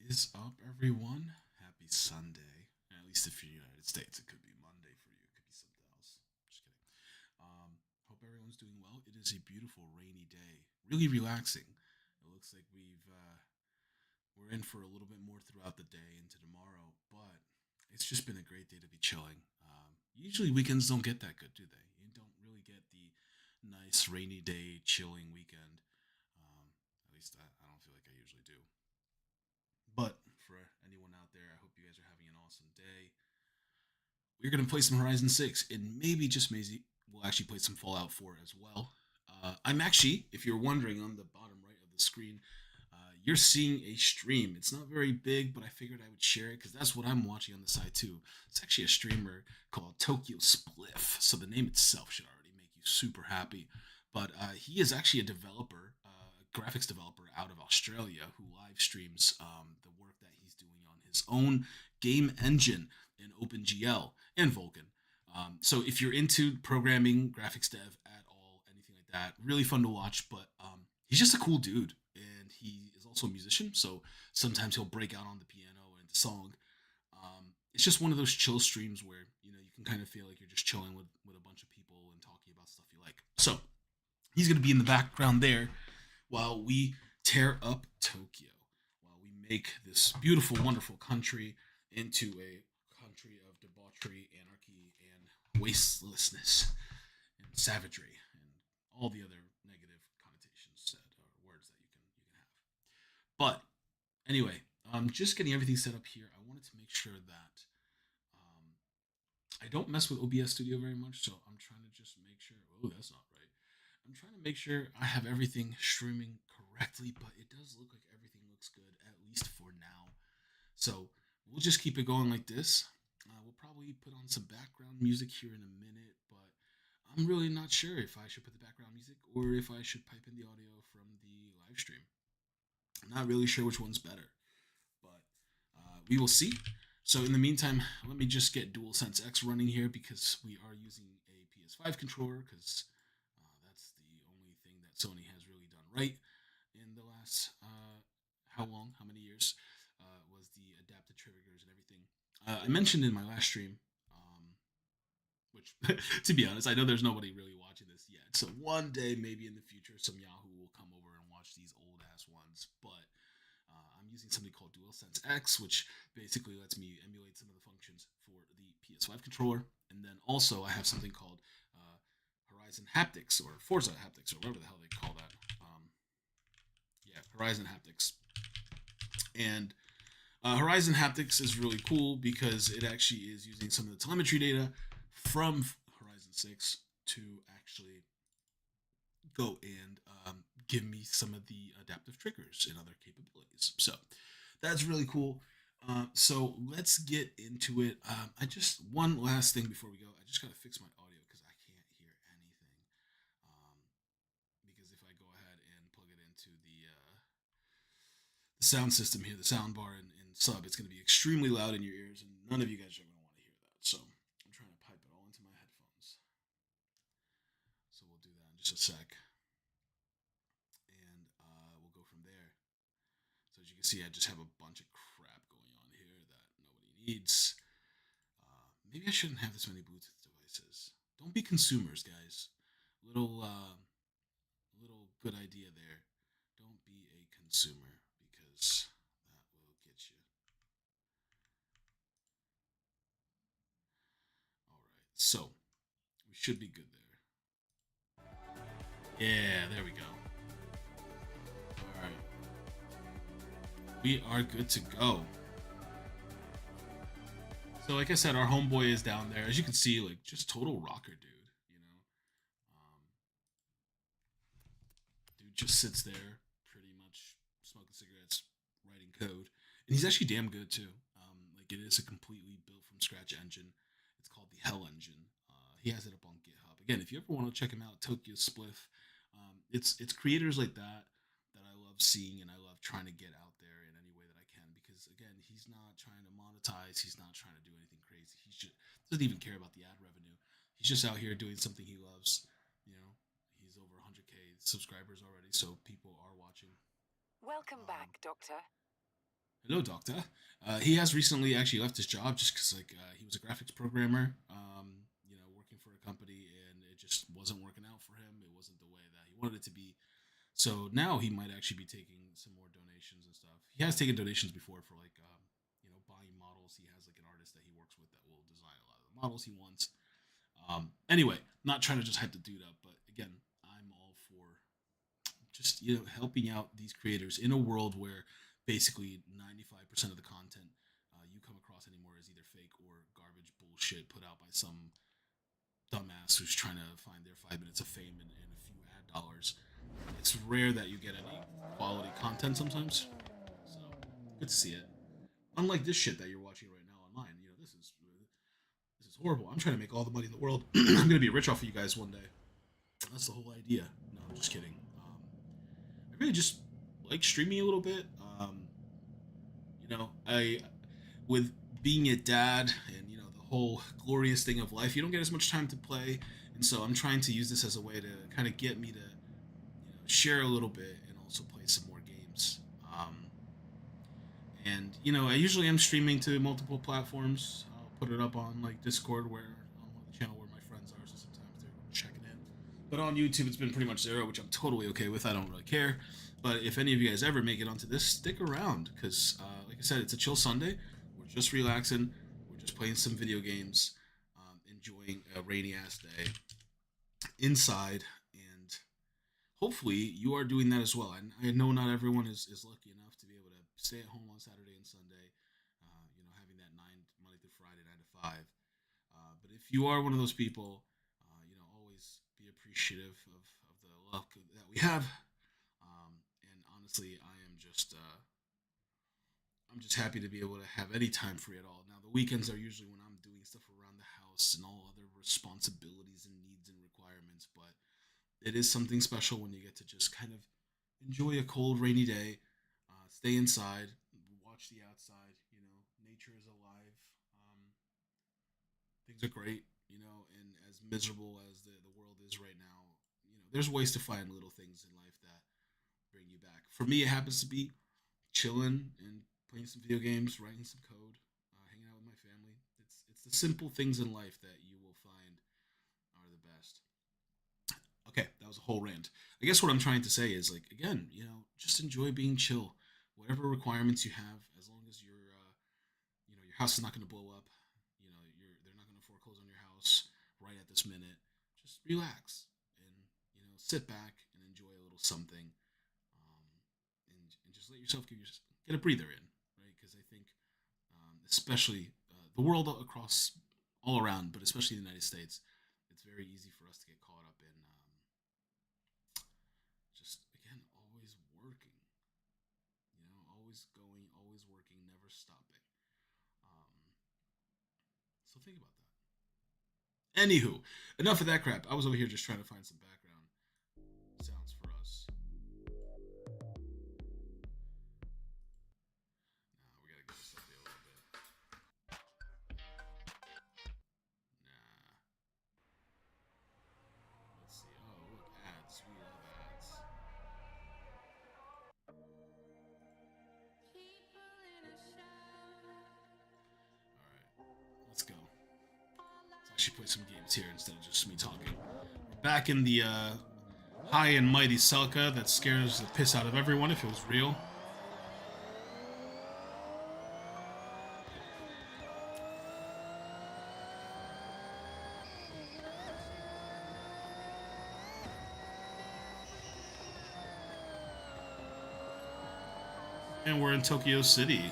Is up, everyone? Happy Sunday. At least if you're in the United States, it could be Monday for you. It could be something else. Just kidding. Hope everyone's doing well. It is a beautiful rainy day. Really relaxing. It looks like we're in for a little bit more throughout the day into tomorrow, but it's just been a great day to be chilling. Usually weekends don't get that good, do they? You don't really get the nice rainy day chilling weekend. At least I don't feel like I usually do. But for anyone out there, I hope you guys are having an awesome day. We're going to play some Horizon 6, and maybe, just maybe, we'll actually play some Fallout 4 as well. I'm actually, if you're wondering, on the bottom right of the screen, you're seeing a stream. It's not very big, but I figured I would share it because that's what I'm watching on the side too. It's actually a streamer called Tokyo Spliff, so the name itself should already make you super happy. But he is actually a developer, graphics developer out of Australia who live streams the work that he's doing on his own game engine in OpenGL and Vulkan. So if you're into programming, graphics dev at all, anything like that, really fun to watch. But he's just a cool dude, and he is also a musician. So sometimes he'll break out on the piano and song. It's just one of those chill streams where you can kind of feel like you're just chilling with a bunch of people and talking about stuff you like. So he's going to be in the background there while we tear up Tokyo, while we make this beautiful, wonderful country into a country of debauchery, anarchy, and wastelessness, and savagery, and all the other negative connotations that or words that you can have. But anyway, just getting everything set up here. I wanted to make sure that I don't mess with OBS Studio very much, so I'm trying to just make sure. Oh, that's not right. I'm trying to make sure I have everything streaming correctly, but it does look like everything looks good, at least for now. So we'll just keep it going like this. We'll probably put on some background music here in a minute, but I'm really not sure if I should put the background music or if I should pipe in the audio from the live stream. I'm not really sure which one's better, but we will see. So in the meantime, let me just get DualSense X running here because we are using a PS5 controller because that's the only thing that Sony has really done right in the last how long, how many years was the adaptive triggers and everything. I mentioned in my last stream, which to be honest, I know there's nobody really watching this yet. So one day, maybe in the future, some Yahoo will come over and watch these old ass ones. But I'm using something called DualSense X, which basically lets me emulate some of the functions for the PS5 controller. And then also I have something called Horizon Haptics or Forza Haptics or whatever the hell they call that. Yeah, Horizon Haptics. And Horizon Haptics is really cool because it actually is using some of the telemetry data from Horizon 6 to actually go and give me some of the adaptive triggers and other capabilities. So that's really cool. So let's get into it. I just one last thing before we go. I just gotta fix my audio because I can't hear anything. Um, because if I go ahead and plug it into the sound system here, the sound bar and sub, it's gonna be extremely loud in your ears, and none of you guys are gonna want to hear that. So I'm trying to pipe it all into my headphones. So we'll do that in just a sec, and we'll go from there. So as you can see, I just have a bunch of crap going on here that nobody needs. Maybe I shouldn't have this many Bluetooth devices. Don't be consumers, guys. Little good idea there. Don't be a consumer because that will get you. All right, so we should be good there. Yeah, there we go. All right, we are good to go. So, like I said, our homeboy is down there. As you can see, like just total rocker, dude. Dude just sits there, pretty much smoking cigarettes, writing code, and he's actually damn good too. Like it is a completely built from scratch engine. It's called the Hell Engine. He has it up on GitHub. Again, if you ever want to check him out, Tokyo Spliff. It's creators like that I love seeing and I love trying to get out there in any way that I can because again, he's not trying to monetize. He's not trying to do anything crazy. He just doesn't even care about the ad revenue. He's just out here doing something he loves. You know, he's over 100K subscribers already, so people are watching. Welcome Um, back, Doctor. Hello, Doctor. He has recently actually left his job just because he was a graphics programmer, working for a company, and it just wasn't working out for him. It wasn't the way that he wanted it to be. So now he might actually be taking some more donations and stuff. He has taken donations before for buying models. He has like an artist that he works with that will design a lot of the models he wants. Anyway, not trying to just hype the dude up, but again, I'm all for just helping out these creators in a world where basically 95% of the content you come across anymore is either fake or garbage bullshit put out by some dumbass who's trying to find their 5 minutes of fame and a few ad dollars. It's rare that you get any quality content sometimes, so good to see it. Unlike this shit that you're watching right now online, this is horrible. I'm trying to make all the money in the world. I'm gonna be rich off of you guys one day. That's the whole idea. No, I'm just kidding. I really just like streaming a little bit. I with being a dad and the whole glorious thing of life, you don't get as much time to play, and so I'm trying to use this as a way to kind of get me to share a little bit and also play some more games. And I usually am streaming to multiple platforms. I'll put it up on like Discord, where on the channel where my friends are, so sometimes they're checking in. But on YouTube, it's been pretty much zero, which I'm totally okay with. I don't really care. But if any of you guys ever make it onto this, stick around because, like I said, it's a chill Sunday. We're just relaxing. We're just playing some video games, enjoying a rainy ass day inside, and hopefully you are doing that as well. I know not everyone is lucky enough to be able to stay at home on Saturday and Sunday, having that Monday through Friday 9 to 5. But if you are one of those people, always be appreciative of the luck that we have. And honestly, I'm just happy to be able to have any time free at all. Now the weekends are usually when I'm doing stuff around the house and all other responsibilities and needs and requirements, but it is something special when you get to just kind of enjoy a cold, rainy day, stay inside, watch the outside. Nature is alive. Things are great. And as miserable as the world is right now, there's ways to find little things in life that bring you back. For me, it happens to be chilling and playing some video games, writing some code, hanging out with my family. It's the simple things in life that you will find are the best. Okay, that was a whole rant. I guess what I'm trying to say is, like, again, just enjoy being chill. Whatever requirements you have, as long as your house is not going to blow up, they're not going to foreclose on your house right at this minute. Just relax and sit back and enjoy a little something, and just let yourself get a breather in, right? Because I think, especially the world across all around, but especially the United States, it's very easy for us to get caught up in just again always working, always going, always working, never stopping. So think about that. Anywho, enough of that crap. I was over here just trying to find some background sounds for us. Nah, we gotta go stuff a little bit. Nah. Let's see. Oh, look, ads. We love ads. Alright, let's go. Let's actually play some games here instead of just me talking. We're back in the high and mighty Selka that scares the piss out of everyone if it was real. And we're in Tokyo City.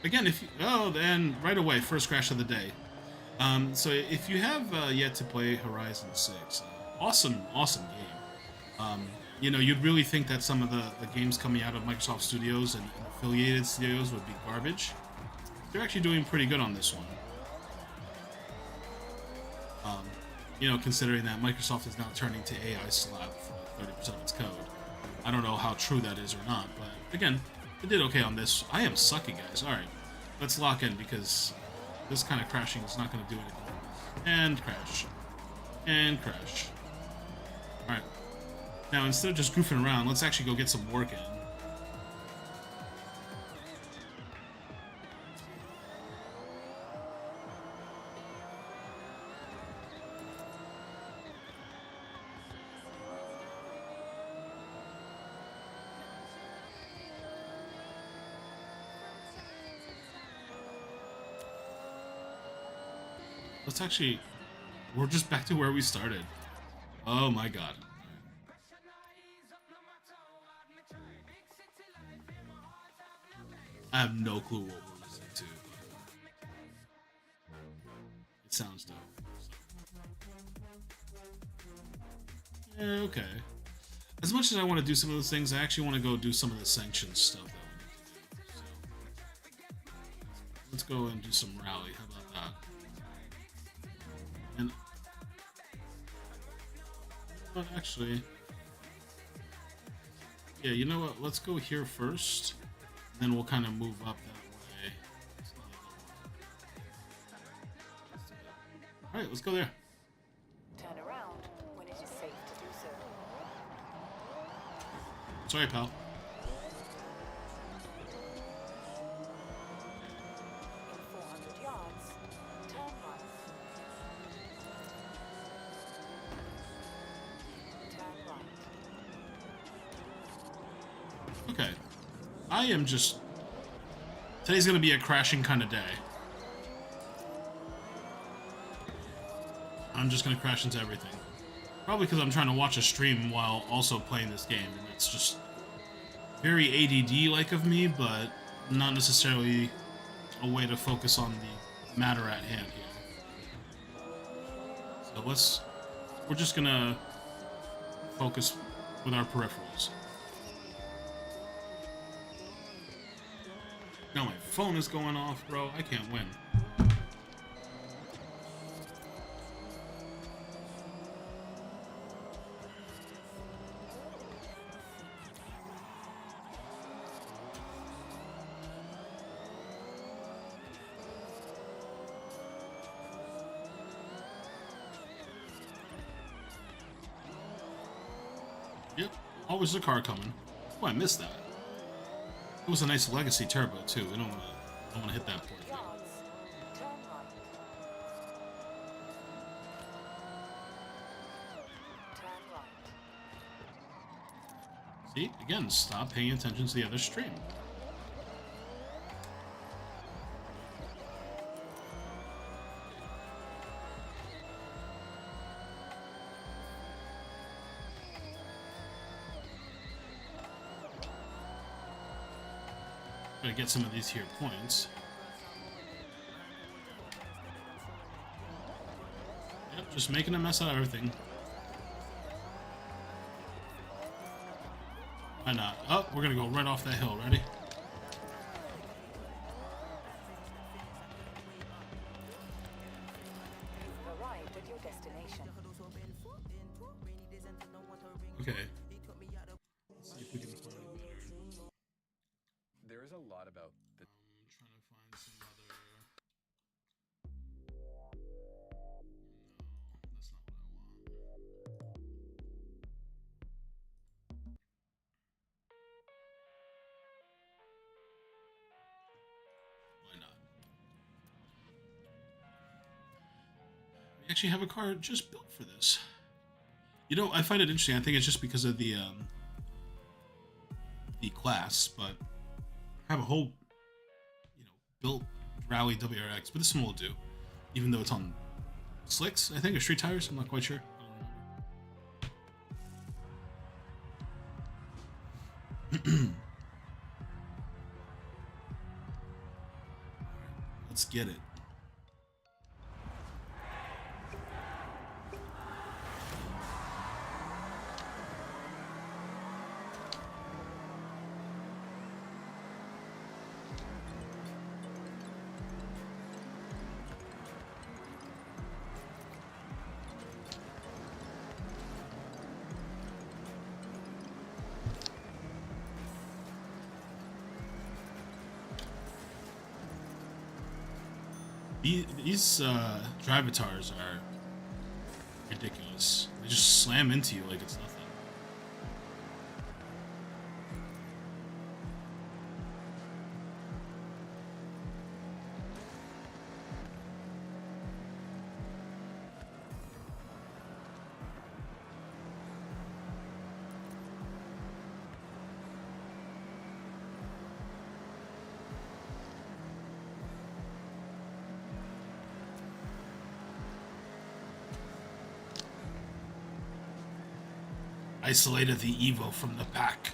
Again, and right away, first crash of the day. So if you have yet to play Horizon 6, awesome game. You'd really think that some of the games coming out of Microsoft Studios and affiliated studios would be garbage. They're actually doing pretty good on this one. Considering that Microsoft is now turning to AI slab for 30% of its code. I don't know how true that is or not, but again, it did okay on this. I am sucking, guys. Alright, let's lock in because this kind of crashing is not going to do anything. And crash. And crash. Alright. Now, instead of just goofing around, let's actually go get some work in. Let's actually... We're just back to where we started. Oh my god. I have no clue what we're listening to, but it sounds dope. So. Yeah, okay. As much as I want to do some of those things, I actually want to go do some of the sanctioned stuff that we need to do. So, let's go and do some rally. How about that? And but actually, yeah, you know what? Let's go here first, then we'll kind of move up that way. All right, let's go there. Turn around when it is safe to do so. Sorry, pal. In 400 yards, turn right. Turn right. Okay. I am just... Today's gonna be a crashing kind of day. I'm just gonna crash into everything. Probably because I'm trying to watch a stream while also playing this game, and it's just very ADD-like of me, but not necessarily a way to focus on the matter at hand here. So we're just gonna focus with our peripherals. Now my phone is going off, bro. I can't win. Yep, always a car coming. Oh, I missed that. It was a nice legacy turbo too. I don't wanna hit that port though. Turn right. Turn right. See, again, stop paying attention to the other stream. Gotta get some of these here points. Yep, just making a mess out of everything. Why not? Oh, we're gonna go right off that hill. Ready? You've arrived at your destination. Okay. Let's see if we can find a better. There is a lot about the I'm trying to find some other. No, that's not what I want. Why not? We actually have a car just built for this. You know, I find it interesting. I think it's just because of the class, but I have a whole, built Rally WRX, but this one will do, even though it's on slicks, I think, or street tires. I'm not quite sure. I don't remember. Let's get it. These drivatars are ridiculous. They just slam into you like it's nothing. Isolated the evil from the pack.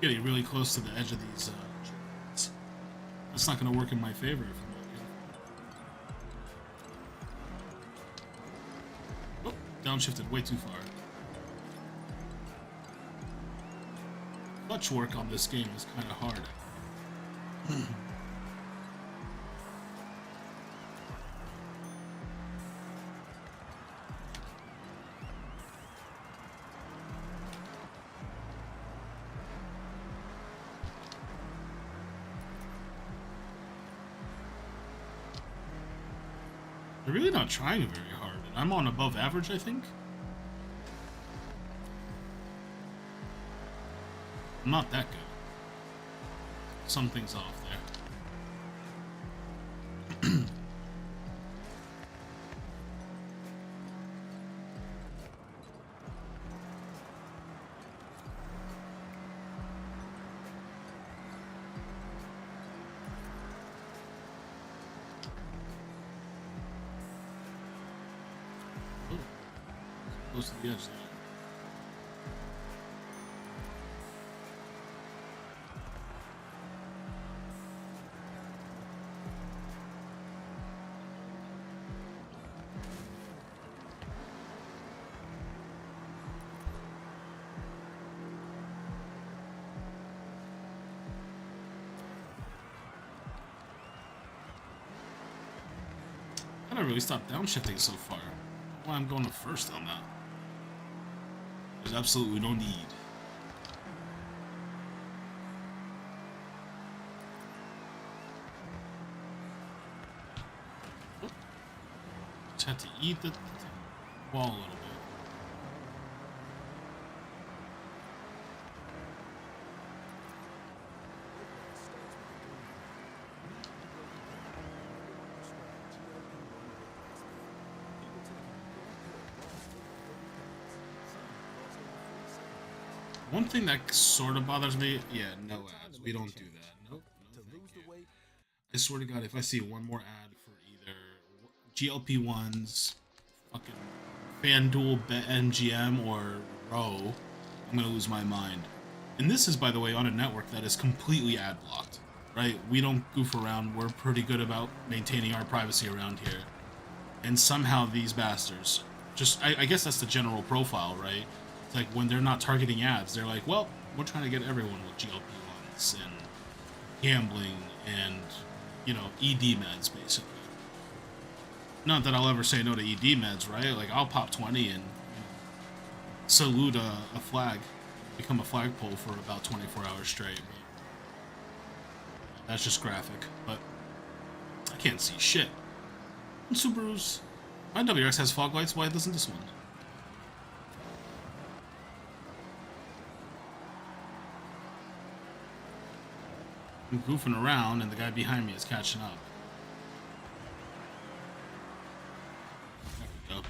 Getting really close to the edge of these checkpoints. That's not going to work in my favor if I'm not careful. Oh, downshifted way too far. Clutch work on this game is kind of hard. They're really not trying very hard. I'm on above average, I think. I'm not that good. Something's off there. Oh, close to the edge there. I don't really stop downshifting so far. Why I'm going to first on that. There's absolutely no need. Oh. Just had to eat the wall a little bit. One thing that sort of bothers me, yeah, no ads. We don't do that. Nope. No, thank you. I swear to God, if I see one more ad for either GLP-1s, fucking FanDuel, BetMGM, or Row, I'm gonna lose my mind. And this is, by the way, on a network that is completely ad blocked, right? We don't goof around. We're pretty good about maintaining our privacy around here. And somehow these bastards, I guess that's the general profile, right? It's like when they're not targeting ads, they're like, well, we're trying to get everyone with GLP-1s and gambling and, you know, ED meds, basically. Not that I'll ever say no to ED meds, right? Like, I'll pop 20 and salute a flag, become a flagpole for about 24 hours straight. But that's just graphic, but I can't see shit. And Subarus. My WRX has fog lights, why doesn't this one? I'm goofing around and the guy behind me is catching up. There we go.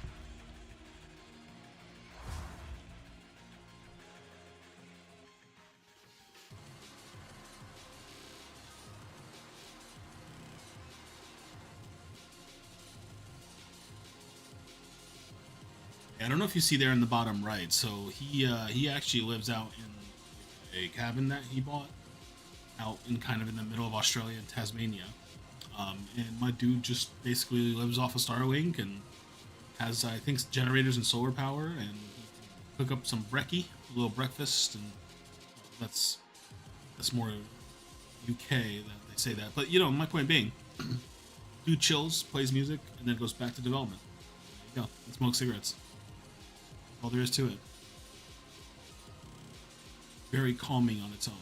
I don't know if you see there in the bottom right. So he actually lives out in a cabin that he bought out in kind of in the middle of Australia and Tasmania. And my dude just basically lives off of Starlink and has, I think, generators and solar power, and hook up some brekkie, a little breakfast, and that's more UK that they say that. But you know, my point being, dude chills, plays music, and then goes back to development. There you go, and smoke cigarettes. All there is to it. Very calming on its own.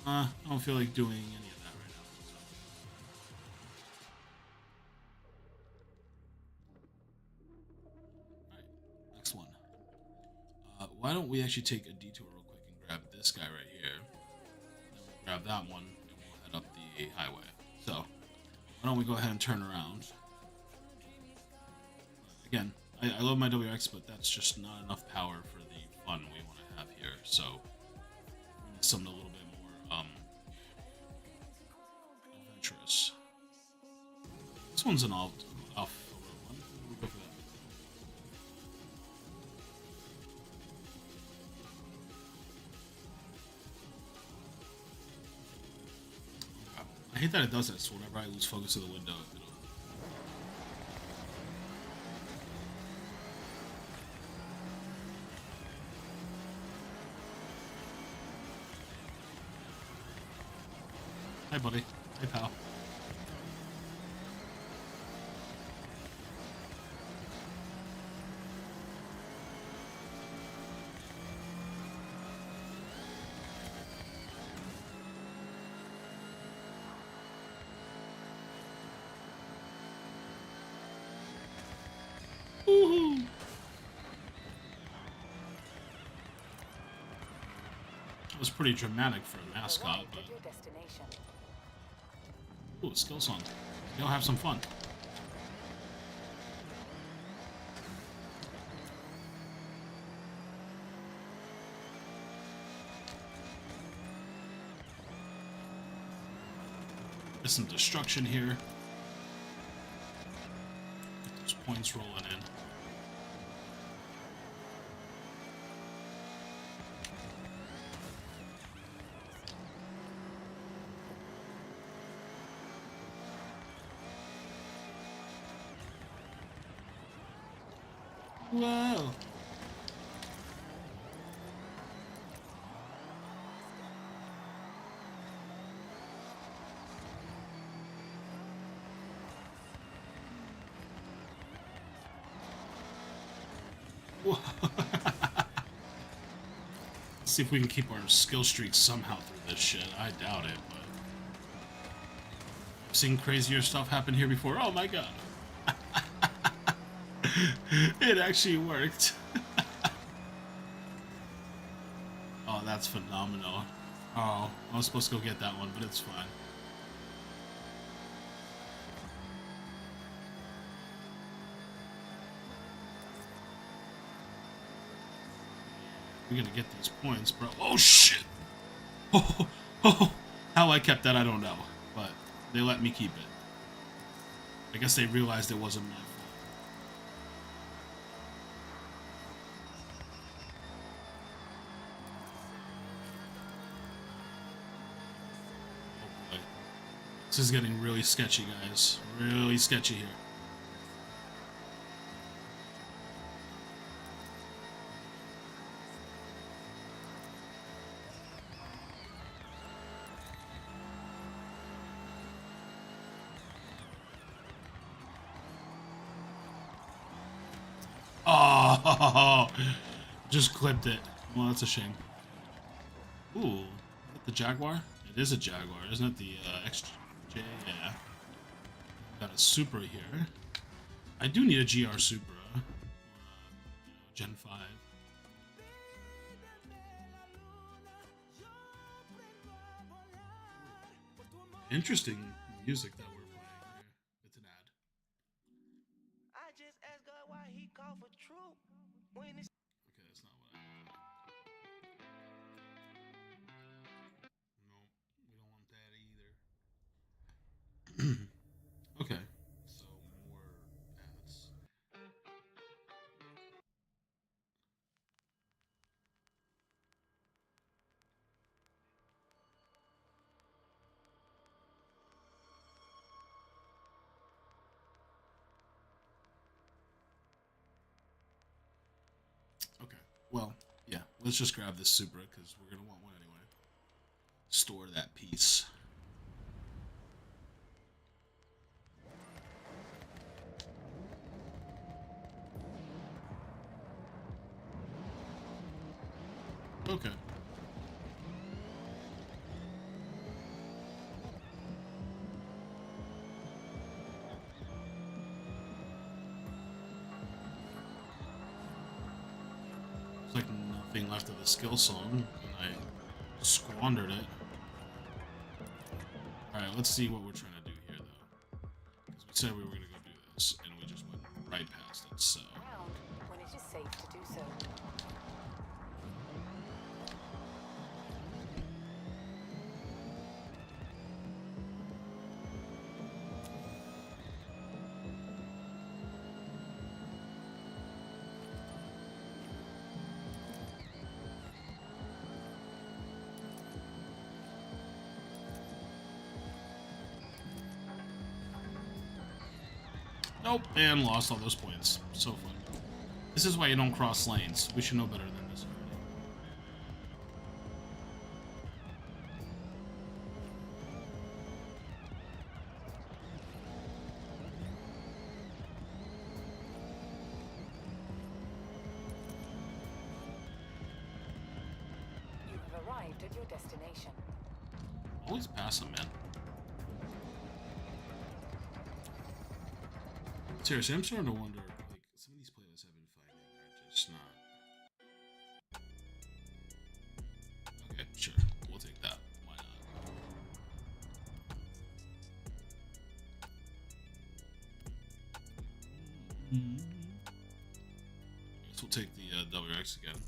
I don't feel like doing any of that right now. So. Alright, next one. Why don't we actually take a detour real quick and grab this guy right here. Then we'll grab that one and we'll head up the highway. So, why don't we go ahead and turn around. Again, I love my WX, but that's just not enough power for the fun we want to have here. So, we need something a little bit more This one's an off one. We'll go for that. I hate that it does this. Whenever I lose focus of the window, it'll... Hi, buddy. Hi, pal. Woohoo! That was pretty dramatic for a mascot, Arrived but... at your destination. Ooh, skill song. You'll have some fun. There's some destruction here. Get those points rolling in. Whoa! Whoa. Let's see if we can keep our skill streak somehow through this shit. I doubt it, but... I've seen crazier stuff happen here before. Oh my god. It actually worked. Oh, that's phenomenal. Oh, I was supposed to go get that one, but it's fine. We're gonna get these points, bro. Oh shit! Oh, oh, how I kept that, I don't know, but they let me keep it. I guess they realized it wasn't my fault. Oh boy. This is getting really sketchy, guys. Really sketchy here. Oh, just clipped it. Well, that's a shame. Ooh, is that the Jaguar? It is a Jaguar, isn't it? The XJ, yeah. Got a Supra here. I do need a GR Supra. Or, Gen 5. Interesting music that we're playing here. It's an ad. I just asked God why he called for truth when it's Okay, that's not what I want. Nope, we don't want that either. Okay, so more ads. Okay, well, yeah, let's just grab this Supra because we're gonna want one anyway. Store that piece. Okay. There's like nothing left of the skill song, and I squandered it. Alright, let's see what we're trying to do here, though. Because we said we were going to go do this, and we just went right past it, so... Ground when it is safe to do so. Nope, and lost all those points. So fun. This is why you don't cross lanes. We should know better than this already. You have arrived at your destination. Always pass them, man. Seriously, I'm starting to wonder, like, some of these playlists I've been finding are just not... Okay, sure. We'll take that. Why not? I guess we'll take the WX again.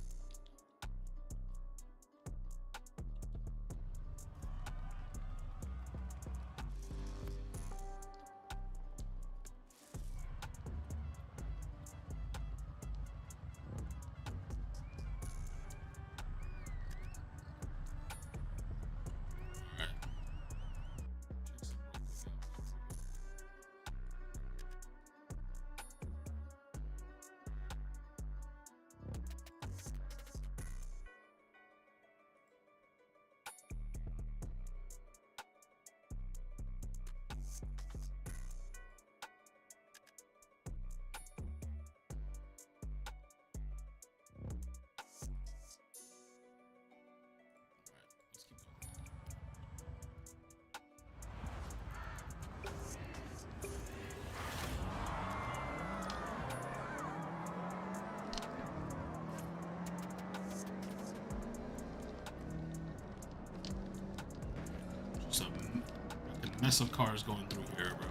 Just a mess of cars going through here, bro.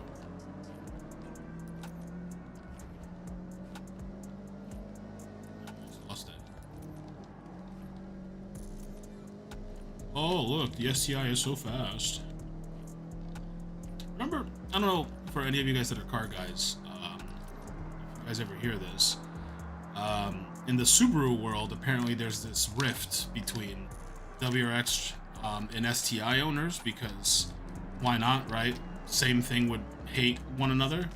Almost lost it. Oh, look, the STI is so fast. Remember, I don't know for any of you guys that are car guys, if you guys ever hear this, in the Subaru world, apparently there's this rift between WRX and STI owners because why not, right? Same thing would hate one another.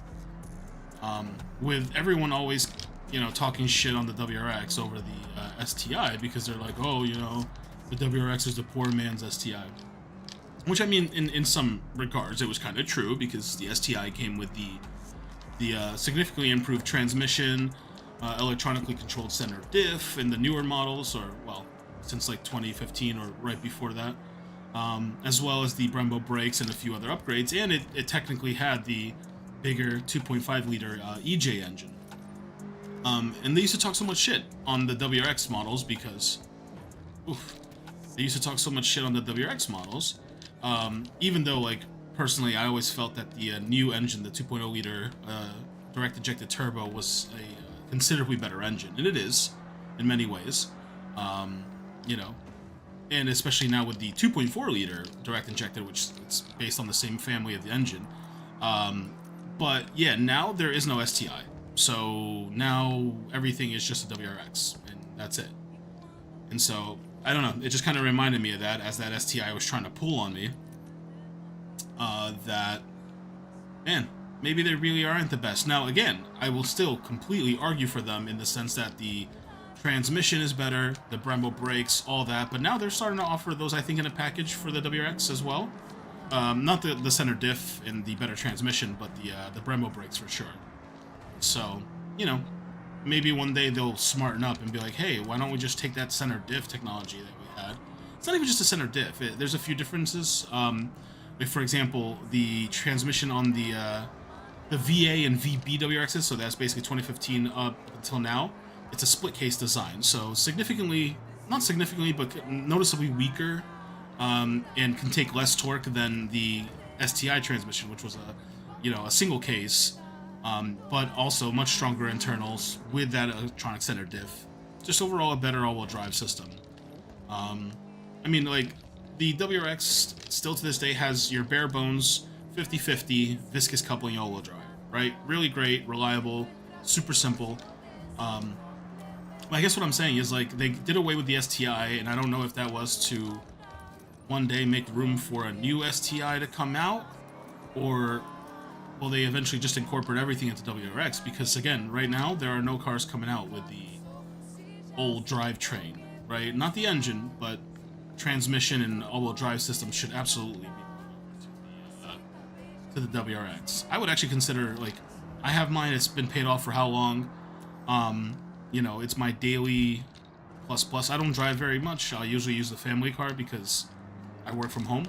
With everyone always, you know, talking shit on the WRX over the STI because they're like, oh, you know, the WRX is the poor man's STI. Which, I mean, in some regards, it was kind of true because the STI came with the significantly improved transmission, electronically controlled center diff in the newer models, or, well, since like 2015 or right before that, as well as the Brembo brakes and a few other upgrades, and it technically had the bigger 2.5 liter EJ engine. And they used to talk so much shit on the WRX models because, they used to talk so much shit on the WRX models, even though, like, personally, I always felt that the new engine, the 2.0 liter direct injected turbo, was a considerably better engine, and it is in many ways. You know, and especially now with the 2.4 liter direct injected, which it's based on the same family of the engine. But yeah, now there is no STI, so now everything is just a WRX, and that's it. And so I don't know, it just kind of reminded me of that as that STI was trying to pull on me. That, man, maybe they really aren't the best. Now, again, I will still completely argue for them in the sense that the transmission is better, the Brembo brakes, all that, but now they're starting to offer those, I think, in a package for the WRX as well. Not the center diff and the better transmission, but the Brembo brakes for sure. So, you know, maybe one day they'll smarten up and be like, hey, why don't we just take that center diff technology that we had? It's not even just a center diff. There's a few differences. Like, for example, the transmission on the VA and VB WRXs, so that's basically 2015 up until now, it's a split case design, so significantly, not significantly, but noticeably weaker, and can take less torque than the STI transmission, which was a single case, but also much stronger internals with that electronic center diff. Just overall a better all-wheel drive system. I mean, like, the WRX still to this day has your bare bones 50/50 viscous coupling all-wheel drive, right? Really great, reliable, super simple. I guess what I'm saying is, like, they did away with the STI, and I don't know if that was to one day make room for a new STI to come out, or will they eventually just incorporate everything into WRX? Because again, right now there are no cars coming out with the old drivetrain, right? Not the engine, but transmission and all-wheel drive systems should absolutely be to the WRX. I would actually consider like I have mine. It's been paid off for how long? It's my daily plus plus. I don't drive very much. I usually use the family car because I work from home.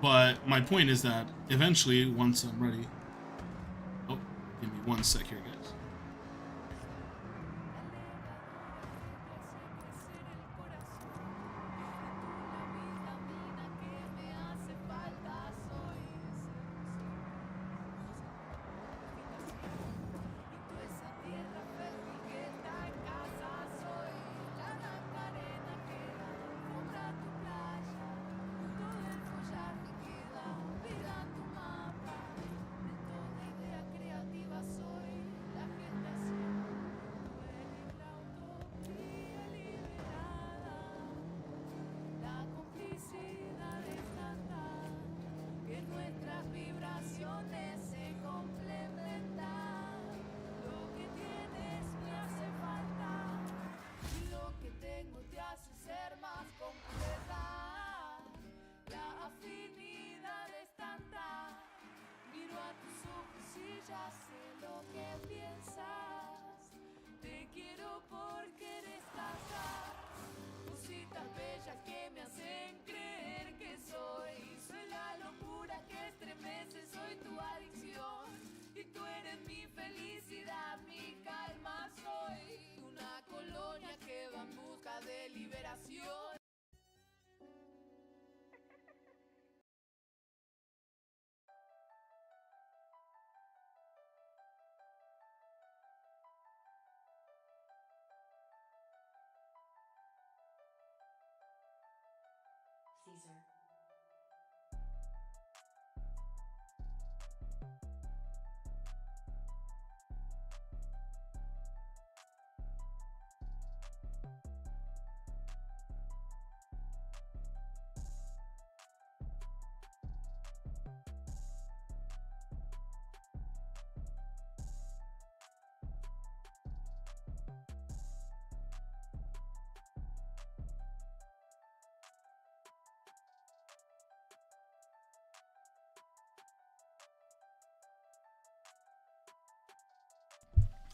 But my point is that eventually, once I'm ready. Oh, give me one sec here, guys. Caesar.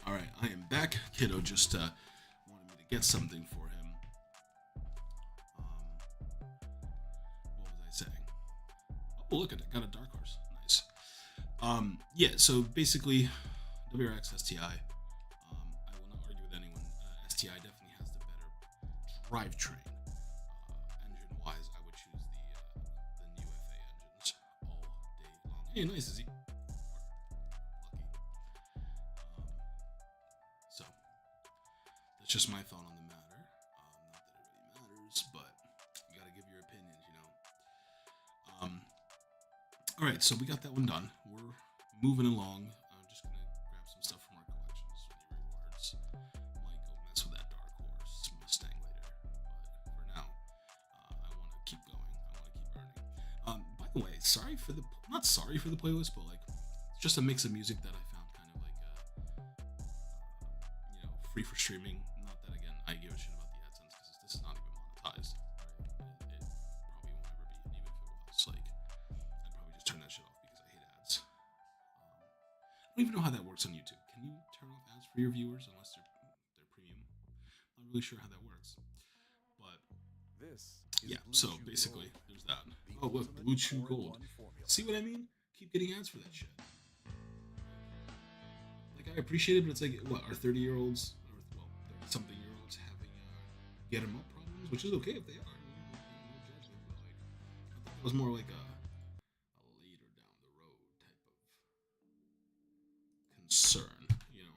All right, I am back. Kiddo just wanted me to get something for him. What was I saying? Oh, look at it. Got a dark horse. Nice. Yeah, so basically, WRX STI. I will not argue with anyone. STI definitely has the better drivetrain. Engine-wise, I would choose the new FA engines all day long. Hey, nice, Izzy. So that's just my thought on the matter. Not that it really matters, but you gotta give your opinions, you know. All right, so we got that one done. We're moving along. I'm just gonna grab some stuff from our collections, mini rewards. Might go mess with that dark horse Mustang later, but for now, I want to keep going. I want to keep earning. By the way, not sorry for the playlist, but like, it's just a mix of music that I found kind of like free for streaming. Not that again I give a shit about the AdSense because this is not even monetized. Right? It probably won't ever be, and even if it was, like, I'd probably just turn that shit off because I hate ads. I don't even know how that works on YouTube. Can you turn off ads for your viewers unless they're premium? I'm not really sure how that works, but This yeah. So basically, there's that. Oh look, Blue Chew Gold. See what I mean? Keep getting ads for that shit. Like, I appreciate it, but it's like, what, are 30-year-olds, or well, 30-something-year-olds having get 'em up problems, which is okay if they are. No judgment, but like, I thought it was more like a later down the road type of concern, you know.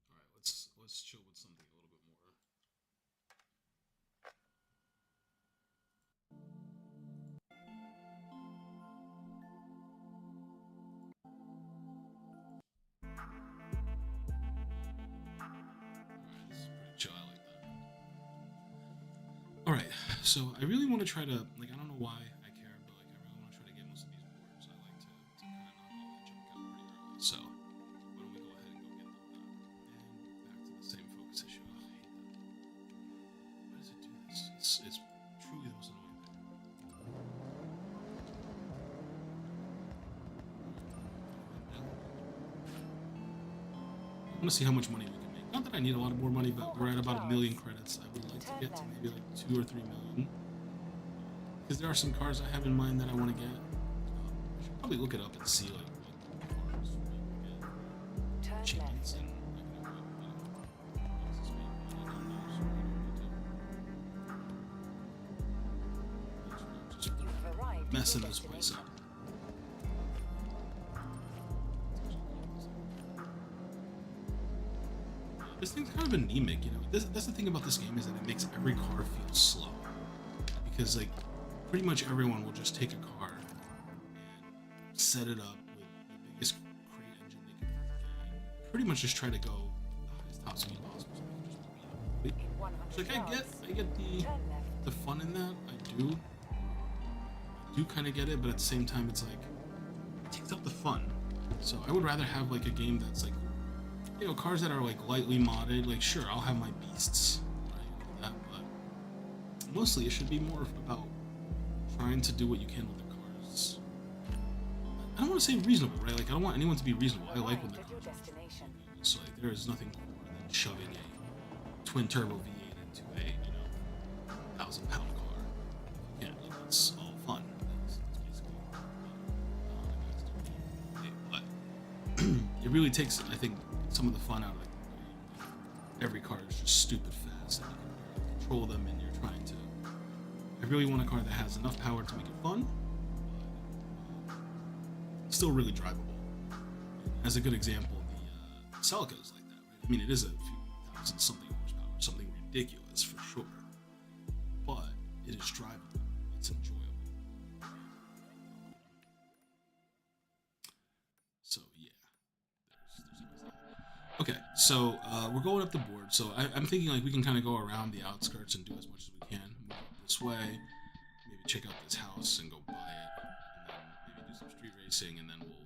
All right, let's chill with something a little bit more. So I really want to try to, like, I don't know why I care, but like I really want to try to get most of these boards. I like to kind of knock all that junk out pretty early. So why don't we go ahead and go get all that? And back to the same focus issue. Oh, I hate that. Why does it do this? It's truly the most annoying thing. I want to see how much money we can make. Not that I need a lot of more money, but we're at about 1 million credits. I would like to get to maybe like 2 or 3 million. Because there are some cars I have in mind that I want to get. I should probably look it up and see like what cars we can get. Turn Achievements left. and like, what's this mean? I don't know, so I don't need to- You've arrived at messing your this place destination. up. This thing's kind of anemic, you know. That's the thing about this game is that it makes every car feel slow. Because like pretty much everyone will just take a car and set it up with the biggest crate engine they can and pretty much just try to go the highest top speed possible. So they can just beat it. In 100 So like yards, I get turn left. the fun in that. I do kind of get it, but at the same time, it's like it takes up the fun. So I would rather have like a game that's like, you know, cars that are like lightly modded. Like sure, I'll have my beasts, right, and all that, but mostly it should be more about trying to do what you can with the cars. I don't want to say reasonable, right? Like I don't want anyone to be reasonable. I like when the Arrived at your cars are destination. so like there is nothing cooler than shoving a twin turbo V8 into a 1,000-pound car. Yeah, like that's all fun. That's basically but it really takes, I think, some of the fun out of it. Every car is just stupid fast, and you can barely control them, and you're trying to. I really want a car that has enough power to make it fun, but still really drivable. As a good example, the Celica is like that, right? I mean, it is a few thousand something horsepower, something ridiculous for sure, but it is drivable. It's enjoyable. So yeah, there's always that. Okay, so we're going up the board. So I'm thinking like we can kind of go around the outskirts and do as much as we can. Move up this way, maybe check out this house and go buy it, and then maybe do some street racing, and then we'll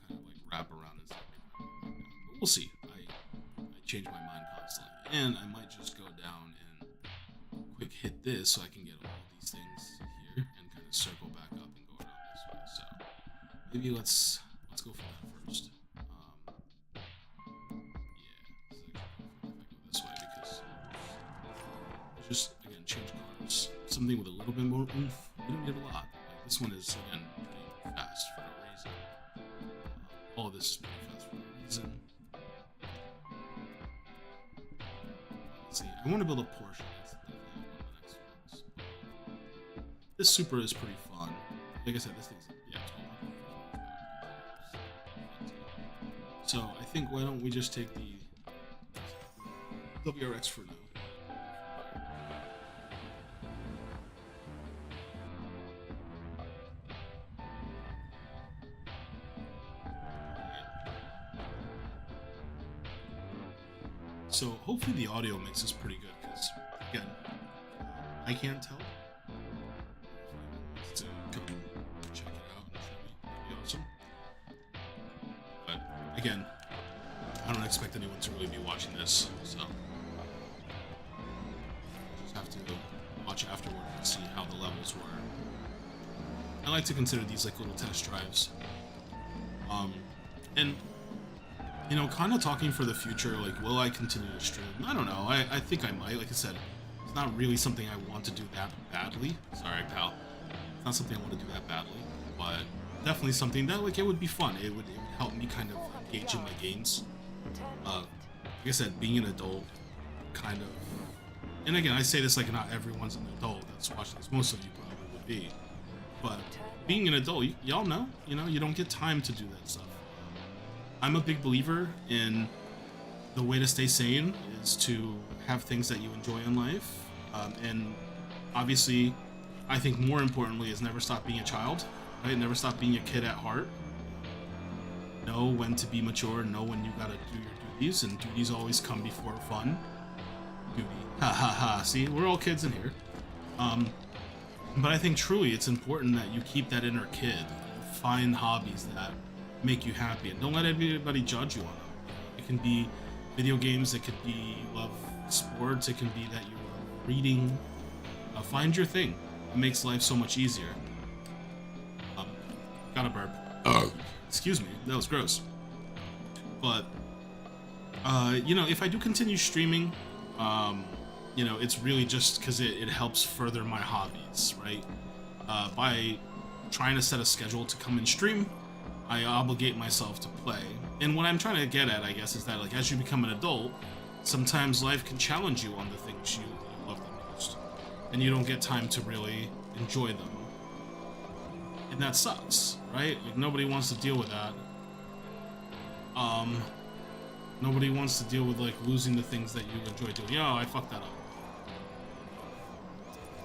kind of like wrap around and stuff. But we'll see. I change my mind constantly, and I might just go down and quick hit this so I can get all these things here and kind of circle back up and go around this way. So maybe let's go for that first. Yeah, so I can go this way because just again change cars. Something with a little bit more oomph. We don't need a lot. Like, this one is again pretty fast for no reason. All this is pretty fast for no reason. Let's see, I want to build a Porsche. That's definitely one of the next ones. This Supra is pretty fun. Like I said, this thing's yeah. So I think why don't we just take the WRX for now. So hopefully the audio mix is pretty good because again, I can't tell. If anyone wants to come check it out and show me, that'd be awesome. But again, I don't expect anyone to really be watching this, so I'll just have to watch afterward and see how the levels were. I like to consider these like little test drives. And you know, kind of talking for the future, like, will I continue to stream? I don't know. I think I might. Like I said, it's not really something I want to do that badly. Sorry, pal. It's not something I want to do that badly, but definitely something that, like, it would be fun. It would help me kind of engage in my games. Like I said, being an adult, kind of... And again, I say this like not everyone's an adult that's watching this. Most of you probably would be. But being an adult, y'all know, you know, you don't get time to do that stuff. I'm a big believer in the way to stay sane is to have things that you enjoy in life. And obviously, I think more importantly is never stop being a child, right? Never stop being a kid at heart. Know when to be mature, know when you gotta do your duties, and duties always come before fun. Duty. Ha ha ha. See, we're all kids in here. But I think truly it's important that you keep that inner kid. Find hobbies that make you happy, and don't let anybody judge you on them. It can be video games, it could be you love sports, it can be that you love reading. Find your thing. It makes life so much easier. Got a burp. Excuse me, that was gross. But you know, if I do continue streaming, you know, it's really just because it helps further my hobbies, right? By trying to set a schedule to come and stream, I obligate myself to play. And what I'm trying to get at, I guess, is that like as you become an adult, sometimes life can challenge you on the things you love the most, and you don't get time to really enjoy them. And that sucks, right? Like nobody wants to deal with that. Nobody wants to deal with like losing the things that you enjoy doing. Yo, I fucked that up.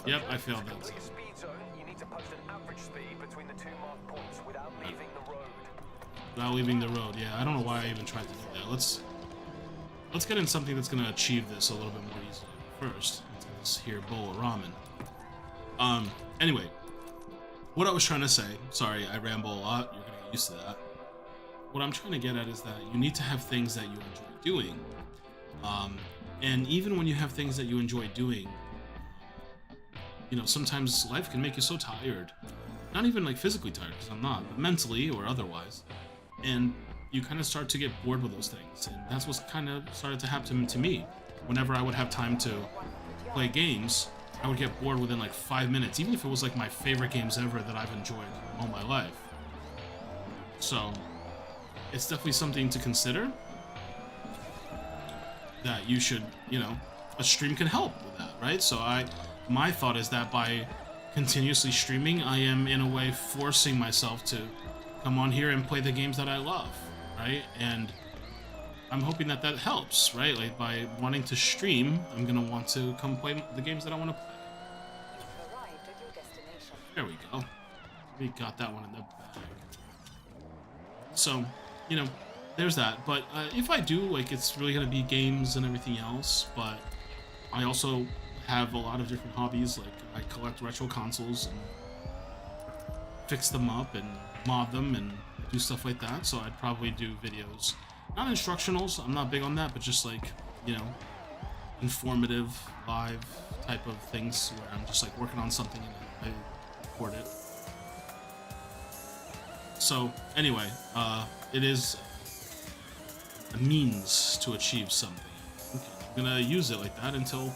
Yep, I failed that. Complete a speed zone, you need to post an average speed between the two marked points without leaving the road. Without leaving the road, yeah. I don't know why I even tried to do that. Let's get in something that's gonna achieve this a little bit more easily. First, let's get this here bowl of ramen. Anyway, what I was trying to say, sorry, I ramble a lot, you're gonna get used to that. What I'm trying to get at is that you need to have things that you enjoy doing. And even when you have things that you enjoy doing, you know, sometimes life can make you so tired. Not even like physically tired, because I'm not, but mentally or otherwise. And you kind of start to get bored with those things. And that's what's kind of started to happen to me. Whenever I would have time to play games, I would get bored within like 5 minutes, even if it was like my favorite games ever that I've enjoyed all my life. So it's definitely something to consider, that you should, you know, a stream can help with that, right? So my thought is that by continuously streaming, I am in a way forcing myself to come on here and play the games that I love, right? And I'm hoping that that helps, right? Like by wanting to stream, I'm gonna want to come play the games that I want to play. You've arrived at your destination. There we go. We got that one in the bag. So, you know, there's that. But if I do, like, it's really gonna be games and everything else. But I also have a lot of different hobbies. Like, I collect retro consoles and fix them up and mod them and do stuff like that. So I'd probably do videos, not instructionals, I'm not big on that, but just like, you know, informative live type of things where I'm just like working on something and I record it. So anyway, it is a means to achieve something. Okay, I'm gonna use it like that until,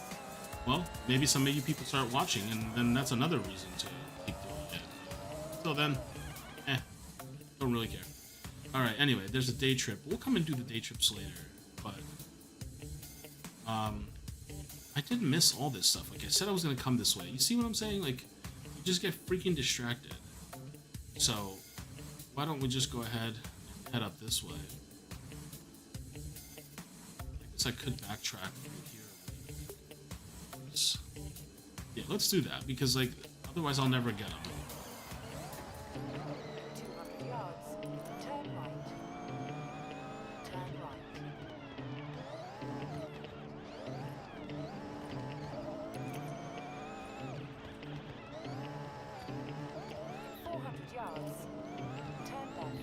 well, maybe some of you people start watching, and then that's another reason to keep doing it. Until then, don't really care. Alright, anyway, there's a day trip. We'll come and do the day trips later, but I did miss all this stuff. Like I said I was gonna come this way. You see what I'm saying? Like, you just get freaking distracted. So, why don't we just go ahead and head up this way? I guess I could backtrack from here. Yeah, let's do that, because like, otherwise I'll never get them. 200 yards. Turn right. Turn right. 400 yards. Turn left.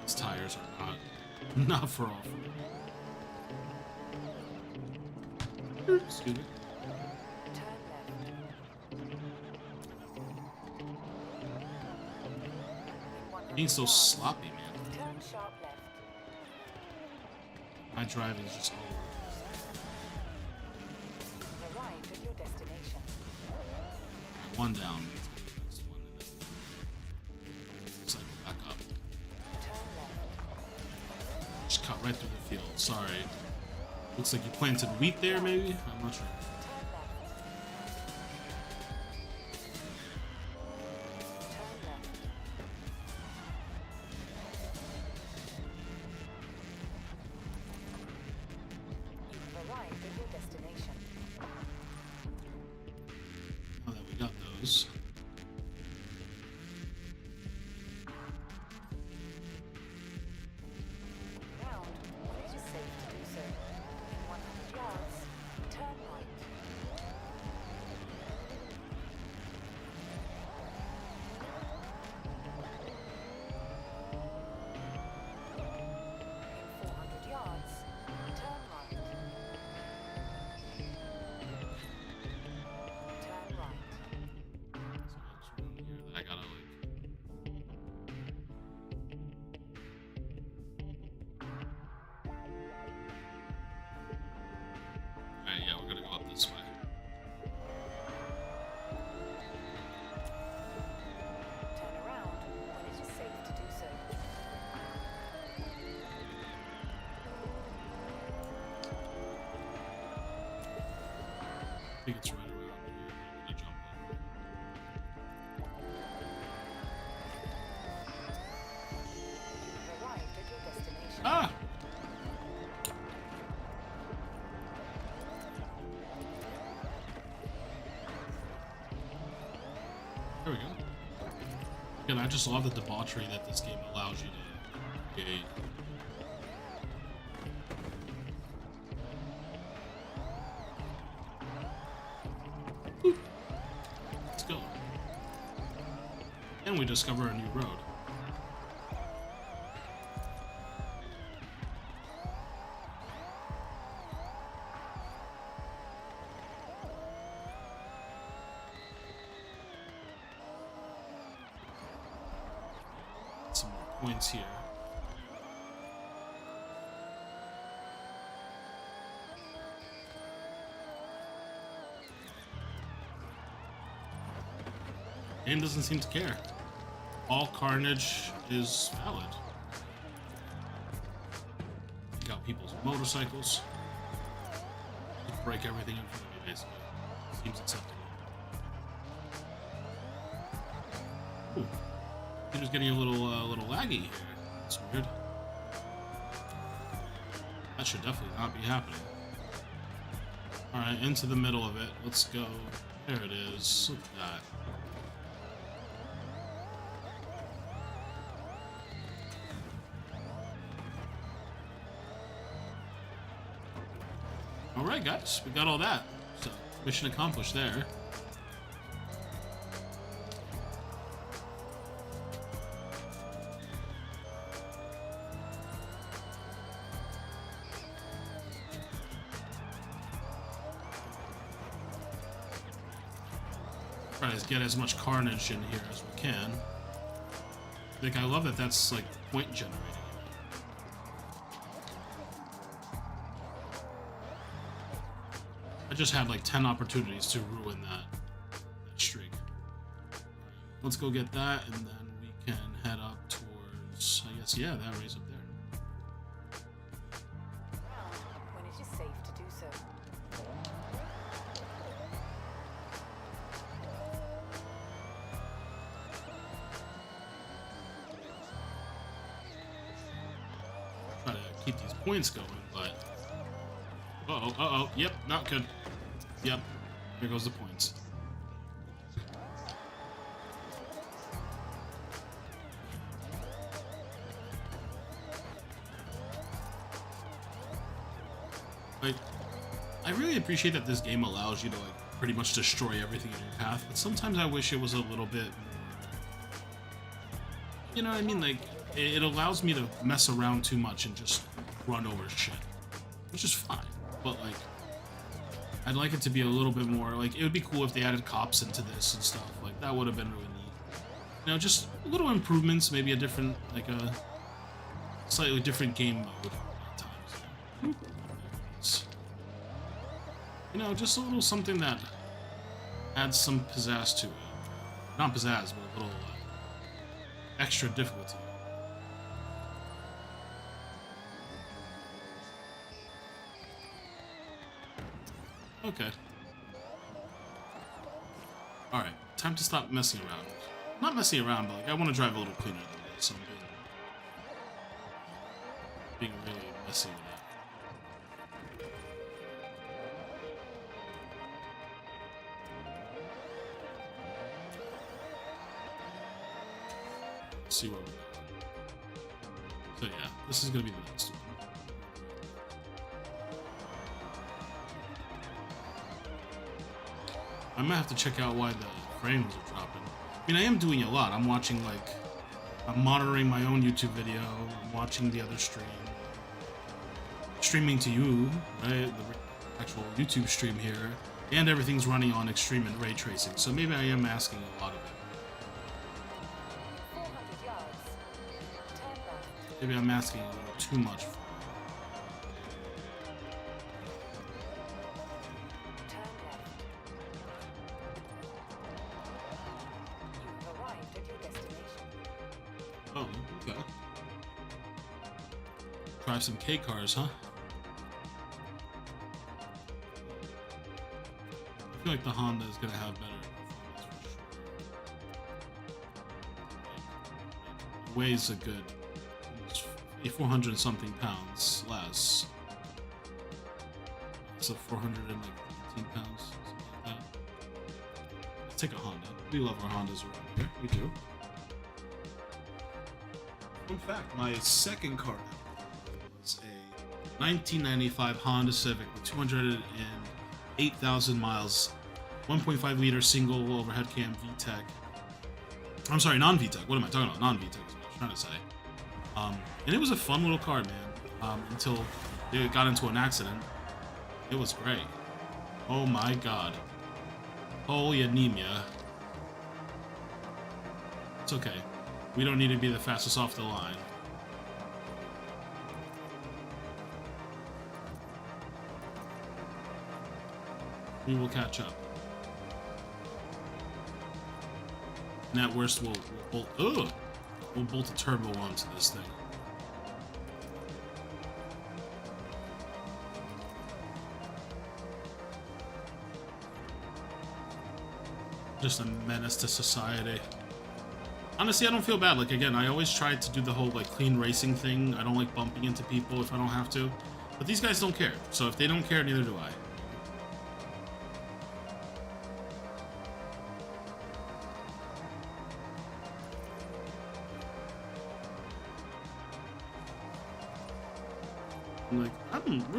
These tires are not for off. Excuse me. Turn left. Being so sloppy, man. Turn sharp left. My driving is just over. You've arrived at your destination. One down. Cycle back up. Turn left. Just cut right through the field. Sorry. Looks like you planted wheat there, maybe? I'm not sure. Turn left. Turn left. You've arrived at your destination. Now that we got those. Round when it is safe to do so. In 100 yards, turn right. think it's right around here. I'm gonna jump over. You've arrived at your destination. Ah! There we go. Again, I just love the debauchery that this game allows you to create. Woo. Let's go. And we discover a new road. Some more points here. Game doesn't seem to care. All carnage is valid. You got people's motorcycles. Just break everything in front of me, basically. Seems acceptable. Ooh. Computer's getting a little laggy here. That's weird. That should definitely not be happening. Alright, into the middle of it. Let's go. There it is. Look at that. Alright guys, we got all that. So, mission accomplished there. Try to get as much carnage in here as we can. Like, I love that that's like point generating. I just had like 10 opportunities to ruin that streak. Let's go get that, and then we can head up towards, I guess, yeah, that race up there. When it is safe to do so. Try to keep these points going, but uh-oh, yep, not good. Yep, here goes the points. Like, I really appreciate that this game allows you to like pretty much destroy everything in your path, but sometimes I wish it was a little bit more, you know what I mean? Like, it allows me to mess around too much and just run over shit, which is fine, but like, I'd like it to be a little bit more, like, it would be cool if they added cops into this and stuff, like, that would have been really neat. You know, just little improvements, maybe a different, like a slightly different game mode at times. You know, just a little something that adds some pizzazz to it. Not pizzazz, but a little extra difficulty. Okay. Alright, time to stop messing around. Not messing around, but like, I want to drive a little cleaner than this, so I'm being really messy with that. Let's see where we're going. So yeah, this is going to be the next one. I might have to check out why the frames are dropping. I mean, I am doing a lot. I'm watching, like, I'm monitoring my own YouTube video. I'm watching the other stream. Streaming to you, right? The actual YouTube stream here. And everything's running on extreme and ray tracing. So maybe I am asking a lot of it. 400 yards. Turn left. Maybe I'm asking a little too much for it. Turn left. You've arrived at your destination. Oh, okay. Drive some K cars, huh? feel like the Honda is gonna have better performance for sure. It weighs a good 400 and something pounds less. So 418 pounds, something like that. Let's take a Honda. We love our Hondas around here. We do. Fun fact, my second car was a 1995 Honda Civic with 208,000 miles, 1.5 liter single overhead cam VTEC. I'm sorry, non-VTEC. What am I talking about? Non-VTEC is what I was trying to say. And it was a fun little car, man. Until it got into an accident. It was great. Oh my god. Holy anemia. It's okay. We don't need to be the fastest off the line. We will catch up. And at worst, we'll bolt a turbo onto this thing. Just a menace to society. Honestly, I don't feel bad. Like, again, I always try to do the whole, like, clean racing thing. I don't like bumping into people if I don't have to. But these guys don't care. So if they don't care, neither do I. I'm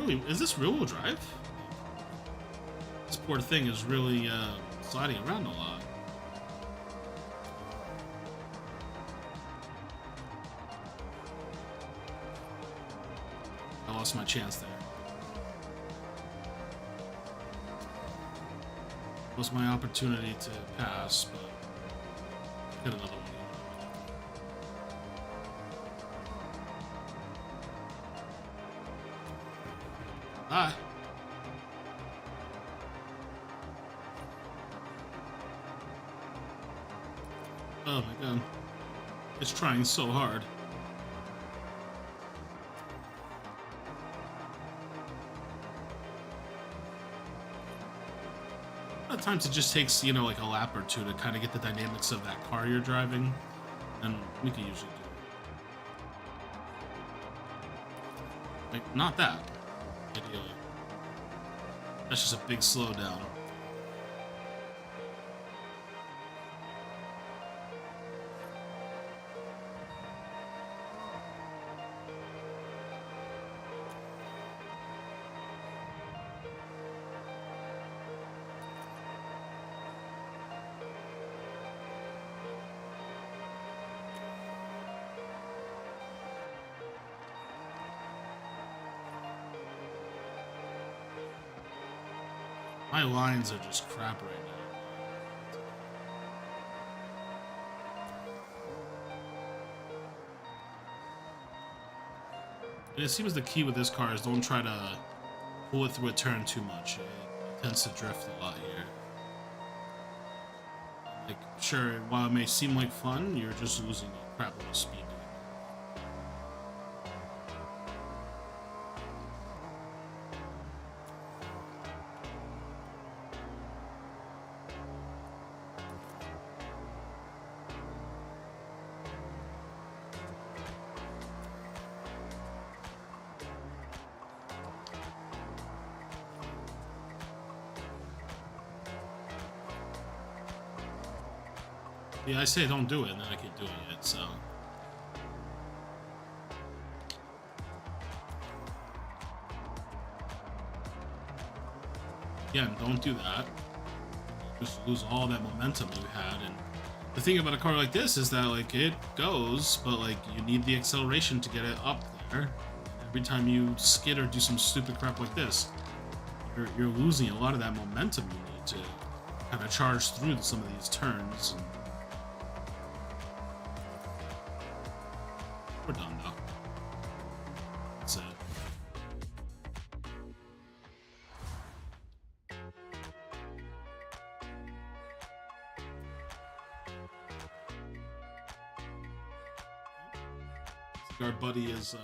like, is this rear-wheel drive? This poor thing is really, sliding around a lot. I lost my chance there. Lost my opportunity to pass, but get another one. Ah. Oh my god. It's trying so hard. At times it just takes, you know, like a lap or two to kind of get the dynamics of that car you're driving. And we can usually do it. Like, not that. Ideally. That's just a big slowdown. My lines are just crap right now. And it seems the key with this car is don't try to pull it through a turn too much. It tends to drift a lot here. Like, sure, while it may seem like fun, you're just losing a crap load of speed. Yeah, I say don't do it, and then I keep doing it, so... Again, don't do that. Just lose all that momentum you had, and... The thing about a car like this is that, like, it goes, but, like, you need the acceleration to get it up there. Every time you skid or do some stupid crap like this, you're losing a lot of that momentum you need to kind of charge through some of these turns, and... We're done though. That's it. Our buddy is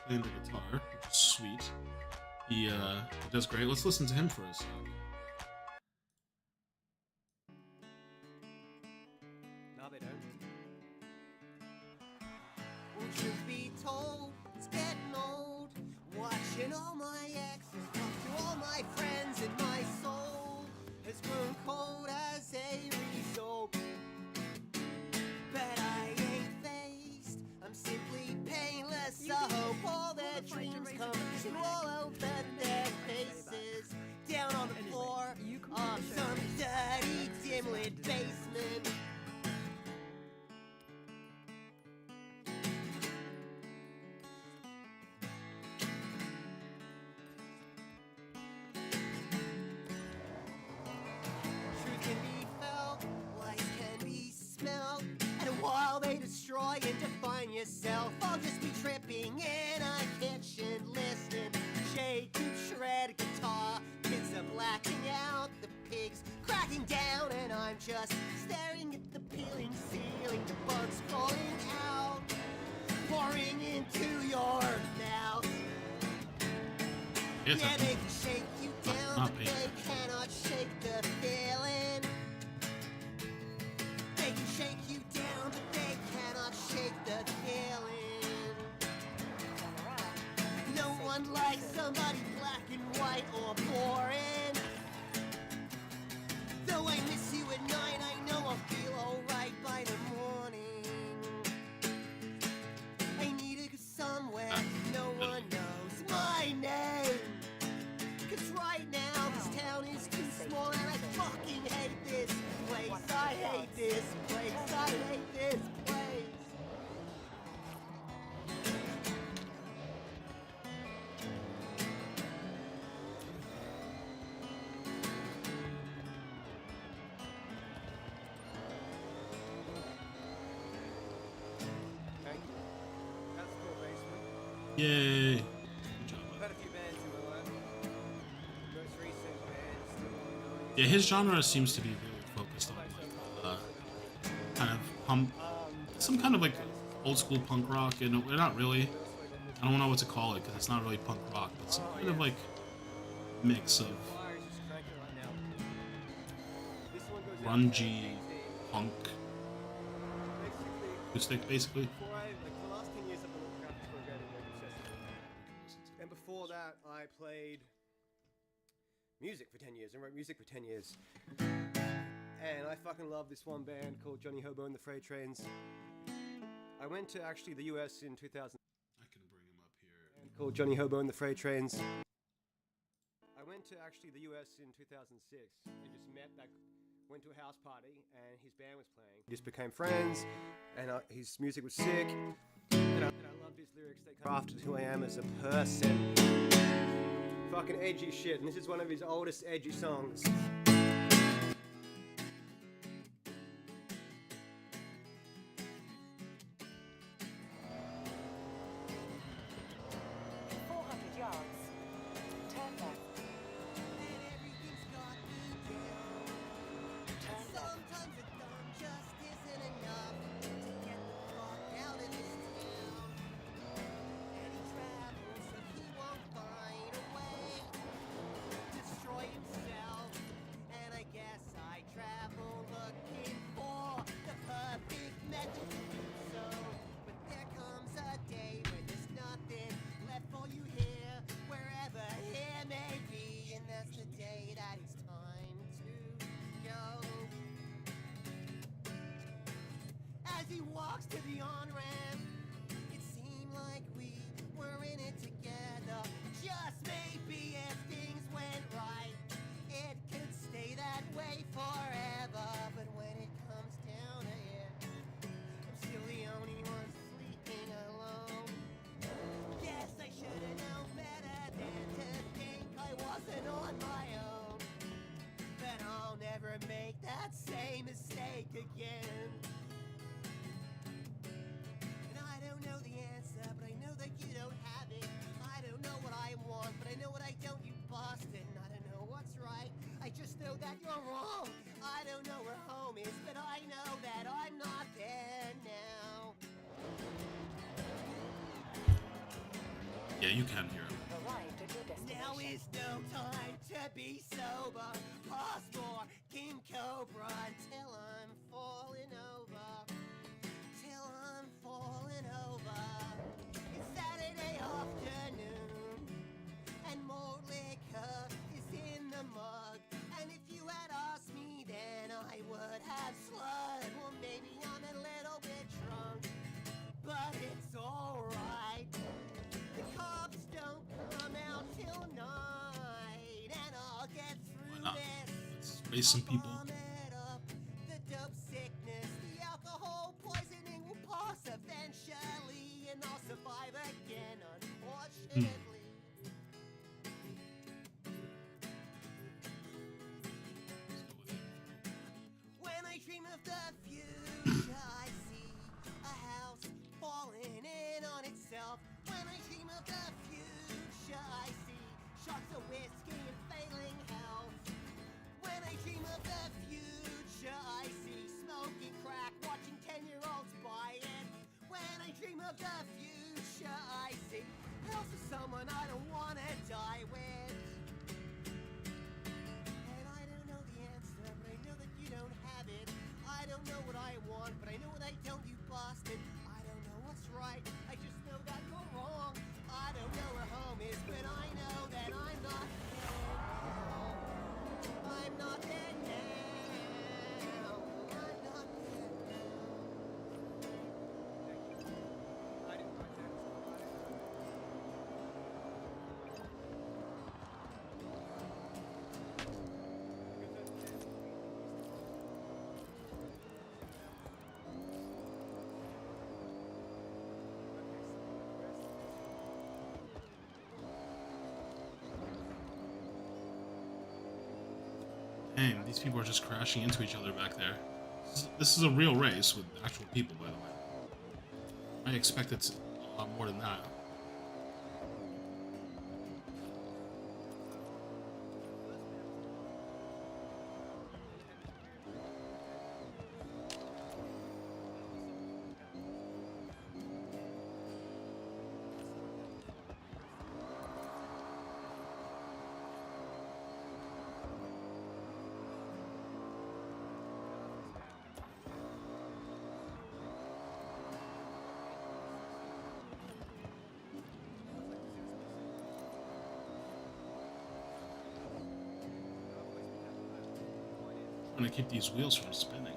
playing the guitar, which is sweet. He does great. Let's listen to him for a sec. Truth be told, it's getting old. Watching all my exes talk to all my friends, and my soul has grown cold as a result. But I ain't faced, I'm simply painless. I hope all their dreams come true all over their faces. Down on the floor of some dirty, dim-lit basement. Truth can be felt, lies can be smelled, and while they destroy and define yourself, I'll just be tripping in a kitchen, listening. Jay keeps shred a guitar, kids are blacking out, the pigs cracking down, and I'm just staring at the peeling ceiling, the bugs crawling out, pouring into your mouth. Yes, Yeah, they can shake you down, not but they cannot shake the feeling. They can shake you down, but they cannot shake the feeling. Turn around. No one likes somebody black and white or boring. Though I miss you at night, I know I'll feel alright by the morning. I need to go somewhere no one knows my name. 'Cause right now this town is too small and I fucking hate this place. I hate this place. I hate this place. Thank you. That's cool, basement. Yay. Good job, I've bud. had a few bands in my life. Most recent band still ongoing. Yeah, his genre seems to be really focused on like kind of some kind of like old school punk rock, and not really. I don't know what to call it because it's not really punk rock, but some kind of like mix of Flyers just cranking right now. This one goes out grungy to punk basically, acoustic, basically. before I, like, for the last 10 years I've been looking after for a radio session. And before that, I played music for 10 years and wrote music for 10 years. And I fucking love this one band called Johnny Hobo and the Freight Trains. I went to actually the US in 2000. I can bring him up here. Called Johnny Hobo and the Freight Trains. I went to actually the US in 2006 and just went to a house party and his band was playing. We just became friends and his music was sick. And I loved his lyrics. They crafted who I am as a person. Fucking edgy shit. And this is one of his oldest edgy songs. 400 yards. Turn left. And everything's got me down. Turn left. Sometimes a thumb just isn't enough to get the fuck out of this town. And he travels so he won't find a way to destroy himself. And I guess I travel looking for the perfect method to do so. But there comes a day when there's nothing left for you here, wherever here may be. And that's the day that it's time to go. As he walks to the on-ramp, it seemed like we were in it together. Just maybe if things went right, it could stay that way forever. But when it comes down to it, I'm still the only one sleeping alone. Guess I should've known better than to think I wasn't on my own. But I'll never make that same mistake again. And I don't know the answer, but I know that you don't have it. I don't know what I want, but I know what I don't, you bastard. And I don't know what's right, I just know that you're wrong. I don't know where home is, but I know that I'm not there now. Yeah, you can hear him. Arrived at your Now destination. is no time to be sober. Pause for King Cobra until I'm falling over. Till I'm falling over. No. Let's raise some people. The dope sickness, the alcohol poisoning will pass eventually, and I'll survive again, unfortunately. When I dream of the future, I see a house falling in on itself. When I dream of the future, I see shots of whiskey and failing health. When I dream of the future, I see smoking crack, watching 10-year-olds buy it. When I dream of the future, I see pills of someone I don't wanna die with. And I don't know the answer, but I know that you don't have it. I don't know what I want, but I know what I don't, you bastard. I don't know what's right, I just know that you're wrong. I don't know where home is, but I know that I'm not dead now. I'm not dead now. I'm not dead now. I didn't write that. Dang, these people are just crashing into each other back there. This is a real race with actual people, by the way. I expected a lot more than that. Trying to keep these wheels from spinning.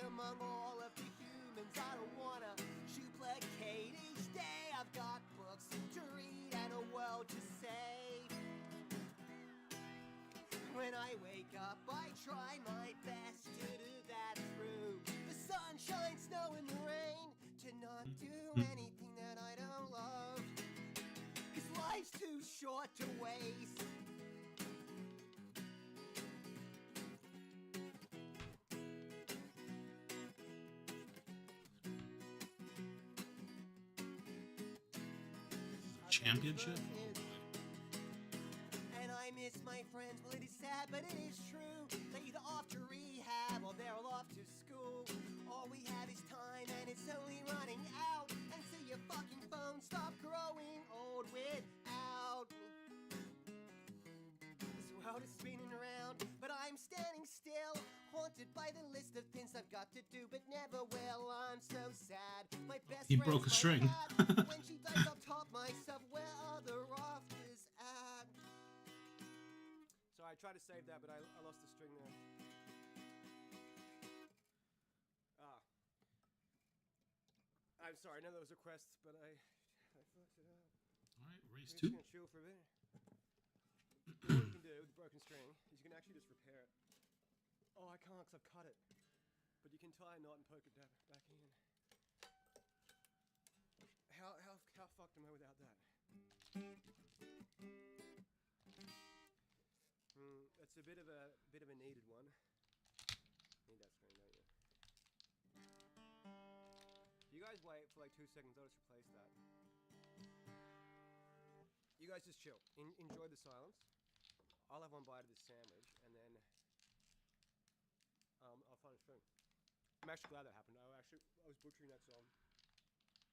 Among all of the humans, I don't wanna duplicate each day. I've got books to read and a world to save. When I wake up, I try my best to do that through the sunshine, snow, and the rain. To not do anything that I don't love, 'cause life's too short to waste. Championship? And I miss my friends, well it is sad, but it is true. They're either off to rehab or they're all off to school. All we have is time and it's only running out. And so your fucking phone stop growing old without me. This world is spinning around, but I'm standing still, haunted by the list of things I've got to do, but never will. I'm so sad. My best He friend's broke a my string. dad. When she dies, I'll top myself. Where are the rafters at? Sorry, I tried to save that, but I lost the string there. I'm sorry. I know those requests, but I fucked it up. Alright, race We're just 2. gonna chill for a bit. All you can do with a broken string is you you can actually just repair it. Oh, I can't because I've cut it. But you can tie a knot and poke it back in. How fucked am I without that? That's a bit of a needed one. Need that screen, don't you? You guys wait for like 2 seconds. I'll just replace that. You guys just chill. Enjoy the silence. I'll have one bite of this sandwich, and then I'll find a string. I'm actually glad that happened. I was butchering that song.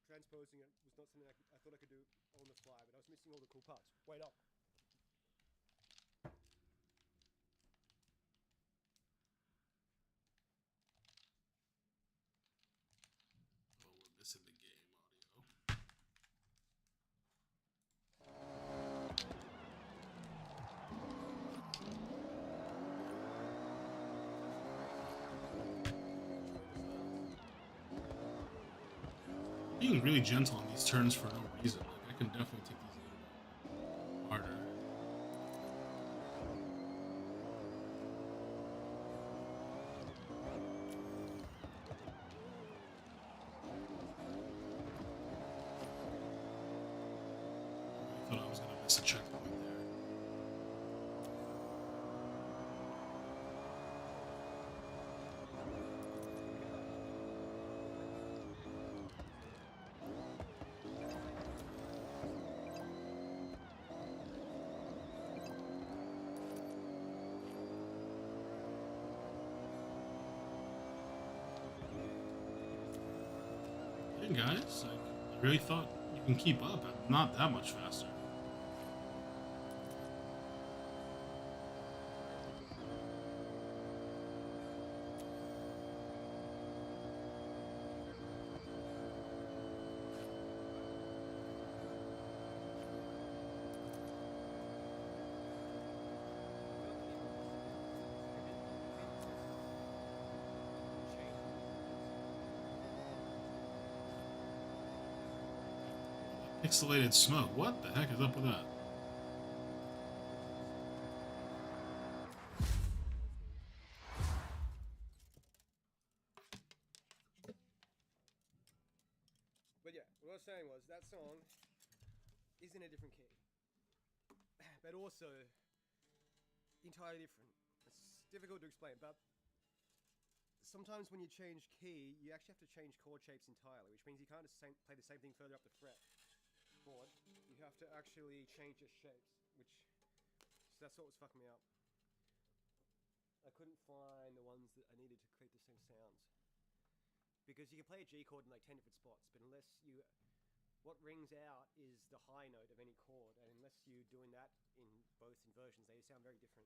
Transposing it was not something I thought I could do on the fly, but I was missing all the cool parts. Wait up. Oh, we're missing the game audio. Being really gentle on these turns for no reason. Like, I can definitely take these a little bit harder. I thought I was gonna miss a checkpoint there. Hey guys, like, I really thought you can keep up. I'm not that much faster. Pixelated smoke. What the heck is up with that? But yeah, what I was saying was that song is in a different key, but also entirely different. It's difficult to explain, but sometimes when you change key, you actually have to change chord shapes entirely, which means you can't just play the same thing further up the fret board. You have to actually change your shapes, so that's what was fucking me up. I couldn't find the ones that I needed to create the same sounds. Because you can play a G chord in like 10 different spots, but what rings out is the high note of any chord, and unless you're doing that in both inversions, they sound very different.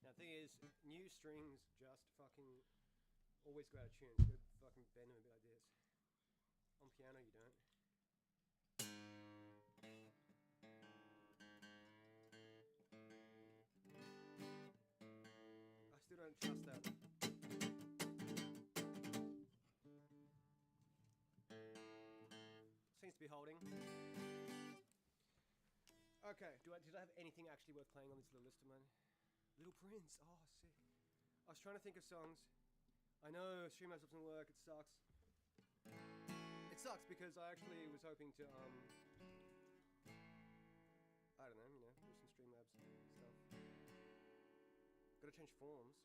Now the thing is, new strings just fucking always go out of tune. You gotta fucking bend them a bit like this. On piano, you don't. I still don't trust that. Seems to be holding. Okay, did I have anything actually worth playing on this little list of mine? Little Prince, oh sick. I was trying to think of songs. I know Streamlabs doesn't work, it sucks. It sucks because I actually was hoping to, I don't know, do some Streamlabs stuff. Gotta change forms.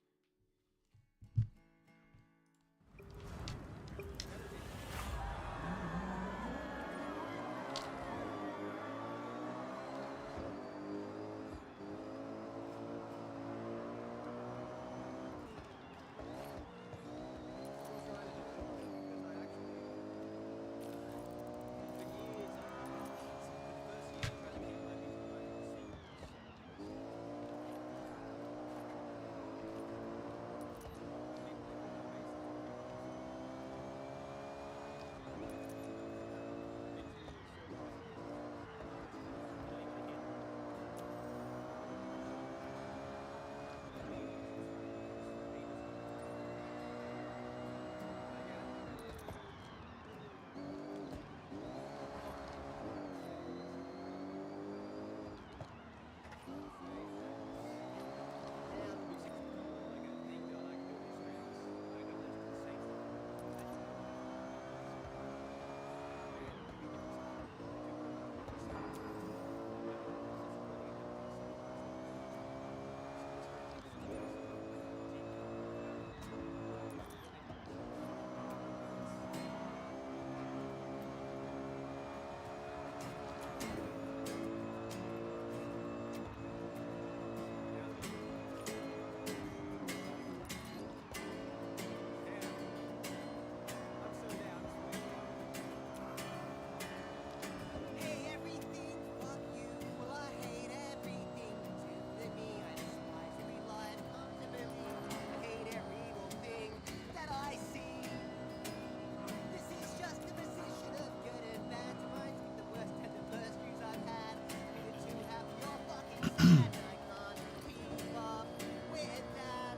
keep up with that.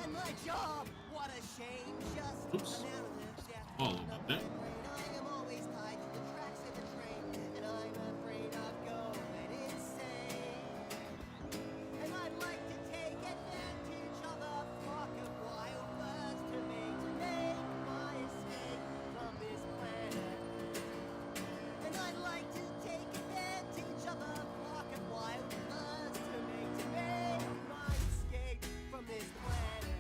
And my job, what a shame, just Oops. an out of the death. All about that. I am always tied to the tracks of the train, and I'm afraid of going insane. And I'd like to take advantage of a flock of wild birds to make my escape from this planet. And I'd like to take advantage of a flock of wild birds to make my escape from this planet.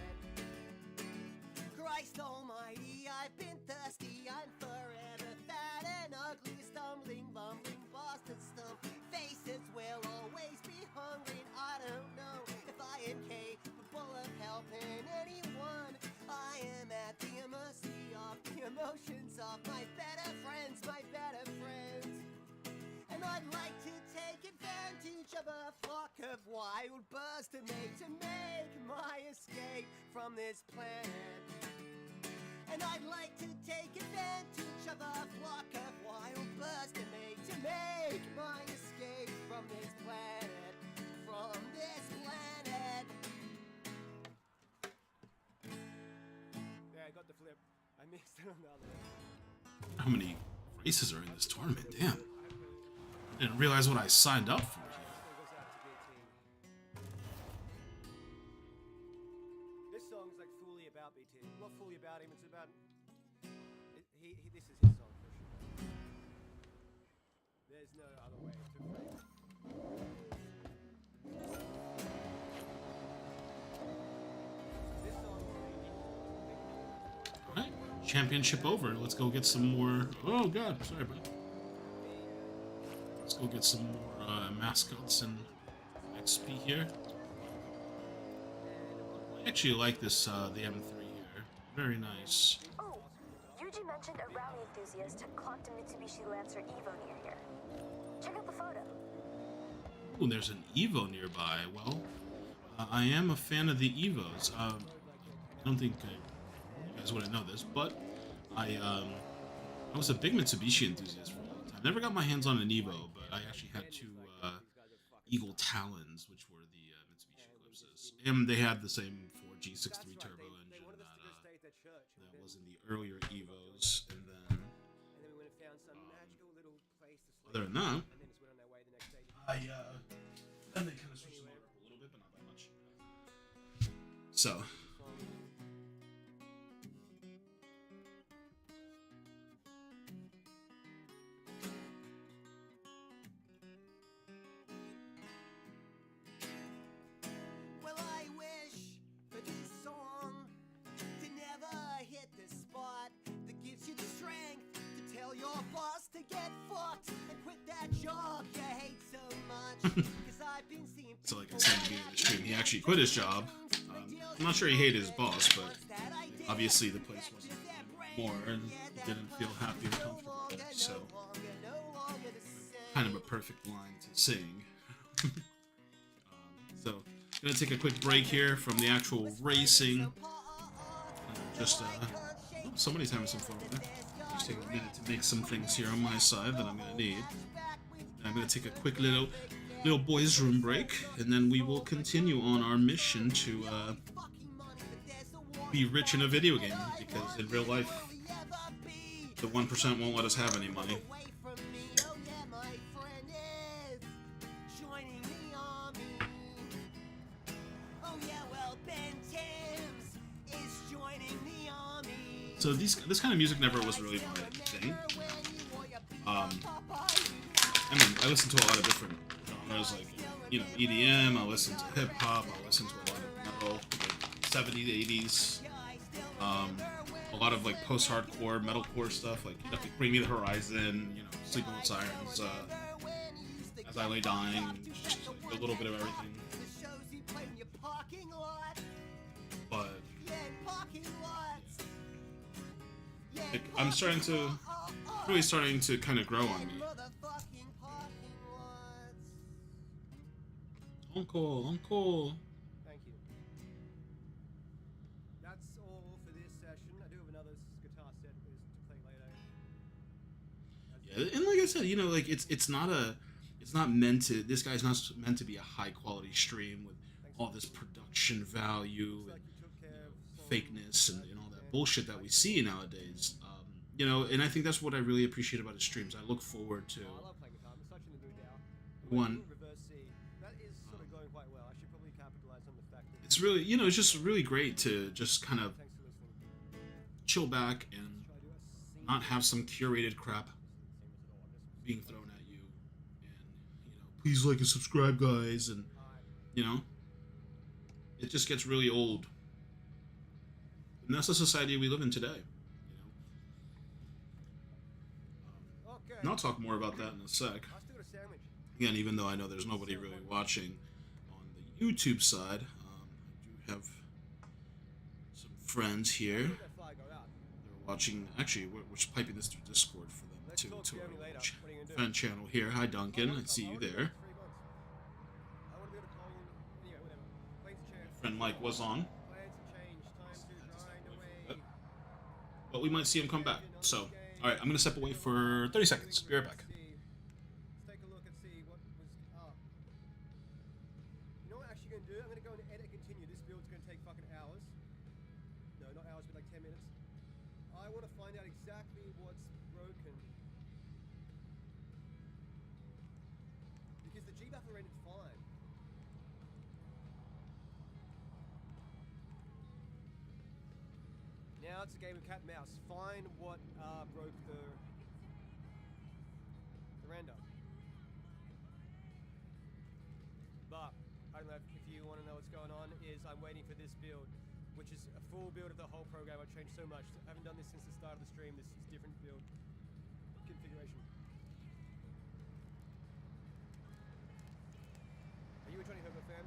Christ almighty, I've been thirsty, I'm forever fat and ugly, stumbling, bumbling, bastard stump. Faces will always be hungry, and I don't know if I am capable of helping anyone. I am at the mercy of the emotions of my better friends, And I'd like to take advantage of a flock of wild birds to make my escape from this planet. And I'd like to take advantage of a flock of wild birds to make my escape from this planet. Yeah, I got the flip. I mixed it on the other one. How many races are in this tournament? Damn. I didn't realize what I signed up for here. This song's like fully about BT. Not fully about him, it's about... this is his song for sure. There's no other way to phrase it. This song... Alright, championship over. Let's go get some more... Oh god, sorry, bro. Let's go get some more mascots and XP here. I actually like this, the M3 here. Very nice. Oh, Yuji mentioned a rally enthusiast clocked a Mitsubishi Lancer Evo near here. Check out the photo. Ooh, there's an Evo nearby. Well, I am a fan of the Evos. I don't think you guys wouldn't know this, but I was a big Mitsubishi enthusiast for a long time. Never got my hands on an Evo, but I actually had two Eagle Talons, which were the Mitsubishi Eclipses. And they had the same 4G63 turbo engine that was in the earlier Evos. And then, other than that, then they kind of switched the motor up a little bit, but not that much. So. Well, I wish for this song to never hit the spot that gives you the strength to tell your boss to get fucked and quit that job you hate so much. 'Cause I've been seeing So like I said at the beginning of the stream, he actually quit his job. I'm not sure he hated his boss, but obviously the place wasn't more and he didn't feel happy or comfortable there. So kind of a perfect line to sing. So gonna take a quick break here from the actual racing. Just somebody's having some fun with it. Just take a minute to make some things here on my side that I'm gonna need. I'm gonna take a quick little boys' room break, and then we will continue on our mission to be rich in a video game, because in real life, the 1% won't let us have any money. So this kind of music never was really my thing. I mean, I listen to a lot of different genres, like, you know, EDM, I listen to hip-hop, I listen to a lot of metal, like 70s, 80s, a lot of, like, post-hardcore, metalcore stuff, like, you know, Bring Me the Horizon, you know, Sleeping with Sirens, As I Lay Dying, just like, a little bit of everything. But like, I'm really starting to kind of grow on me. Uncle. Thank you. That's all for this session. I do have another guitar set to play later. Yeah, and like I said, you know, like it's not it's not meant to. This guy's not meant to be a high quality stream with all this production value and fakeness and all that bullshit that we see nowadays. And I think that's what I really appreciate about his streams. I look forward to I love playing guitar. I'm such in the mood now. one. Reverse C. That is sort of going quite well. I should probably capitalize on the fact that It's really, it's just really great to just kind of thanks for listening. chill back and not have some curated crap being thrown at you, and please like and subscribe, guys, and it just gets really old. And that's the society we live in today. Okay. And I'll talk more about that in a sec. I still got a sandwich. Again, even though I know there's nobody really watching on the YouTube side, I do have some friends here. Let that fly go out. They're watching. Actually, we're just piping this through Discord for them Let's to talk to to our Jeremy later. ch- What are you gonna do? friend channel here. Hi, Duncan. I see you there. I want to be able to call you. Anyway, whatever. Planes change. Friend Mike was on, Plans to change. Time to grind away. but we might see him come back. So, all right, I'm gonna step away for 30 seconds. Be right back. Let's take a look and see what was up. You know what I'm actually going to do? I'm going to go and edit and continue. This build's going to take fucking hours. No, not hours, but like 10 minutes. I want to find out exactly what's broken. Because the G-Buffalo rendered fine. Now it's a game of cat and mouse. Find what broke the render. But I don't know if you want to know what's going on. Is I'm waiting for this build, which is a full build of the whole program. I've changed so much. I haven't done this since the start of the stream. This is different build configuration. Are you a Johnny Herbert fan?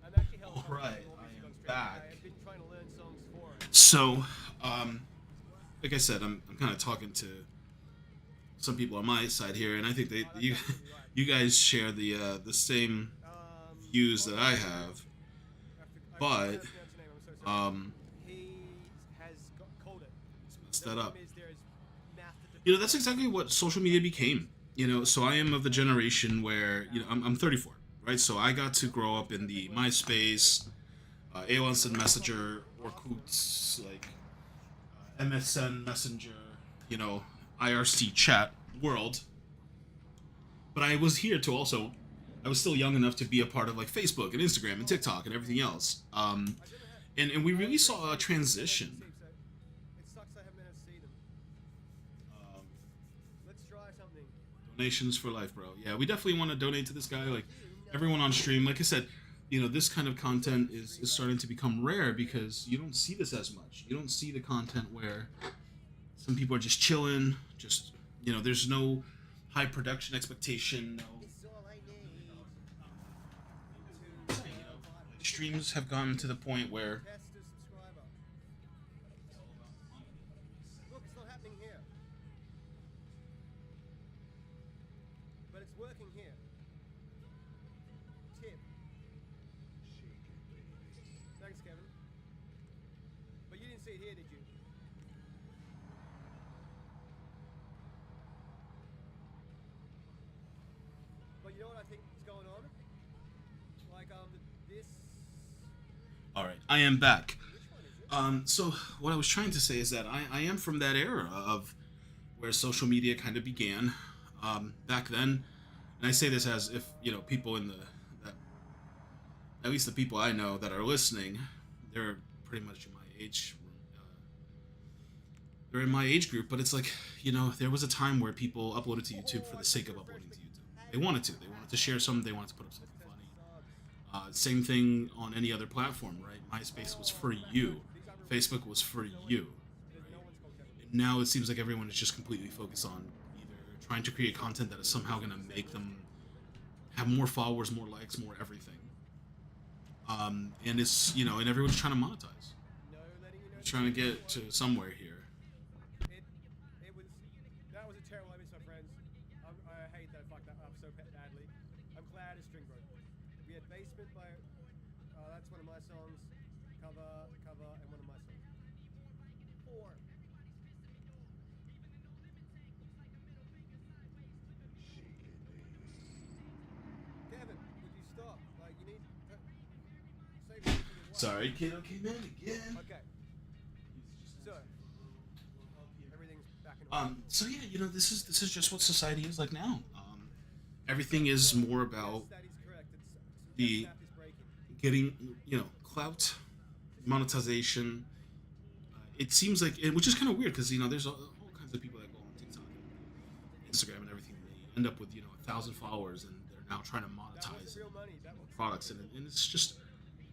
I'm actually held All right, more I music am on stream. back. I've been trying to learn songs for it. So, like I said, I'm kind of talking to some people on my side here, and I think you guys share the same views that I have. But He has called it. messed that up. Is there is math to That's exactly what social media became. So I am of the generation where I'm 34, right? So I got to grow up in the MySpace, AOL Instant Messenger, Orkut, like MSN Messenger, IRC chat world. But I was here to also, I was still young enough to be a part of like Facebook and Instagram and TikTok and everything else. And we really saw a transition. It sucks I haven't been able to see them. Let's try something. Donations for life, bro. Yeah, we definitely want to donate to this guy. Like everyone on stream, like I said, this kind of content is starting to become rare because you don't see this as much. You don't see the content where some people are just chilling, just there's no high production expectation. No, It's all I need. streams have gotten to the point where Test a subscriber. Look, it's not happening here. But it's working here. Tip. Thanks, Kevin. But you didn't see it here, did you? But you know what I think is going on? Like, this... all right, I am back. Which one is it? So what I was trying to say is that I am from that era of where social media kind of began. Back then, and I say this as if people in at least the people I know that are listening, they're pretty much in my age. They're in my age group, but it's like there was a time where people uploaded to YouTube for the sake of uploading to YouTube. They wanted to share something. They wanted to put up something funny. Same thing on any other platform, right? MySpace was for you. Facebook was for you. Right? And now it seems like everyone is just completely focused on either trying to create content that is somehow going to make them have more followers, more likes, more everything. And it's, and everyone's trying to monetize. No letting you know. Trying to get to somewhere here. That was a terrible image, my friends. I hate that I fucked that up so badly. I'm glad it's string broke. We had Basement by, that's one of my songs, cover, and one of my songs. 4. Sorry, kiddo came in again. Okay. So everything's back in order. So yeah, this is just what society is like now. Everything is more about That is correct. the Math is breaking. getting, clout, monetization. It seems like, which is kind of weird because there's all kinds of people that go on TikTok and Instagram and everything. They end up with 1,000 followers and they're now trying to That was monetize the real money. That was products, and it's just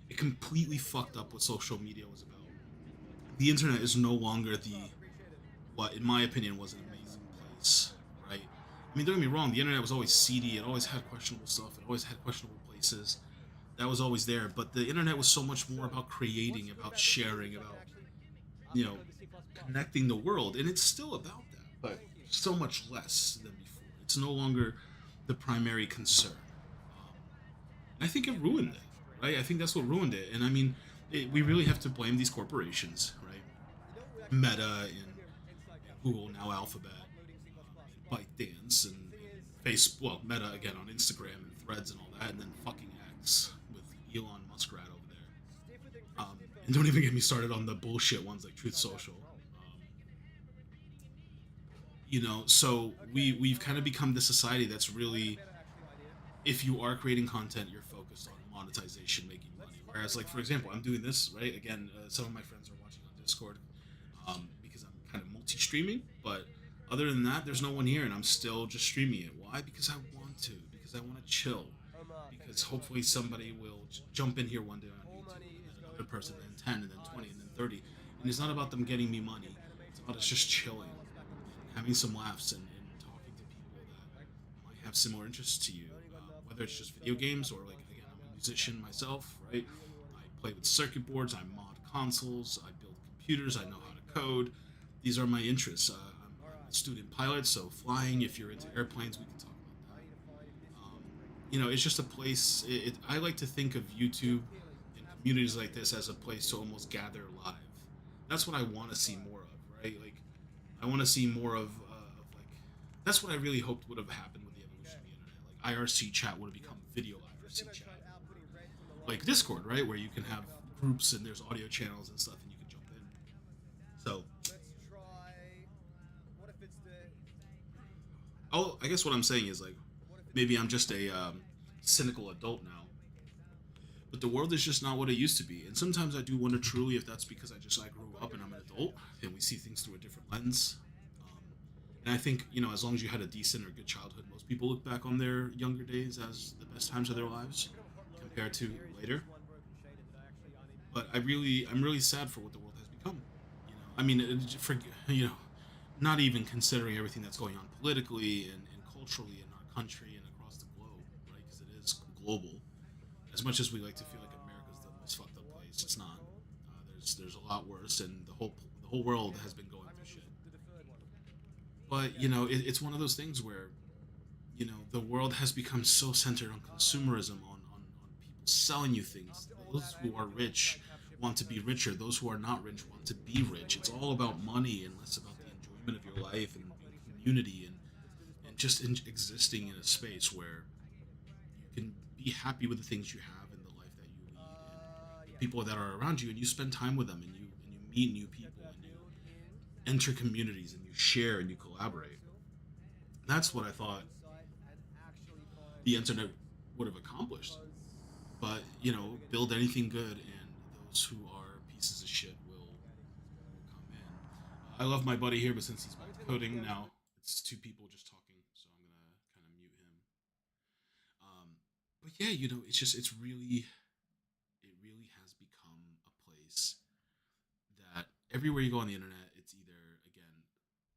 it completely fucked up what social media was about. The internet is no longer what, in my opinion, was an amazing place, right? I mean, don't get me wrong, the internet was always seedy, it always had questionable stuff, it always had questionable places. That was always there, but the internet was so much more about creating, about sharing, about, connecting the world, and it's still about that, but so much less than before. It's no longer the primary concern. I think it ruined it, right? I think that's what ruined it, and I mean, we really have to blame these corporations, right? Meta and Google, now Alphabet, and ByteDance, and Meta again on Instagram and Threads and all that, and then fucking X with Elon Musk right over there. And don't even get me started on the bullshit ones like Truth Social. So we've kind of become this society that's really, if you are creating content, you're focused on monetization, making money. Whereas, like, for example, I'm doing this, right? Again, some of my friends are watching on Discord because I'm kind of multi-streaming. But other than that, there's no one here, and I'm still just streaming it. Why? Because I want to. Because I want to chill. Because hopefully somebody will jump in here one day on YouTube, and then another person, and then 10, and then 20, and then 30. And it's not about them getting me money. It's about us just chilling, and having some laughs, and talking to people that might have similar interests to you. Whether it's just video games or, like, again, I'm a musician myself, right? I play with circuit boards, I mod consoles, I build computers, I know how to code. These are my interests. I'm a student pilot, so flying, if you're into airplanes, we can talk about that. It's just a place. I like to think of YouTube and communities like this as a place to almost gather live. That's what I want to see more of, right? Like, I want to see more of like, that's what I really hoped would have happened with the evolution of the internet. Like, IRC chat would have become video IRC chat, like Discord, right, where you can have groups and there's audio channels and stuff, and you can jump in. So, Let's try. What if it's the? I guess what I'm saying is, like, maybe I'm just a cynical adult now, but the world is just not what it used to be. And sometimes I do wonder truly if that's because I grew up and I'm an adult and we see things through a different lens. And I think, as long as you had a decent or good childhood, most people look back on their younger days as the best times of their lives compared to later. But I'm really sad for what the world has become. I mean, not even considering everything that's going on politically and culturally in our country and across the globe, right? Because it is global. As much as we like to feel like America's the most fucked up place, it's not. There's a lot worse, and the whole world has been going through shit. But it's one of those things where the world has become so centered on consumerism, on people selling you things. Those who are rich want to be richer. Those who are not rich want to be rich. It's all about money and less about the enjoyment of your life and community and just existing in a space where you can be happy with the things you have and the life that you lead and the people that are around you, and you spend time with them, and you meet new people, and you enter communities, and you share and you collaborate. That's what I thought the internet would have accomplished. But build anything good, and those who are pieces of shit will come in. I love my buddy here, but since he's back to coding now, it's two people just talking, so I'm gonna kind of mute him. But yeah, it really has become a place that everywhere you go on the internet, it's either, again,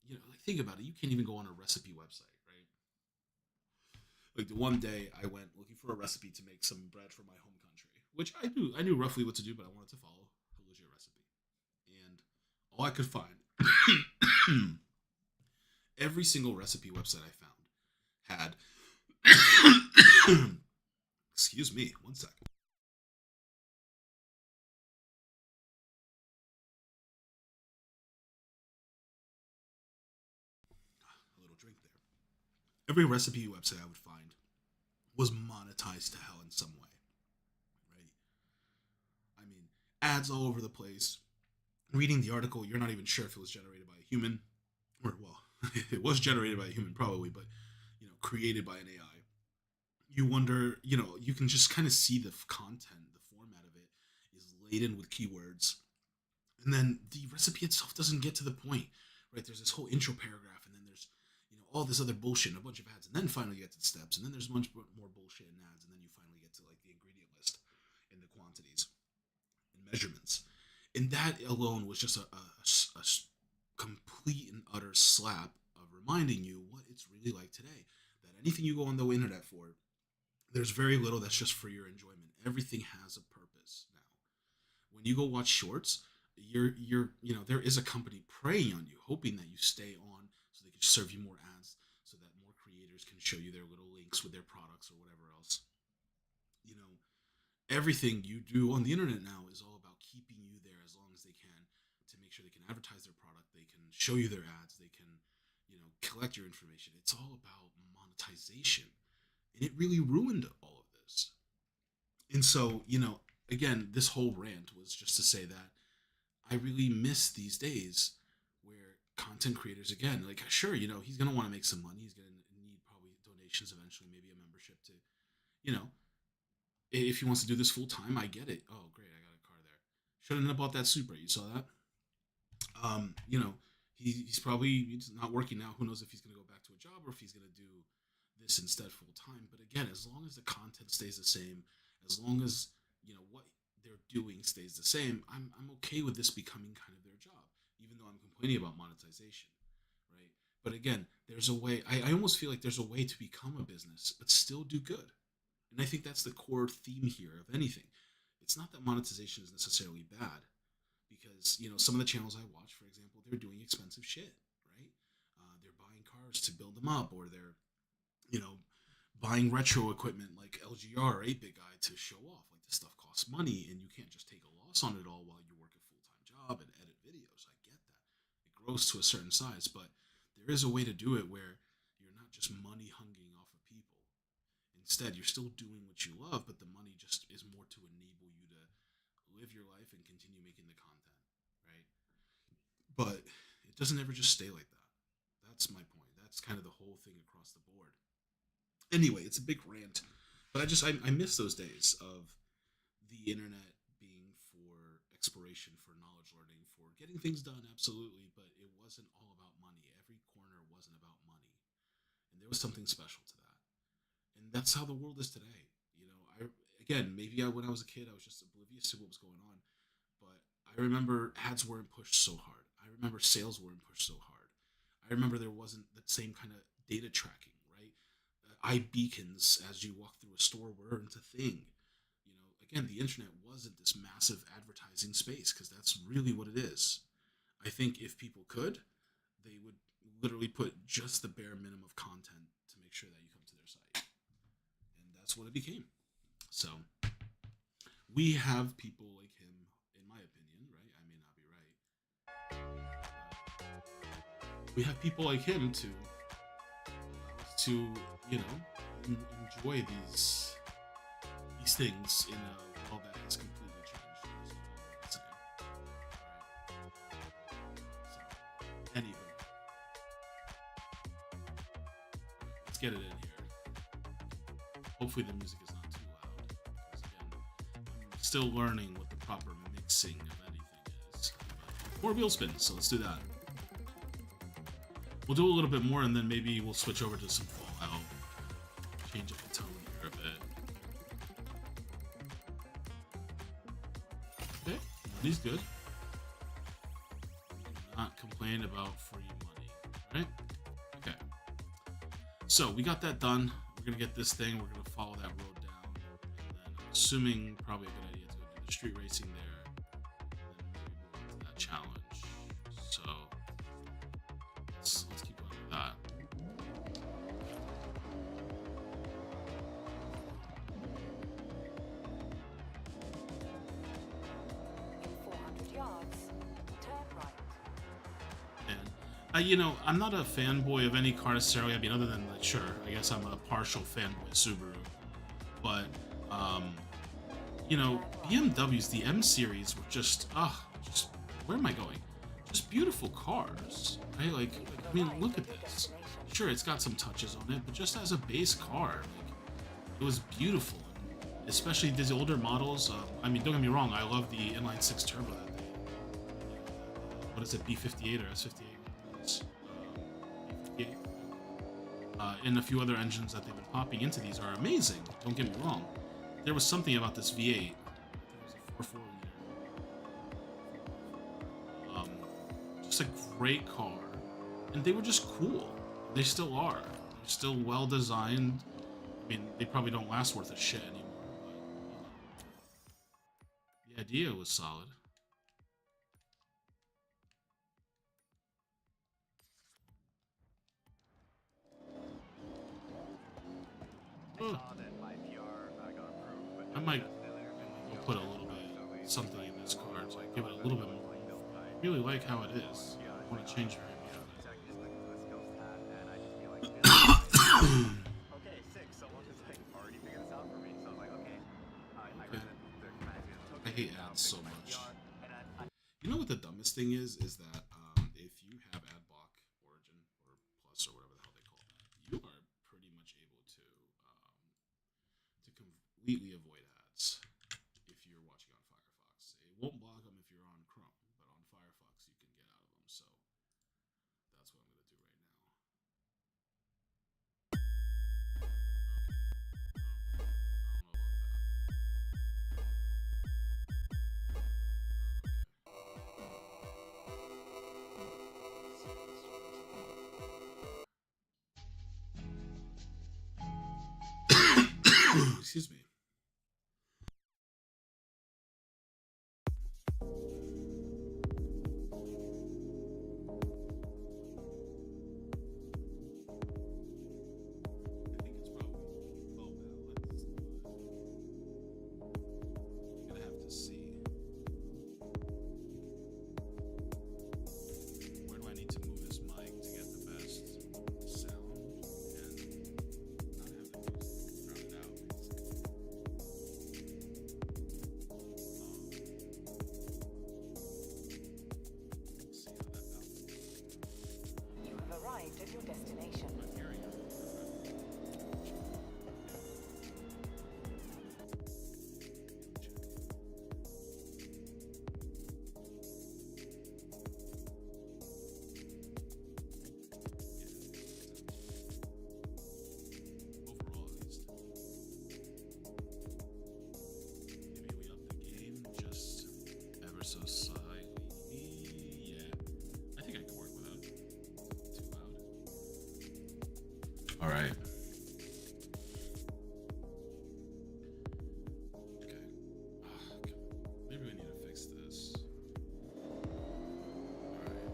like, think about it. You can't even go on a recipe website, right? Like, the one day I went looking for a recipe to make some bread for my home country, which I knew roughly what to do, but I wanted to follow a legit recipe. And all I could find, every single recipe website I found had, excuse me, one second. A little drink there. Every recipe website I would find was monetized to hell in some way, right? I mean, ads all over the place. Reading the article, you're not even sure if it was generated by a human, or well, it was generated by a human probably, but created by an AI. You wonder, you can just kind of see the content, the format of it is laden with keywords, and then the recipe itself doesn't get to the point, right? There's this whole intro paragraph, and then there's all this other bullshit and a bunch of ads, and then finally you get to the steps, and then there's much more bullshit and ads, and then you finally get to like the ingredient list and the quantities and measurements, and that alone was just a complete and utter slap of reminding you what it's really like today. That anything you go on the internet for, there's very little that's just for your enjoyment. Everything has a purpose now. When you go watch shorts, there is a company preying on you, hoping that you stay on so they can serve you more ads, so that more creators can show you their little links with their products or whatever else. Everything you do on the internet now is all about keeping you there as long as they can, to make sure they can advertise their product, they can show you their ads, they can collect your information. It's all about monetization, and it really ruined all of this. And so, again, this whole rant was just to say that I really miss these days where content creators, again, like, sure, he's going to want to make some money. He's going to need probably donations eventually, maybe a membership to, if he wants to do this full time, I get it. Oh, great. I got a car there. Shouldn't have bought that Supra. You saw that? He's not working now. Who knows if he's going to go back to a job or if he's going to do this instead full time. But again, as long as the content stays the same, as long as, what they're doing stays the same, I'm okay with this becoming kind of their job, even though I'm complaining about monetization, right? But again, there's a way, I almost feel like there's a way to become a business, but still do good. And I think that's the core theme here of anything. It's not that monetization is necessarily bad, because, some of the channels I watch, for example, they're doing expensive shit, right? They're buying cars to build them up, or they're, buying retro equipment like LGR or 8-Bit Guy to show off. Like, this stuff costs money, and you can't just take a loss on it all while you work a full-time job and edit videos. I get that. It grows to a certain size, but there is a way to do it where you're not just money hunging off of people. Instead, you're still doing what you love, but the money just is more to enable you to live your life and continue making the content, right? But it doesn't ever just stay like that. That's my point. That's kind of the whole thing across the board. Anyway, it's a big rant, but I miss those days of the internet being for exploration, for knowledge learning, for getting things done, absolutely, but it wasn't all about money. Every corner wasn't about money, and there was something special to that. And that's how the world is today. When I was a kid, I was just oblivious to what was going on, but I remember ads weren't pushed so hard. I remember sales weren't pushed so hard. I remember there wasn't the same kind of data tracking, right? iBeacons as you walk through a store weren't a thing. Again, the internet wasn't this massive advertising space, because that's really what it is. I think if people could, they would literally put just the bare minimum of content to make sure that you come to their site. And that's what it became. So we have people like him, in my opinion, right? I may not be right. We have people like him to enjoy these things in a world that has completely changed. So, anywho, let's get it in here. Hopefully the music is not too loud, because again, I'm still learning what the proper mixing of anything is. More wheel spins, so let's do that. We'll do a little bit more, and then maybe we'll switch over to some Fallout. Change up the tone here a bit. Okay, money's good. Not complain about free money, right? Okay. So we got that done. We're gonna get this thing. We're gonna follow that road down, and then I'm assuming probably a good idea to go do the street racing there, and then maybe move on to that challenge. So let's keep going with that. In 400 yards, turn right. And I'm not a fanboy of any car necessarily. I mean, other than, like, sure, I guess I'm a partial fanboy of Subaru, but you know, BMWs, the M series were just where am I going? Just beautiful cars. Right? Like, I mean, look at this. Sure, it's got some touches on it, but just as a base car, like, it was beautiful. Especially these older models. I mean, don't get me wrong, I love the inline six turbo that they, what is it, B58 or S58? B58. And a few other engines that they've been popping into these are amazing. Don't get me wrong. There was something about this V8. It was a 4.4 liter. Just a great car, and they were just cool. They still are. They're still well designed. I mean, they probably don't last worth a shit anymore. But the idea was solid. I might put a little bit something in this card to give it a little bit more. I really like how it is. I want to change very much. Okay, sick. Someone has like already figured this out for me. So I was like, okay. I hate ads so much. You know what the dumbest thing is? Is that if you have Adblock Origin or Plus or whatever the hell they call that, you are pretty much able to completely avoid ads if you're watching on Firefox. It won't block them if you're on Chrome, but on Firefox you can get out of them. So that's what I'm gonna do right now. Excuse me. I think it's probably low balance, but you're gonna have to see. Where do I need to move this mic to get the best sound and not have the music drown it out, basically? See how that balances. You have arrived at your destination. I'm hearing it. Overall, at least. Maybe we up the game just ever so slightly. Yeah, I think I can work without it. Too loud. All right. Okay. Okay. Maybe we need to fix this. All right.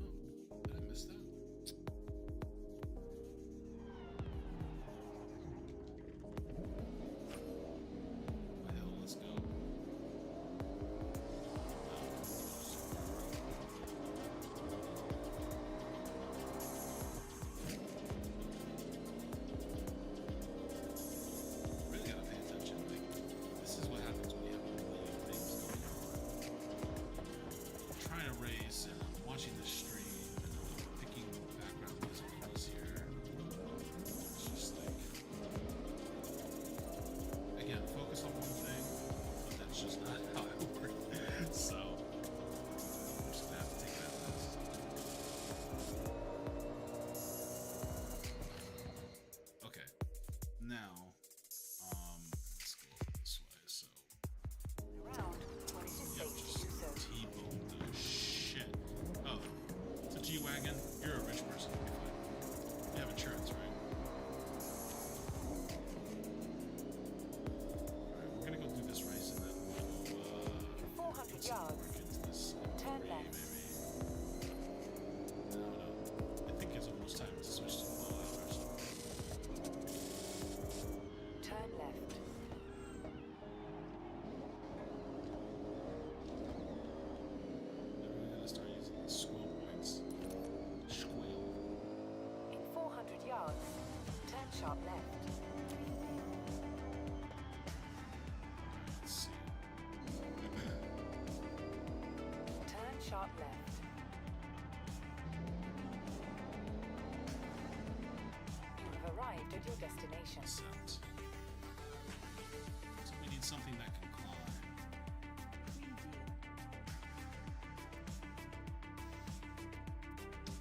Oh, did I miss that? The hell, let's go. Really gotta pay attention. Like, this is what happens when you have a million things going on. I'm trying to race and I'm watching the stream and I'm picking background music easier. It's just like, again, focus on one thing, but that's just not how I work. So I'm just gonna have to take that test. Okay, now let's go this way. So Around when it is yeah, safe to just do so. T-bone the shit. Oh, it's a G-Wagon. You're a rich person. You'll be fine. You have insurance, right? Alright, we're gonna go do this race and then we'll In 400 yards, work into this turn three, left. maybe. No. I think it's almost time to switch to Fallout or something. Turn left. Then we're gonna start using the squirrel points. Squirrel. In 400 yards, sharp left. Let's see. Turn sharp left. You have arrived at your destination. Set. So we need something that can climb.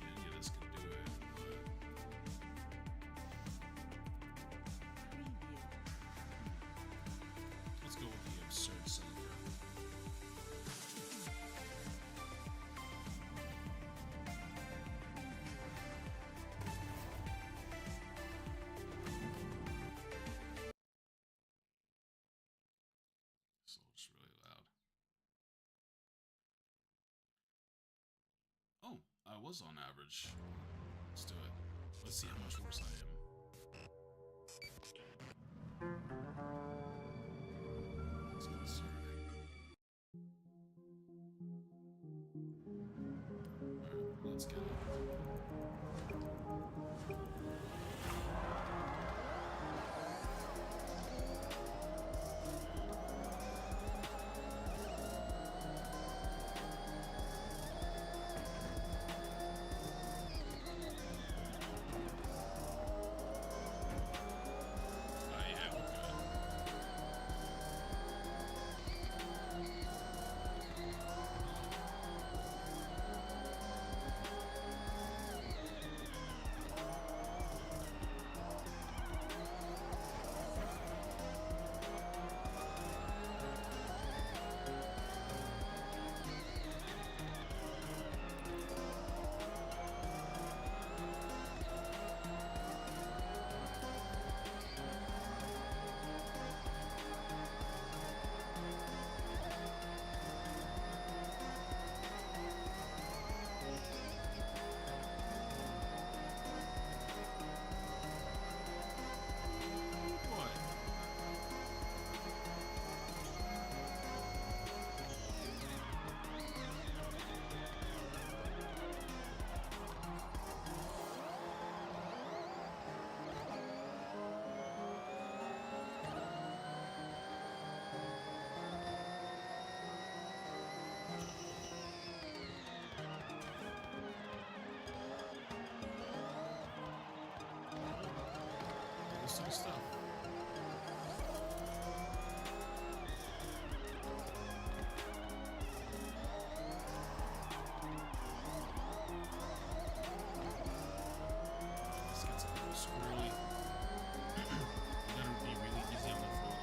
Any of this can do it, but let's go with the absurd cylinder. So it's really loud. Oh, I was on average. Let's do it. Let's see how much worse I am. It's concerning. Alright, let's get it. Yeah, we're good. What? This is stuff. This gets a little squirrely. You gotta be really easy on the floor.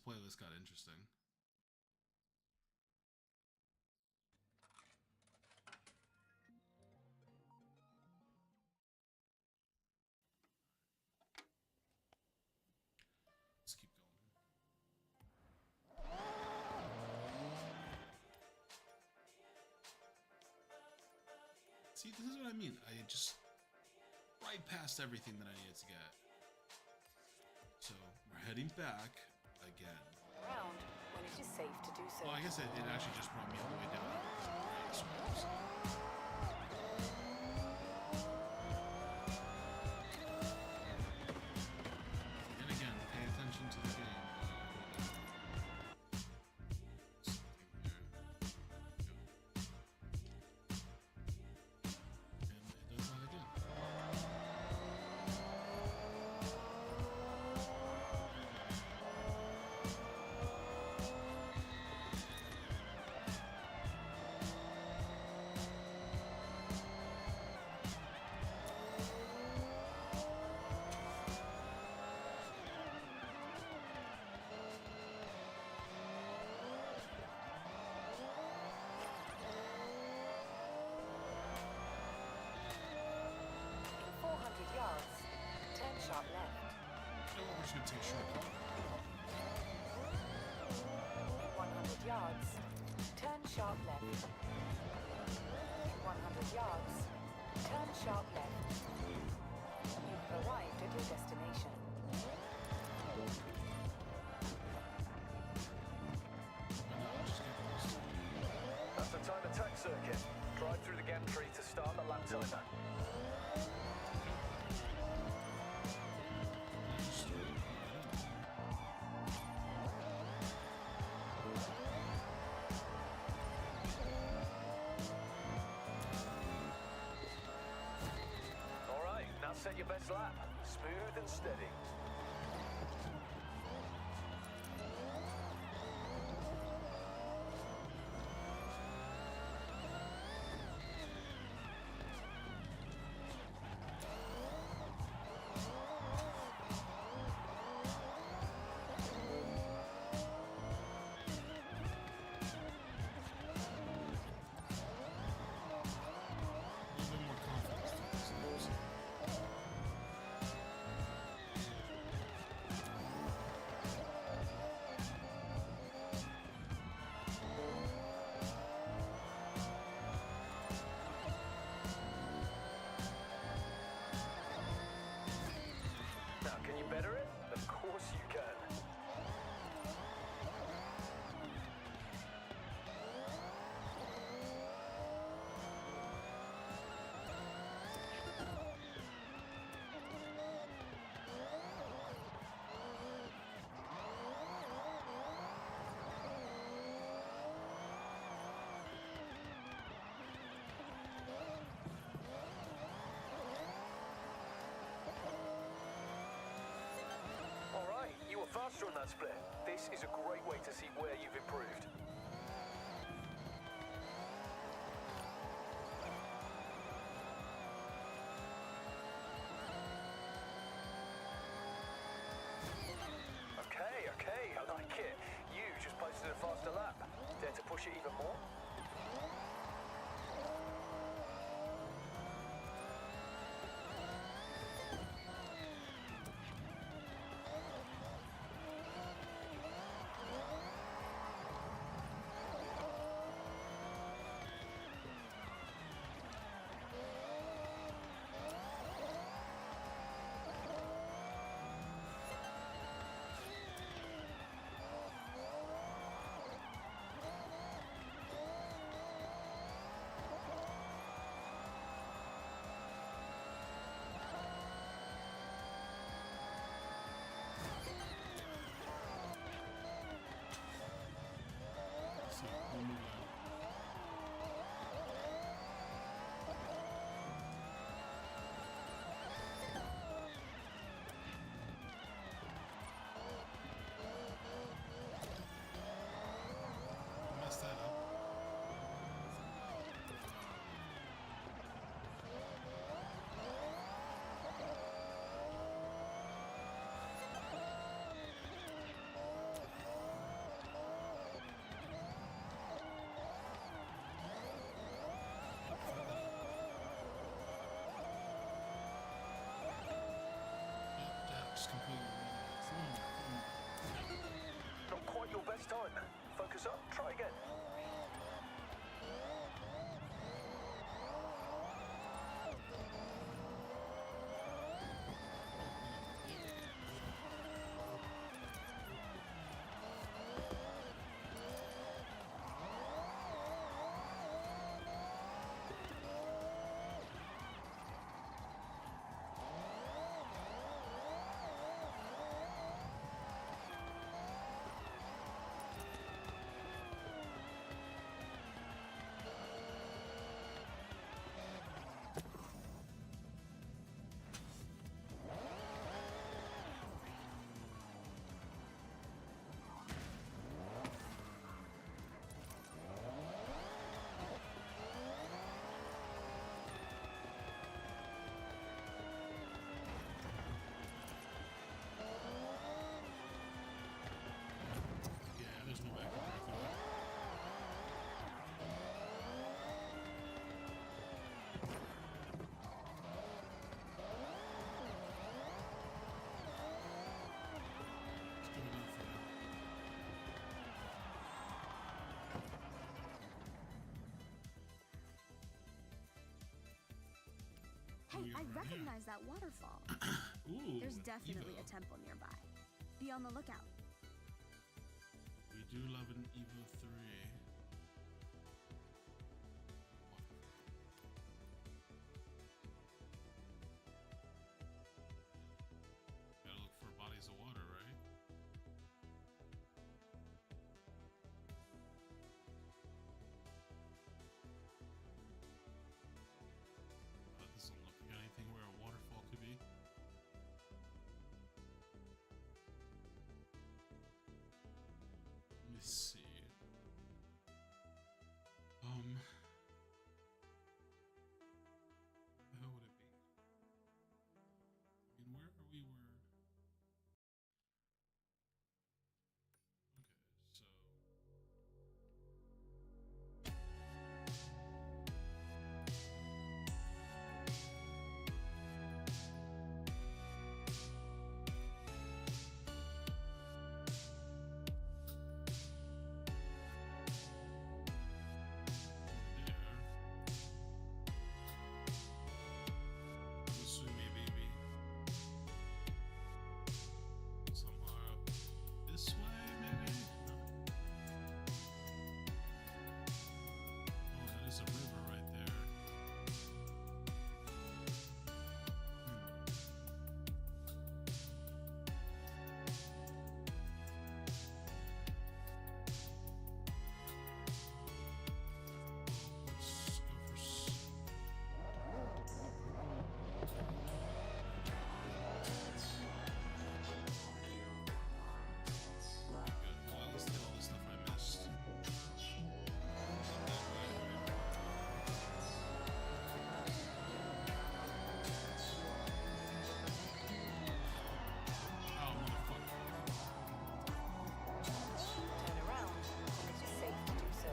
playlist got interesting. Let's keep going. See, this is what I mean. I just right past everything that I needed to get. So we're heading back again. Round when it is safe to do so. Well, I guess it actually just brought me all the way down. And again, pay attention to the game. And it does that again. In 400 yards, turn sharp left. You know what, we're just gonna take a shortcut. In 100 yards, turn sharp left. In 100 yards, turn sharp left. You have arrived at your destination. Why not? Just get close to it. That's the time attack circuit. Drive through the gantry to start the lap timer. Just throw it right in. All right, now set your best lap. Smooth and steady. A little bit more confidence to this episode. Now, can you better it? Of course you can. All right, you were faster on that split. This is a great way to see where you've improved. Okay, I like it. You just posted a faster lap. Dare to push it even more? Hey, we I are here. recognize that waterfall. Ooh, There's an definitely Evo. a temple nearby. Be on the lookout. We do love an Evo 3. Gotta look for bodies of water, right? That doesn't look like anything where a waterfall could be. Let me see. How would it be? I mean, where are we? Okay, so. Maybe somewhere up this way, maybe? Oh, that is a river right there. Let's go for Good. Well, let's get all the stuff I missed. Oh, motherfucker. Turn around when it is safe to do so.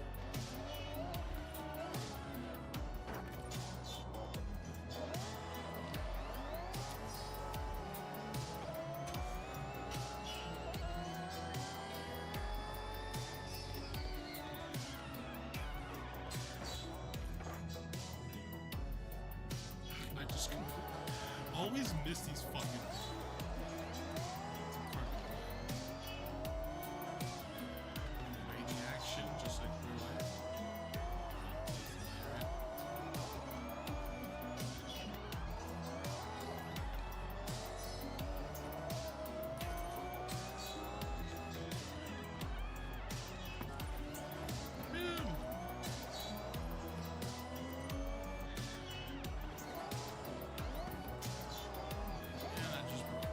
I just always miss these fucking. Rainy action, just like real life. Boom! Yeah, that just broke.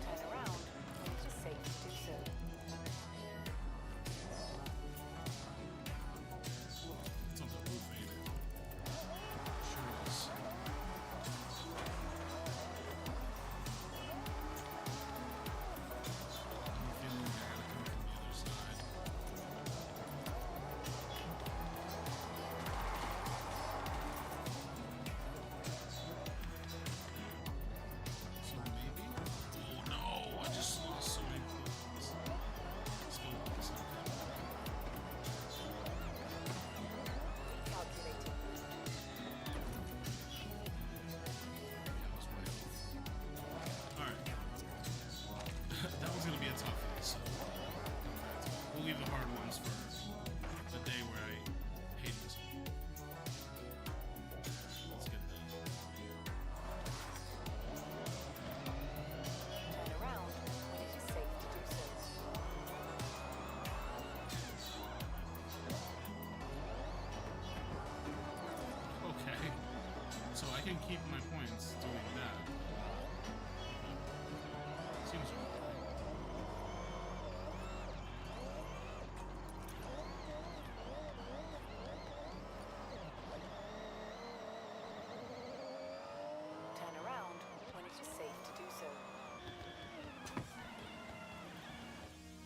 Turn around when it is safe to do so. It's on the roof, ain't it? Sure is. I'm feeling like I gotta come from the other side. So maybe? Oh no, I just lost so many points. Let's go with this. Calculating. Alright. That was gonna be a toughie, so we'll leave the hard ones for the day where I hate this one. Let's get that. Turn around when it is safe to do so. Okay. So I can keep my points doing that. Seems right. Turn around when it is safe to do so.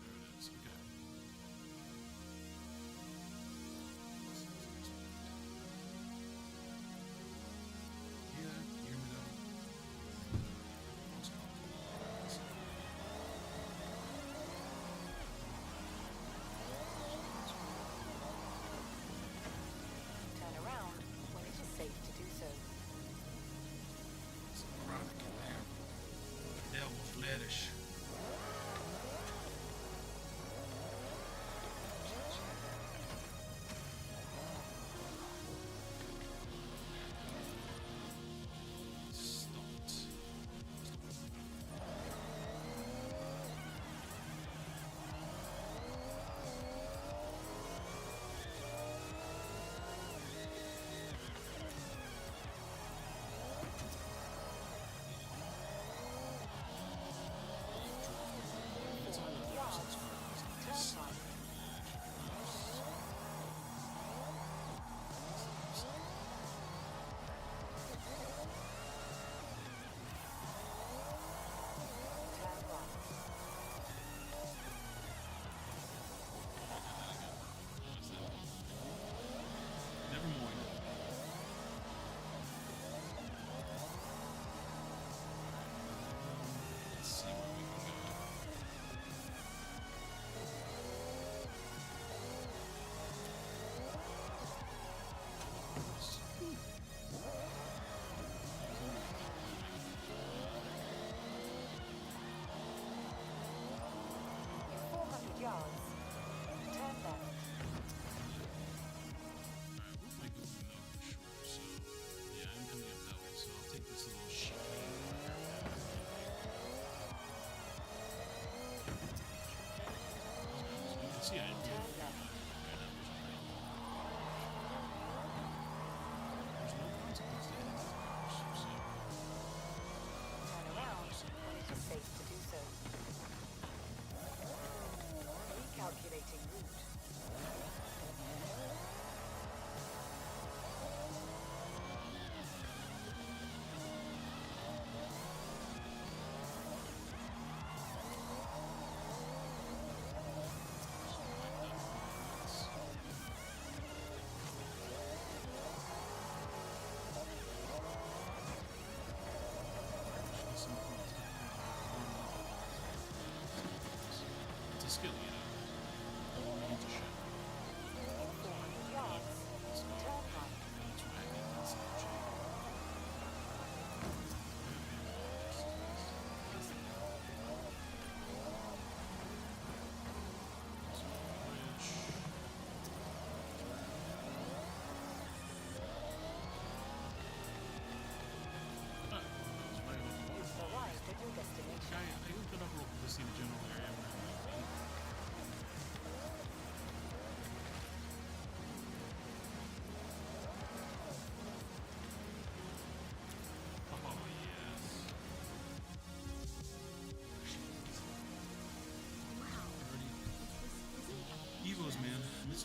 There it is. Okay.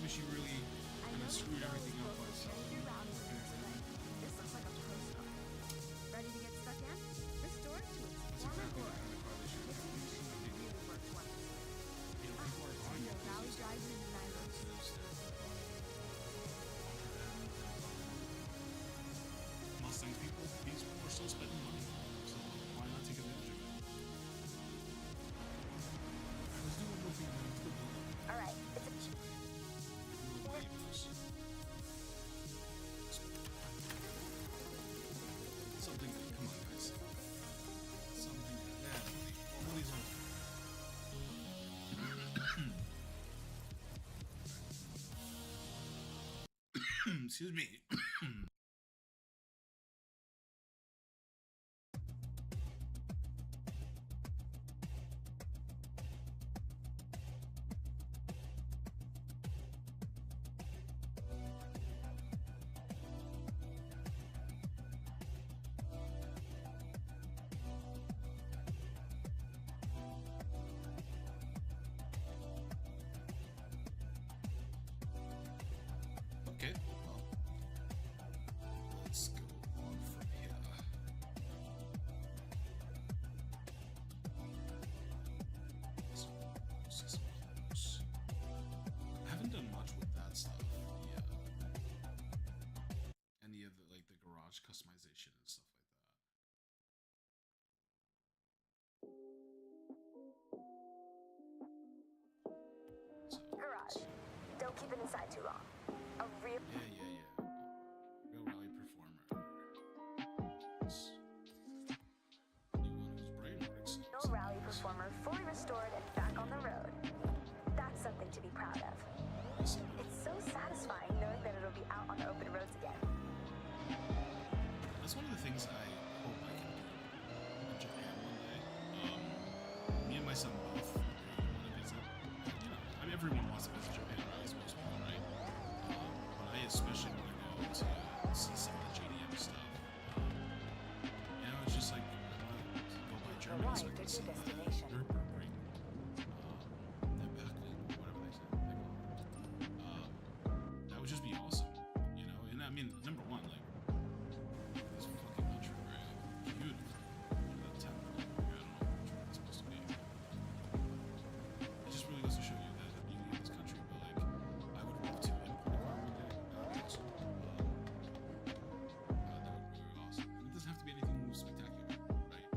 she really I kind know of that screwed you everything up both by check selling your it. rounds with this thing. This looks like a postcard. Ready to get stuck in? Restore it to its That's former exactly the glory. kind of car they should This have. machine really worked wonders. You know, people are buying Your it. rally driving in the 90s. Mustangs people, these people are still spending money, so why not take advantage of it? Alright, let's do one more thing and then let's go build it. Alright, it's a Little neighbors. Something good, come on guys. Something good. Yeah, all these are. Excuse me. Okay, well, let's go on from here. So, close. I haven't done much with that stuff yet. Any of the like the garage customization and stuff like that. So, garage. Don't keep it inside too long. A real yeah. Real rally performer. Anyone whose brain works. rally performer fully restored and back on the road. That's something to be proud of. Listen, It's so satisfying knowing that it'll be out on the open roads again. that's one of the things I hope I can do in Japan one day. Me and my son both really want to visit. You know, I mean, everyone wants to visit Japan, or at least most people, right? But I especially want to go to see some of the JDM stuff. You know, it's just like I want to go by Germany so I Arrived can at see your the destination. Nürburgring, the Bergling, whatever they say. That would just be awesome, you know. And I mean, number one, like this fucking country, right? Beautiful. That temple. I don't know which one it's supposed to be. It just really goes to show you the beauty of this country. But like, I would love to import a car one day. That would be awesome. That would be really awesome. And it doesn't have to be anything spectacular, right?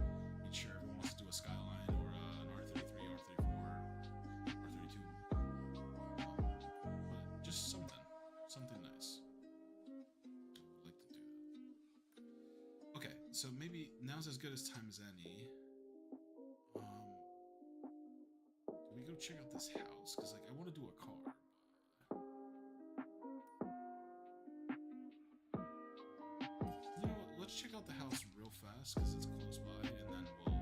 Each year, everyone wants to do a Skyline or an R33, R34, R32. But just something nice. I would like to do that. Okay, so maybe now's as good as time as any. Do we go check out this house? Because like I want to do a car. You know what? Let's check out the house real fast because it's close by, and then we'll.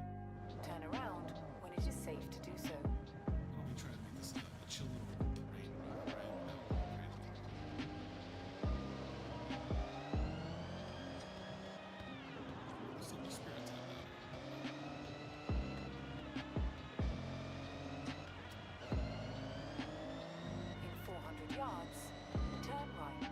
Turn around when it is safe to do so. Why don't we try to make this a chill little rain ride, right? Without going crazy. Still be spirit type though. In 400 yards, turn right.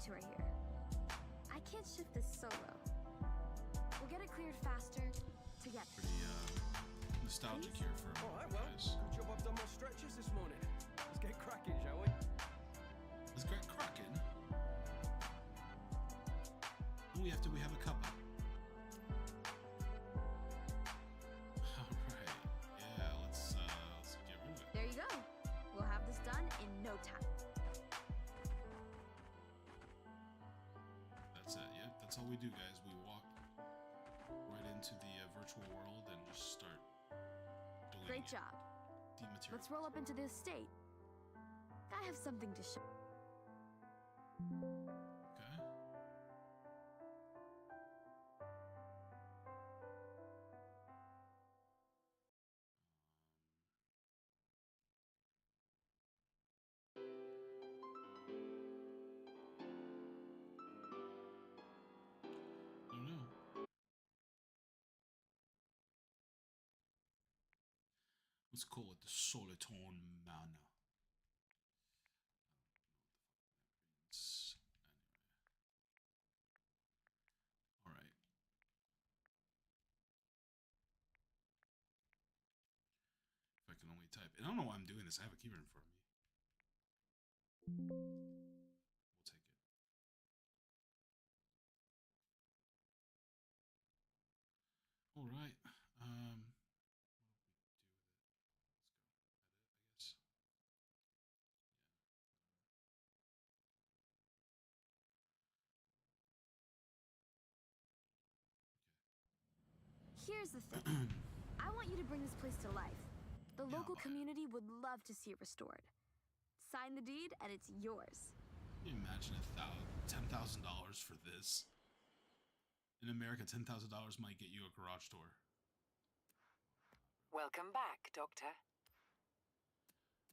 detour here. I can't shift this solo. We'll get it cleared faster together. Pretty nostalgic here for Alright, well, guys. good job I've done my stretches this morning. Let's get cracking, shall we? Let's get cracking. Oh, we have a cuppa. Alright. Yeah, let's get rid of it. There you go. We'll have this done in no time. That's it. Yep, that's all we do, guys. We walk right into the virtual world and just start deleting Great it. job. Dematerialize. Let's roll up into the estate. I have something to show. Okay. Oh no. Let's call it the Soliton Manor. Alright. If I can only type. And I don't know why I'm doing this. I have a keyboard in front of me. We'll take it. Alright. What do we do with it? Let's go. Edit, I guess. Here's the thing. I want you to bring this place to life. The Yeah, local I'll buy it. community would love to see it restored. Sign the deed and it's yours. Can you imagine $10,000 for this? In America, $10,000 might get you a garage door. Welcome back, Doctor.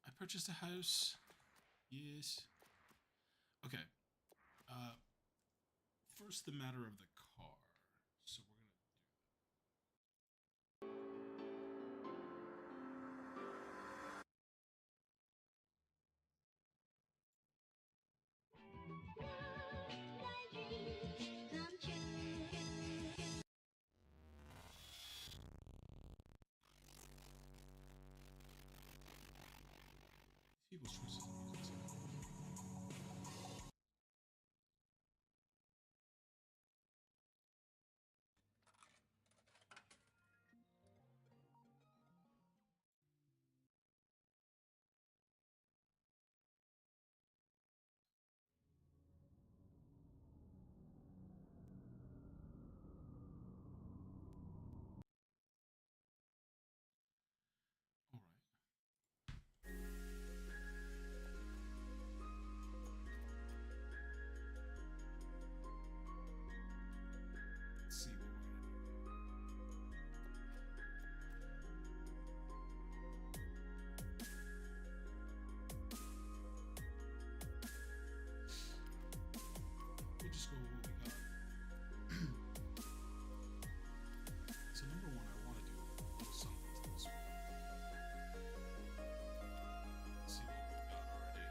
I purchased a house. Yes. Okay. First, the matter of the car. So we're gonna people's choices in music. All right. Let's see what we're gonna do. We'll just go with what we got. So number one, I want to do a little something to this one. Let's see what we've got already.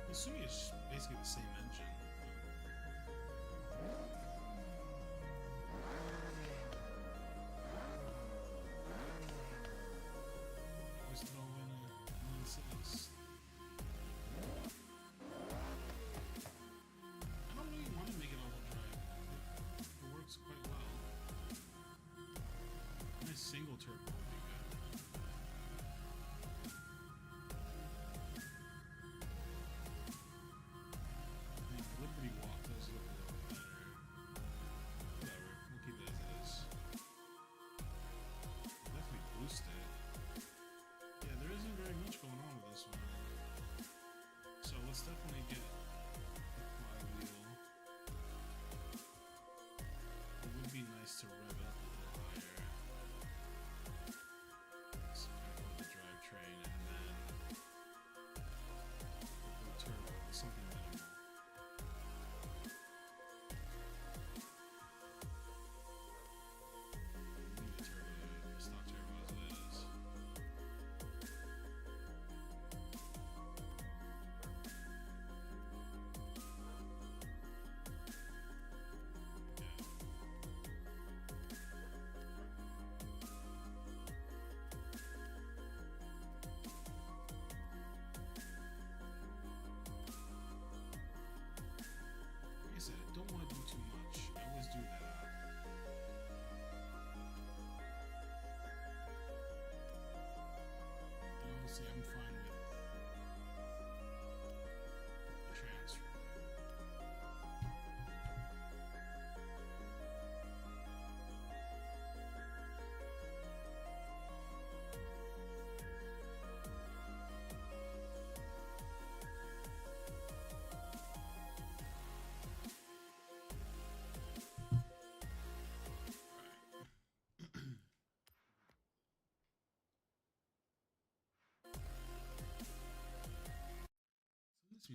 I'm assuming it's basically the same engine. Always throw in a 1.6. I don't really want to make it all-wheel drive. It works quite well. A nice single turbo would be good. I think Liberty Walk does look a little better. Whatever, we'll keep it as it is. Definitely boost it. Yeah, there isn't very much going on with this one. So let's definitely get the flywheel. It would be nice to rev it up a little higher. So kind of go with the drivetrain and then go turbo with something minimal.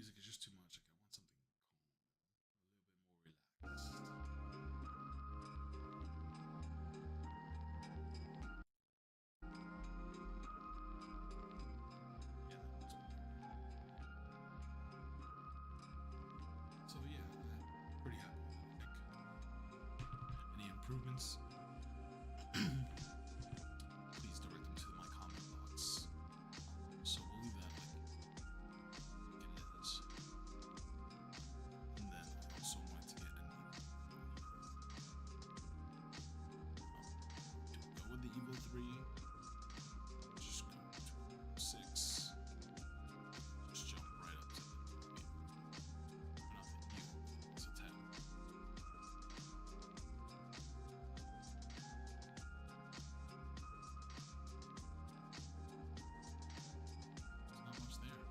music is just too much. Like I want something calm, a little bit more relaxed. Yeah, that was so yeah, I'm pretty happy with it. I think any improvements, please direct them to my comment box. So we'll leave that like it is. And then I also wanted to get go with the Evo 3. Just go to 6. Just jump right up to the it's a 10. There's not much there.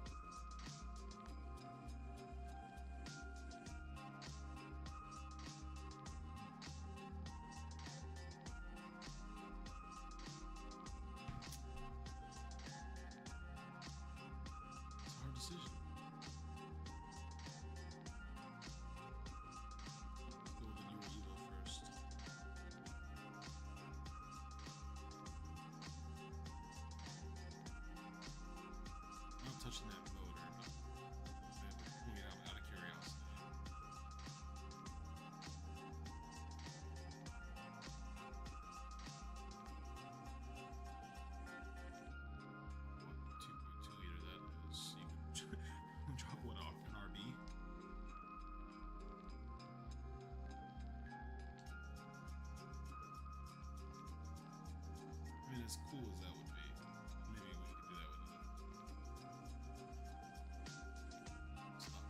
It's a hard decision. Let's go with the newer Evo first. Not touching that motor, but pulling it out of curiosity. What 2.2 liter that is? You can drop one off an RB. I mean, as cool as that would be, maybe we could do that with another. Stop.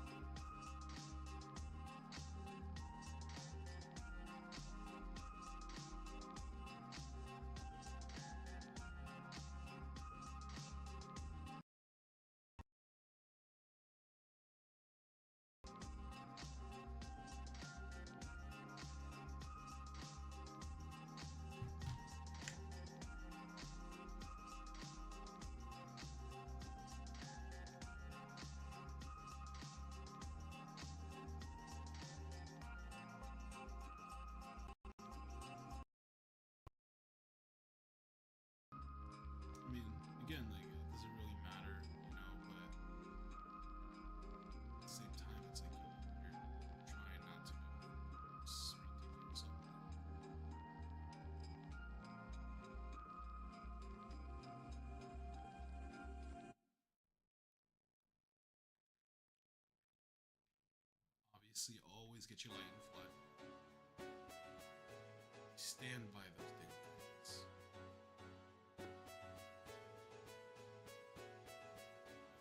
I mean, again, like it doesn't really matter, you know, but at the same time, it's like you're trying not to go ridiculous up. Obviously, always get your light and fly. Stand by those damn things.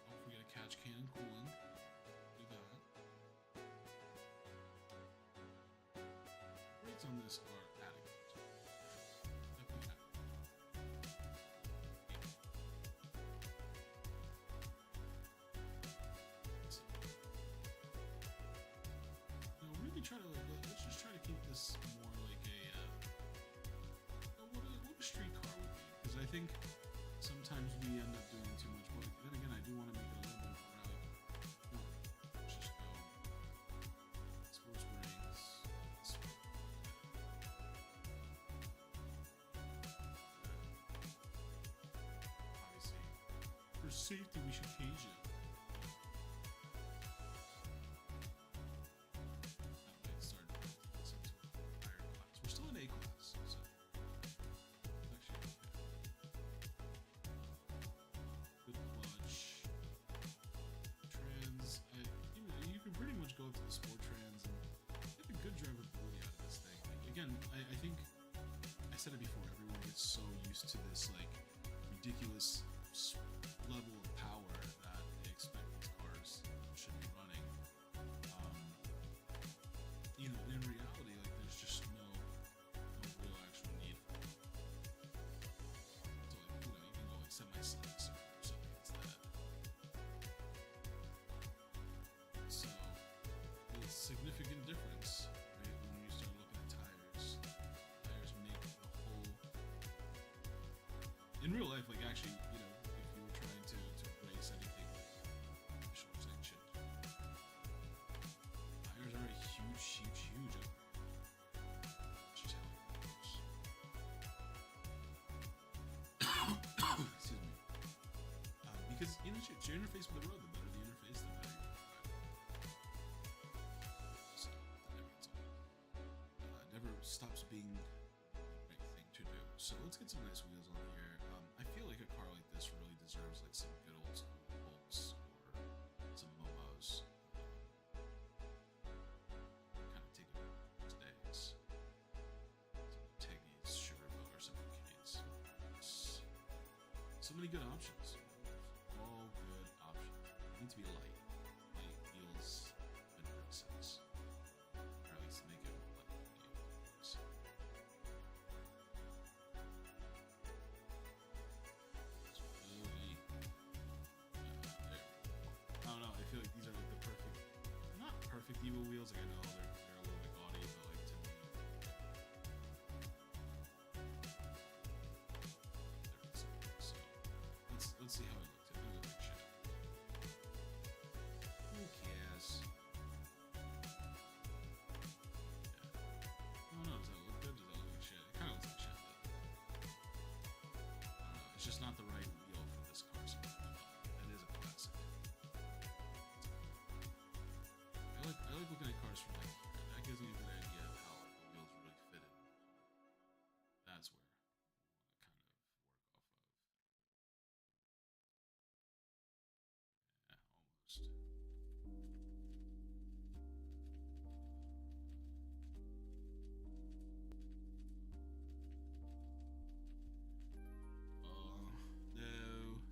Don't forget to catch can and cooling. Do that. Rates on this are adequate. Definitely adequate. So, really try to let's just try to keep this more like what a street car would be, because I think sometimes we end up doing too much. But then again, I do want to make it a little bit more rally. No, let's just go sports rings. Obviously, for safety, we should cage it. We're still in A class, so actually good clutch. Trans, you can pretty much go up to the sport trans and get a good drivability out of this thing. Like, again, I think I said it before. Everyone gets so used to this like ridiculous level of power that they expect these cars should be running. You know, in reality, like there's just no real actual need for it. So like, you know, you can go like semi-slicks or something instead. So it's a significant difference, right? When you start looking at tires, tires make the whole. In real life, like actually, you know, if you were trying to race anything short section, because you know, it's your interface with the road. The better the interface, the better. So never stops being the right thing to do. So let's get some nice wheels on here. I feel like a car like this really deserves like some good old school bolts or some Momos. Kind of take it days. Tiggies, Sugarboat, or some Kids. So many good options. All good options. They need to be light. Light feels good sense. Or at least make it more light than the others. I don't know. I feel like these are like the perfect, not perfect Evo wheels. Like I know they're a little bit gaudy, but like to me, so let's see how it looks. It looks like shit. Who cares? Yeah. I don't know. Does that look good? Does that look like shit? It kind of looks like shit. But it's just not the right wheel for this car. So that is a classic. I like looking at cars from like here. That gives me a good idea of how like, the wheels really fit in. That's where I want to kind of work off of. Yeah, almost. Oh no.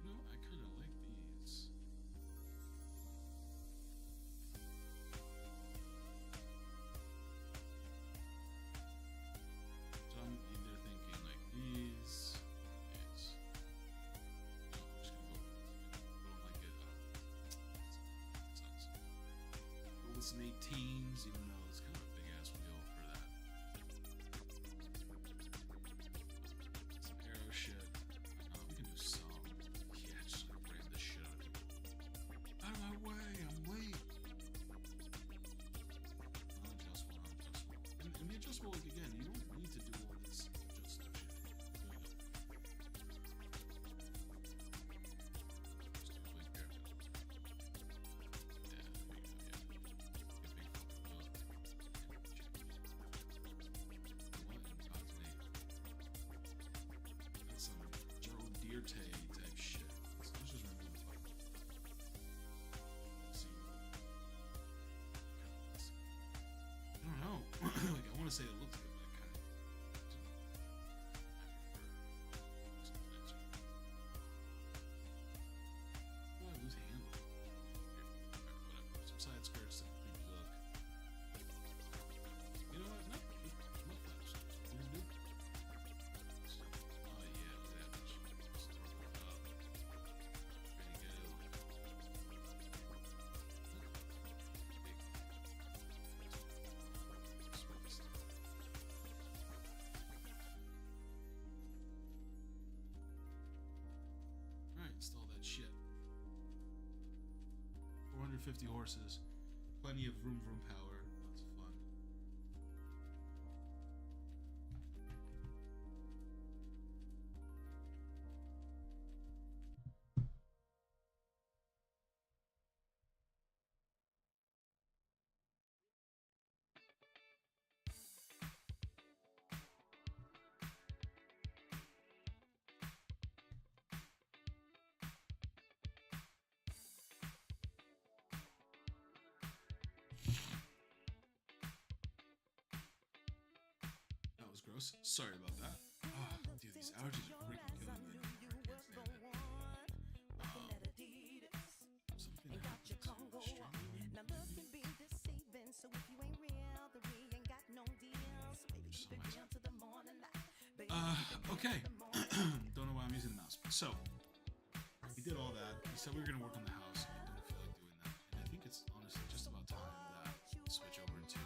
No, I kind of like these. So I'm either thinking like these. These. No, I'm just gonna go with these. I don't like it. Sounds. Go with some 18s, even though it's kind of a big ass wheel for that. Some arrow shit. We can do some. Yeah, just like ram the shit out of people. Out of my way, I'm late. Unadjustable, unadjustable. And the adjustable, like, again, you don't need to do all this adjustable shit. Just do a quick pair. Yeah, there you go, yeah. It's big fucking wheel. What in God's name? That's some Joe Dierte type shit. Let's just remove the fucking. See. I don't know. Like I want to say it looks good, but it kind of. I lose handle. Whatever. Some side skirts that make me look. You know what? No. Mud flaps. These do. Oh yeah, look at that bitch. Just throw it up. Ready to go. Big. Spaced. Alright, install that shit. 450 horses. Plenty of vroom vroom power. Lots of fun. That was gross. Sorry about that. Oh, dude, these allergies are freaking killing me. I can't stand it. Something that happens to the stream. Okay. Don't know why I'm using the mouse. So, we did all that. We said we were going to work on the house. And I didn't feel like doing that. And I think it's honestly just about time that we switch over to.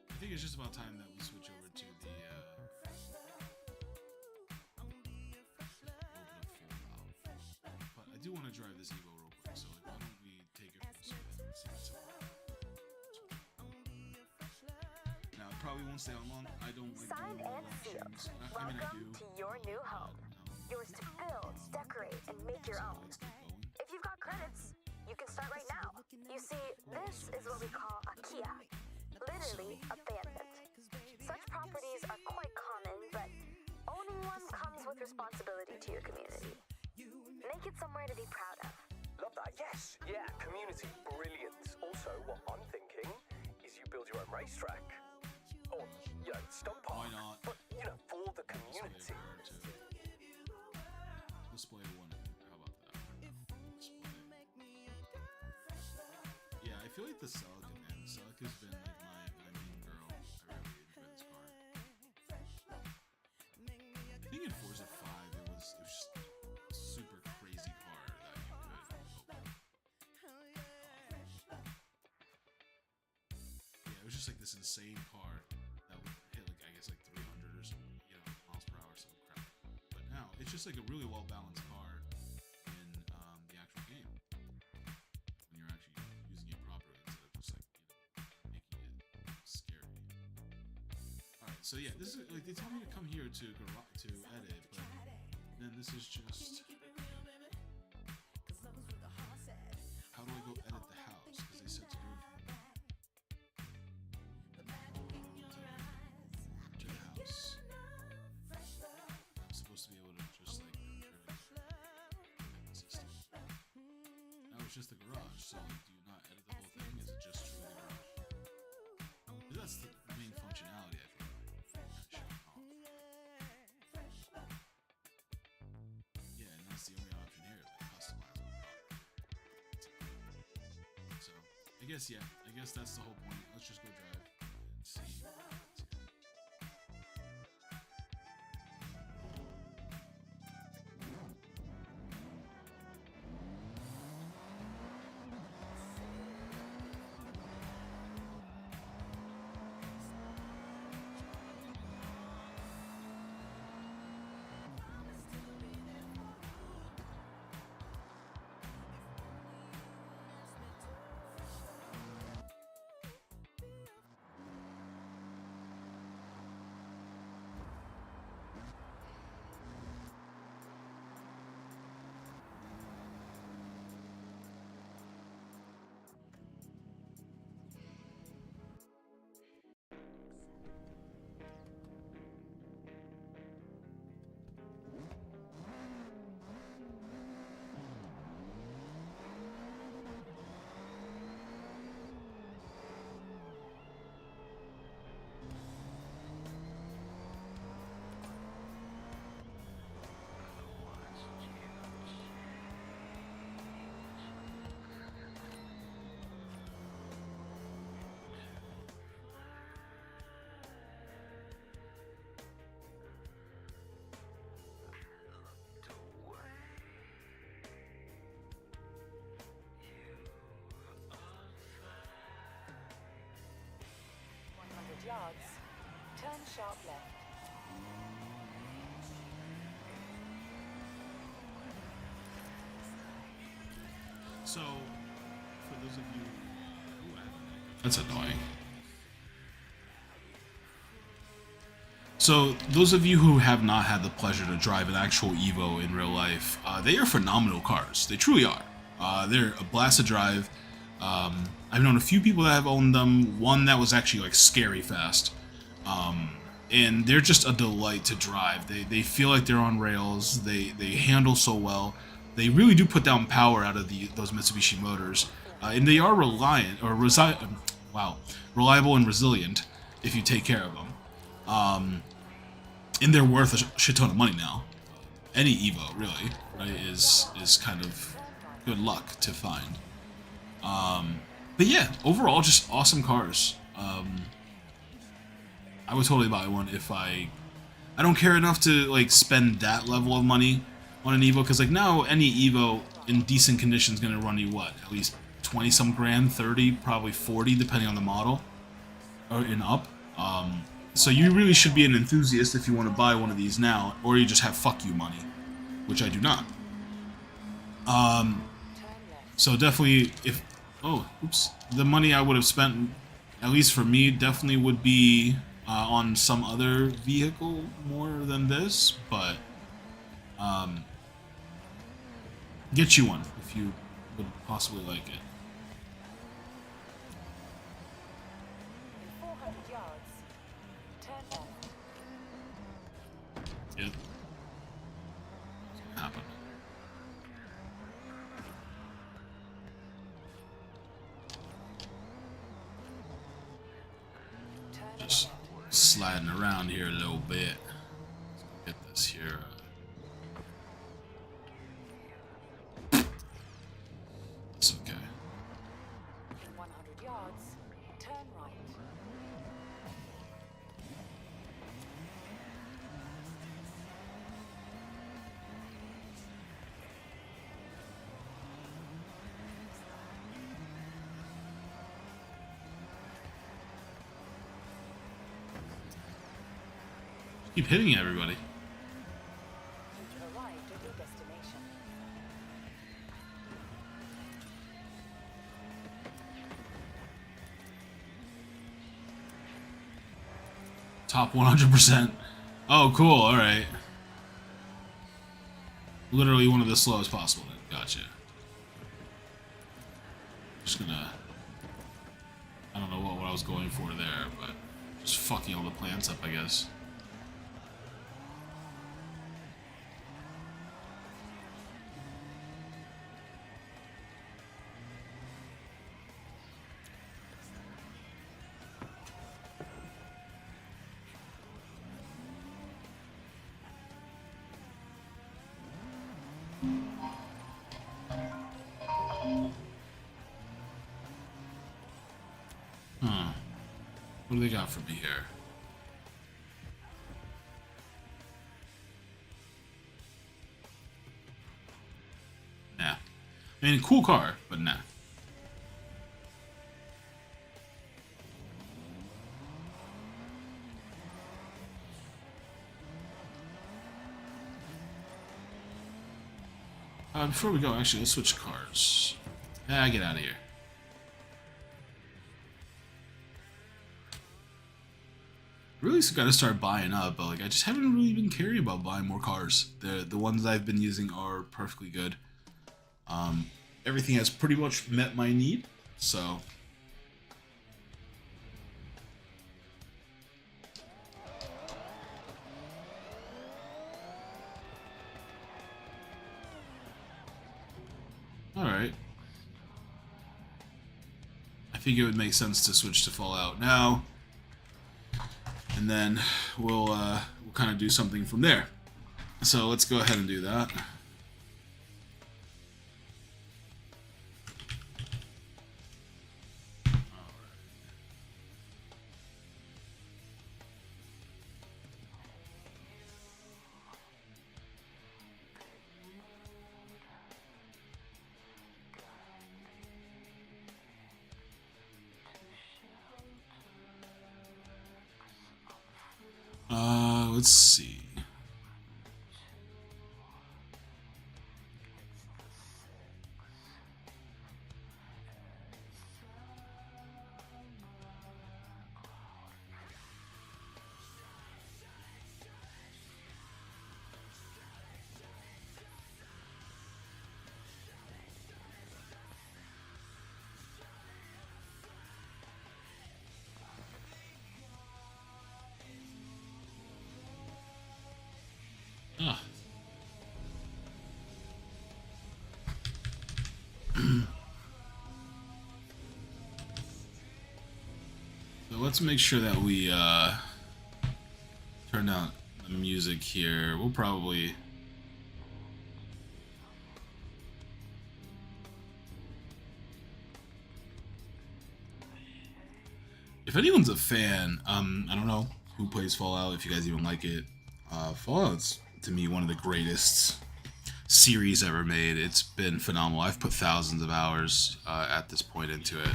I think it's just about time that we switch over to the. But I do want to drive this Evo real quick. So, like, why don't we take it from the spin and see what's up. Now, probably won't stay on long. I don't like Signed doing and sealed. auctions. I mean, I Welcome do. to your new home. Yours to build, decorate, and make your own. Let's keep going. If you've got credits, you can start right now. You see, this is what we call a kiosk. Literally abandoned. Such properties are quite common, but owning one comes with responsibility to your community. Make it somewhere to be proud of. Love that, yes. Yeah, community, brilliant. Also, what I'm thinking is you build your own racetrack. Or, you know, stump park. Why not? But, you know, for the Display community. a car too. Display one. How about that? Display. Yeah, I feel like the Celica, man. The Celica's been like my main girl. I really enjoy this car. I think in Forza 5 it was just a super crazy car that you could open. Yeah, it was just like this insane car that would hit like I guess like 300 or something, you know, miles per hour, some crap. But now it's just like a really well balanced car in the actual game when you're actually using it properly instead of just like making it scary. All right, so yeah, this is like they tell me to come here to edit, but then this is just. How do I go edit the house? Because they said to do it to the house. I'm supposed to be able to just like system. Now it's just the garage, so like, do you not edit the whole thing? Is it just truly the garage? That's the main functionality, I think. Yeah, and that's the only option here, like customizable. So I guess that's the whole point. Let's just go drive and see. Yards. Turn sharp left. So, for those of you, that's annoying. So, those of you who have not had the pleasure to drive an actual Evo in real life, they are phenomenal cars. They truly are. They're a blast to drive. I've known a few people that have owned them. One that was actually like scary fast. And they're just a delight to drive. They feel like they're on rails. They handle so well. They really do put down power out of those Mitsubishi motors. And they are reliable and resilient if you take care of them. And they're worth a shit ton of money now. Any Evo, really, right, is kind of good luck to find. But yeah, overall, just awesome cars. I would totally buy one if I don't care enough to like spend that level of money on an Evo, because like now any Evo in decent condition is gonna run you what, at least 20 some grand, 30, probably 40 depending on the model or and up. So you really should be an enthusiast if you want to buy one of these now, or you just have fuck you money, which I do not. So definitely the money I would have spent, at least for me, definitely would be on some other vehicle more than this, but get you one if you would possibly like it. In 400 yards, turn left. Yep. It's gonna happen. Turn Just left. sliding around here a little bit. Let's go get this here. It's okay. In 100 yards, turn right. Keep hitting everybody. You've arrived at your destination. Top 100%. Oh, cool. All right. Literally one of the slowest possible. Then. Gotcha. Just gonna. I don't know what I was going for there, but just fucking all the plants up, I guess. Huh. What do they got for me here? Nah. I mean, cool car, but nah. Before we go, actually, let's switch cars. Get out of here. Really got to start buying up, but like I just haven't really been caring about buying more cars. The ones I've been using are perfectly good. Everything has pretty much met my need, so. Alright. I think it would make sense to switch to Fallout now. And then we'll kind of do something from there. So let's go ahead and do that. Let's see. Ah. So let's make sure that we turn out the music here. We'll probably if anyone's a fan, I don't know who plays Fallout, if you guys even like it. Fallout's to me one of the greatest series ever made. It's been phenomenal. I've put thousands of hours at this point into it.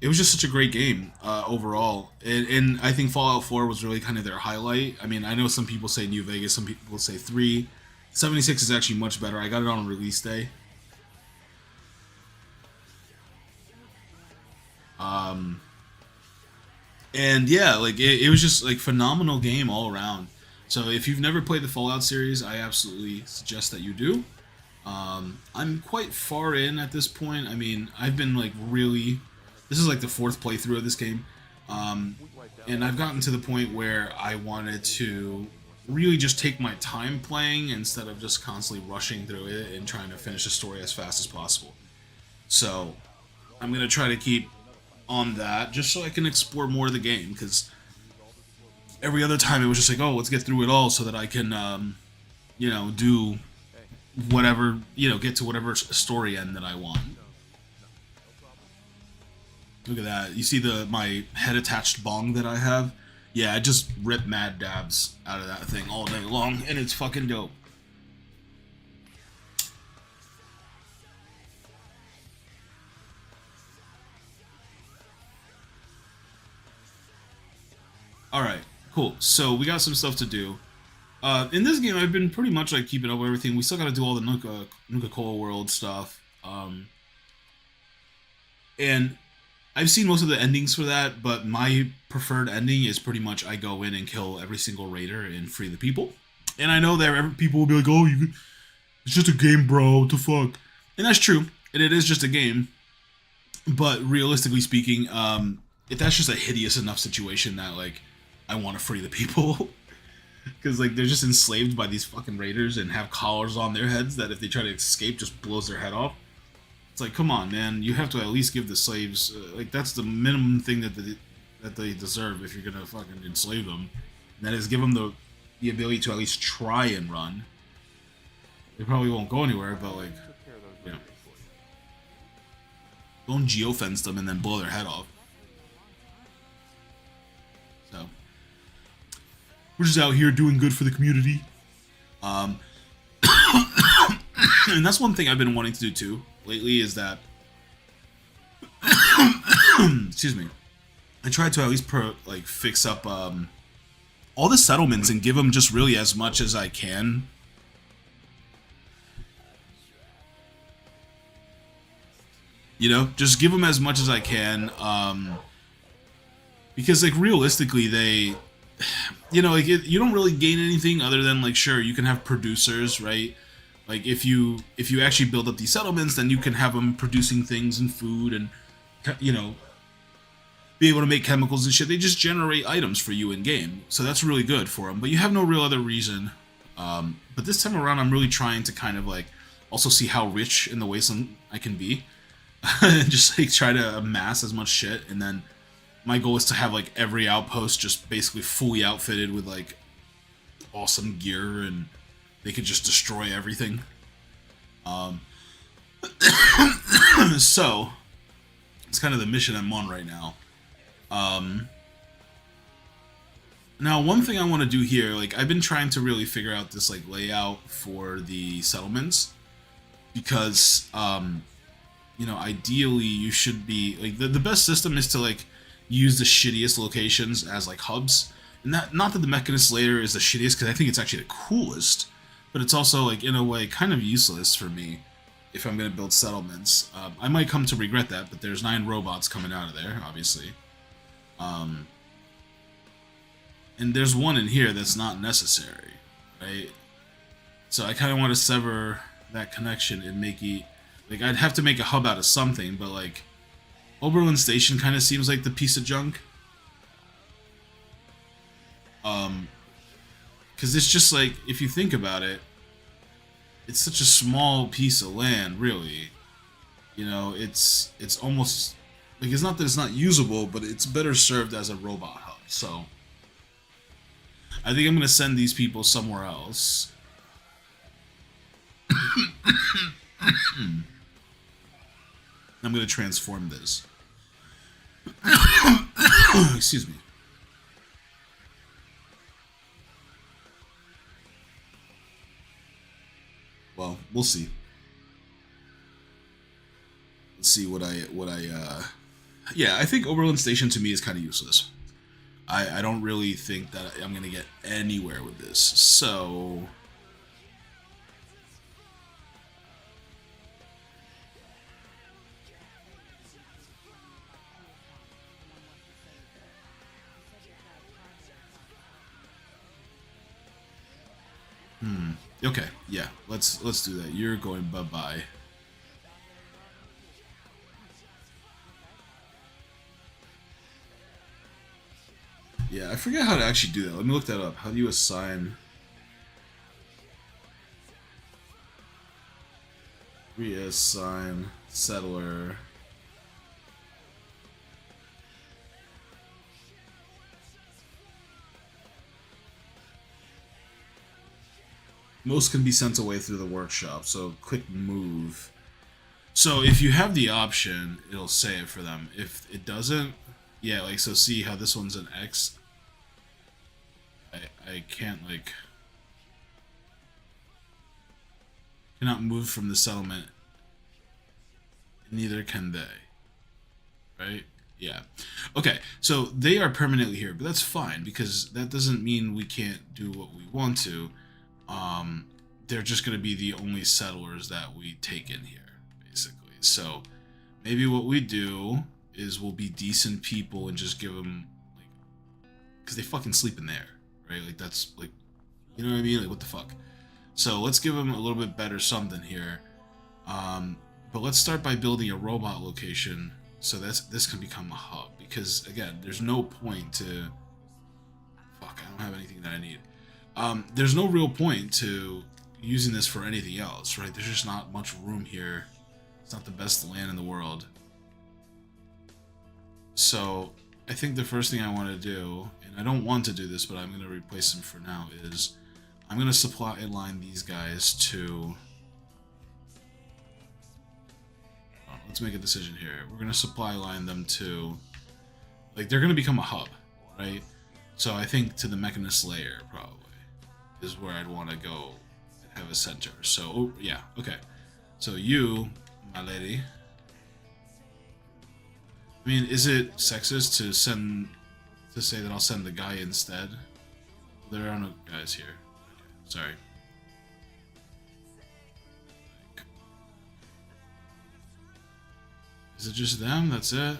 It was just such a great game overall, and I think Fallout 4 was really kind of their highlight. I mean, I know some people say New Vegas, some people say 3. 76 is actually much better. I got it on release day. And yeah, like it was just like phenomenal game all around. So if you've never played the Fallout series, I absolutely suggest that you do. I'm quite far in at this point. I mean, I've been like really. This is like the fourth playthrough of this game, and I've gotten to the point where I wanted to really just take my time playing instead of just constantly rushing through it and trying to finish the story as fast as possible. So I'm gonna try to keep on that just so I can explore more of the game, because every other time it was just like, oh, let's get through it all so that I can, you know, do whatever, you know, get to whatever story end that I want. Look at that. You see my head attached bong that I have? Yeah, I just rip mad dabs out of that thing all day long, and it's fucking dope. Alright, cool. So we got some stuff to do. In this game, I've been pretty much like keeping up with everything. We still got to do all the Nuka-Cola World stuff. And I've seen most of the endings for that, but my preferred ending is pretty much I go in and kill every single raider and free the people. And I know that people will be like, oh, it's just a game, bro, what the fuck? And that's true, and it is just a game. But realistically speaking, if that's just a hideous enough situation that, like, I want to free the people. Because, like, they're just enslaved by these fucking raiders and have collars on their heads that if they try to escape, just blows their head off. It's like, come on, man. You have to at least give the slaves... like, that's the minimum thing that they deserve if you're going to fucking enslave them. And that is give them the ability to at least try and run. They probably won't go anywhere, but, like, you know. Don't geofence them and then blow their head off. So... we're just out here doing good for the community. And that's one thing I've been wanting to do too lately is that excuse me, I tried to at least fix up all the settlements and give them just really as much as I can. You know, just give them as much as I can, because like realistically they, you know, like you don't really gain anything other than, like, sure, you can have producers, right? Like if you actually build up these settlements, then you can have them producing things and food and, you know, be able to make chemicals and shit. They just generate items for you in game, so that's really good for them. But you have no real other reason. But this time around, I'm really trying to kind of like also see how rich in the wasteland I can be, and just like try to amass as much shit, and then. My goal is to have, like, every outpost just basically fully outfitted with, like, awesome gear, and they could just destroy everything. So, it's kind of the mission I'm on right now. Now, one thing I want to do here, like, I've been trying to really figure out this, like, layout for the settlements, because, you know, ideally you should be, like, the best system is to, like, use the shittiest locations as like hubs, and not that the Mechanist Lair is the shittiest, because I think it's actually the coolest, but it's also like in a way kind of useless for me if I'm gonna build settlements. I might come to regret that, but there's 9 robots coming out of there, obviously, and there's one in here that's not necessary, right? So I kind of want to sever that connection and make it like I'd have to make a hub out of something, but like. Oberlin Station kind of seems like the piece of junk. Because it's just like, if you think about it, it's such a small piece of land, really. You know, it's almost, like, it's not that it's not usable, but it's better served as a robot hub. So, I think I'm going to send these people somewhere else. I'm going to transform this. Excuse me. Well, we'll see. Let's see what I yeah, I think Oberlin Station to me is kind of useless. I don't really think that I'm going to get anywhere with this. So Okay, yeah. Let's do that. You're going bye-bye. Yeah, I forget how to actually do that. Let me look that up. How do you assign... Reassign settler. Most can be sent away through the workshop, so click move. So if you have the option, it'll say it for them. If it doesn't, yeah, like, so see how this one's an X? I can't, like... Cannot move from the settlement. Neither can they. Right? Yeah. Okay, so they are permanently here, but that's fine, because that doesn't mean we can't do what we want to. They're just going to be the only settlers that we take in here, basically. So maybe what we do is we'll be decent people and just give them, like, because they fucking sleep in there, right? Like, that's, like, you know what I mean? Like, what the fuck? So let's give them a little bit better something here. But let's start by building a robot location so this can become a hub. Because, again, there's no point to... Fuck, I don't have anything that I need. There's no real point to using this for anything else, right? There's just not much room here. It's not the best land in the world. So I think the first thing I want to do, and I don't want to do this, but I'm going to replace them for now, is I'm going to supply line these guys to... Oh, let's make a decision here. We're going to supply line them to... Like, they're going to become a hub, right? So I think to the Mechanist layer, probably, is where I'd want to go and have a center. So, oh, yeah, okay. So you, my lady... I mean, is it sexist to say that I'll send the guy instead? There are no guys here. Okay, sorry. Is it just them? That's it?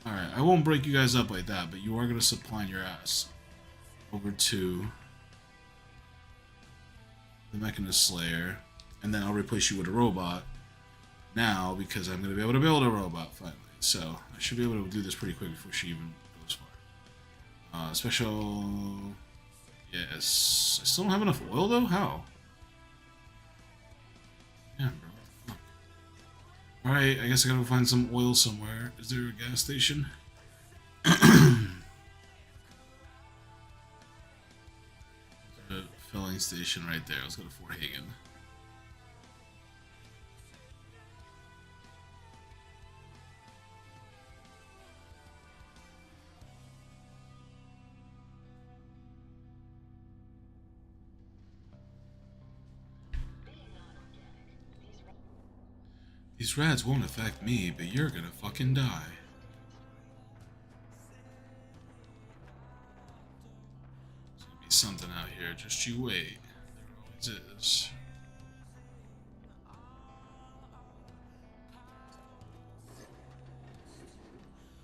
Alright, I won't break you guys up like that, but you are going to supply your ass over to the Mechanist Slayer, and then I'll replace you with a robot now, because I'm going to be able to build a robot finally. So I should be able to do this pretty quick before she even goes far. Special... Yes. I still don't have enough oil though? How? Yeah, bro. What the fuck? Alright, I guess I gotta find some oil somewhere. Is there a gas station? There's a filling station right there. Let's go to Fort Hagen. These rats won't affect me, but you're gonna fucking die. There's gonna be something out here, just you wait. There always is.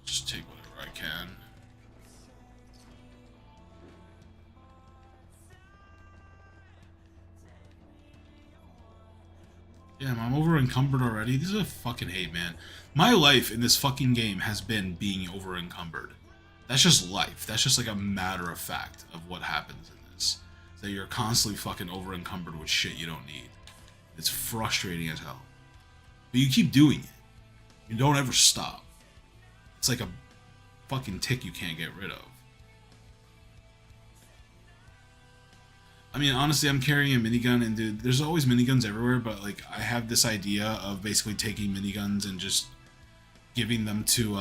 Just take whatever I can. Damn, I'm over encumbered already. This is a fucking hate, man. My life in this fucking game has been being over encumbered. That's just life. That's just like a matter of fact of what happens in this. That you're constantly fucking over encumbered with shit you don't need. It's frustrating as hell. But you keep doing it. You don't ever stop. It's like a fucking tick you can't get rid of. I mean, honestly, I'm carrying a minigun, and dude, there's always miniguns everywhere, but, like, I have this idea of basically taking miniguns and just giving them to,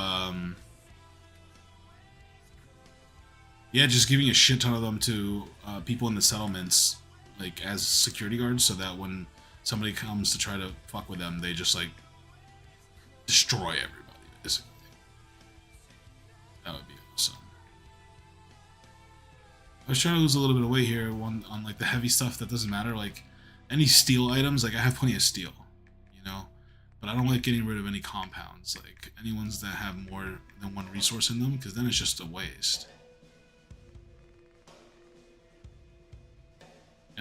yeah, just giving a shit ton of them to people in the settlements, like, as security guards, so that when somebody comes to try to fuck with them, they just, like, destroy everybody, basically. That would be awesome. I was trying to lose a little bit of weight here on like the heavy stuff that doesn't matter, like any steel items. Like I have plenty of steel, you know, but I don't like getting rid of any compounds, like any ones that have more than one resource in them, because then it's just a waste.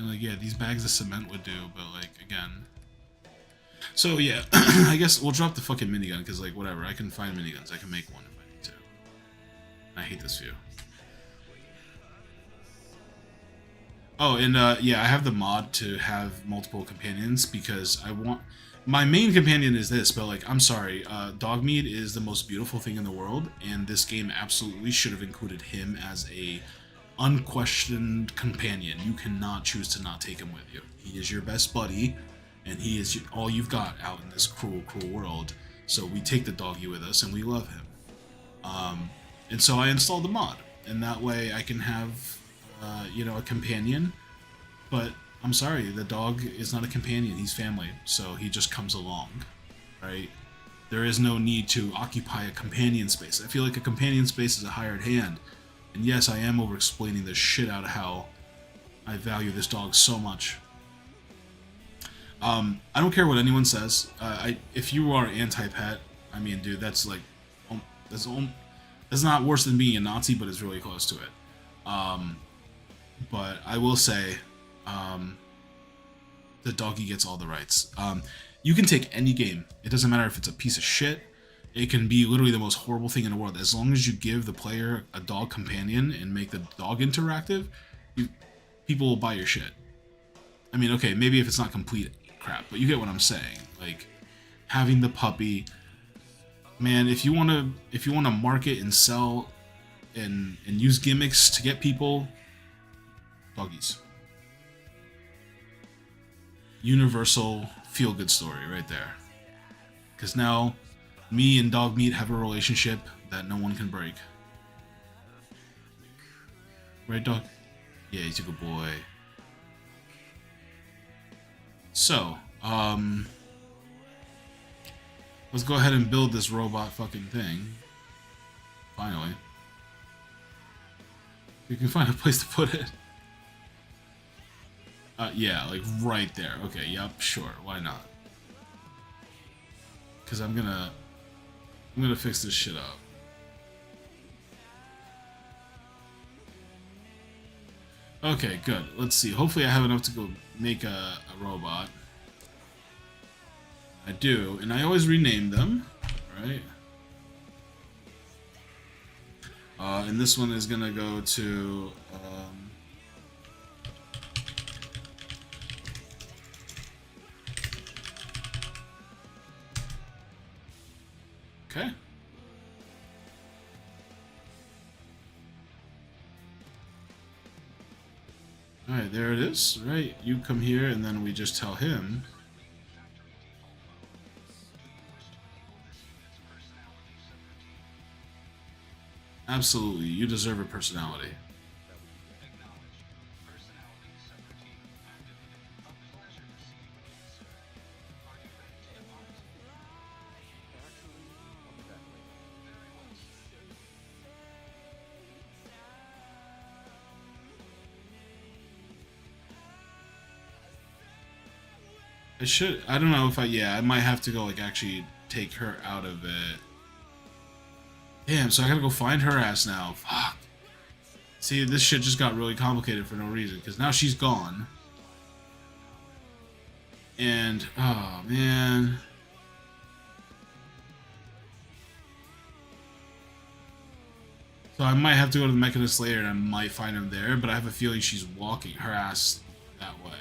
And like, yeah, these bags of cement would do, but like, again. So yeah, I guess we'll drop the fucking minigun, because like, whatever, I can find miniguns, I can make one if I need to. I hate this view. Oh, and yeah, I have the mod to have multiple companions, because I want... My main companion is this, but like, I'm sorry, Dogmeat is the most beautiful thing in the world, and this game absolutely should have included him as a unquestioned companion. You cannot choose to not take him with you. He is your best buddy, and he is all you've got out in this cruel, cruel world. So we take the doggy with us, and we love him. And so I installed the mod, and that way I can have, you know, a companion. But I'm sorry, the dog is not a companion. He's family, so he just comes along, right? There is no need to occupy a companion space. I feel like a companion space is a hired hand. And yes, I am over-explaining the shit out of how I value this dog so much. I don't care what anyone says. If you are anti-pet, I mean, dude, that's like, that's not worse than being a Nazi, but it's really close to it. But I will say, the doggy gets all the rights. You can take any game. It doesn't matter if it's a piece of shit. It can be literally the most horrible thing in the world. As long as you give the player a dog companion and make the dog interactive, people will buy your shit. I mean, okay, maybe if it's not complete crap, but you get what I'm saying. Like, having the puppy, man, if you wanna market and sell and use gimmicks to get people, doggies. Universal feel-good story right there. Because now, me and Dogmeat have a relationship that no one can break. Right, dog? Yeah, he's a good boy. So, let's go ahead and build this robot fucking thing. Finally. You can find a place to put it. Yeah, like right there. Okay, yep, sure, why not? Because I'm gonna fix this shit up. Okay, good. Let's see. Hopefully I have enough to go make a robot. I do, and I always rename them, right? And this one is gonna go to okay. Alright, there it is. Right, you come here and then we just tell him. Absolutely, you deserve a personality. I don't know if I might have to go, like, actually take her out of it. Damn, so I gotta go find her ass now. Fuck. See, this shit just got really complicated for no reason, because now she's gone. And, oh, man. So I might have to go to the Mechanist later, and I might find him there, but I have a feeling she's walking her ass that way.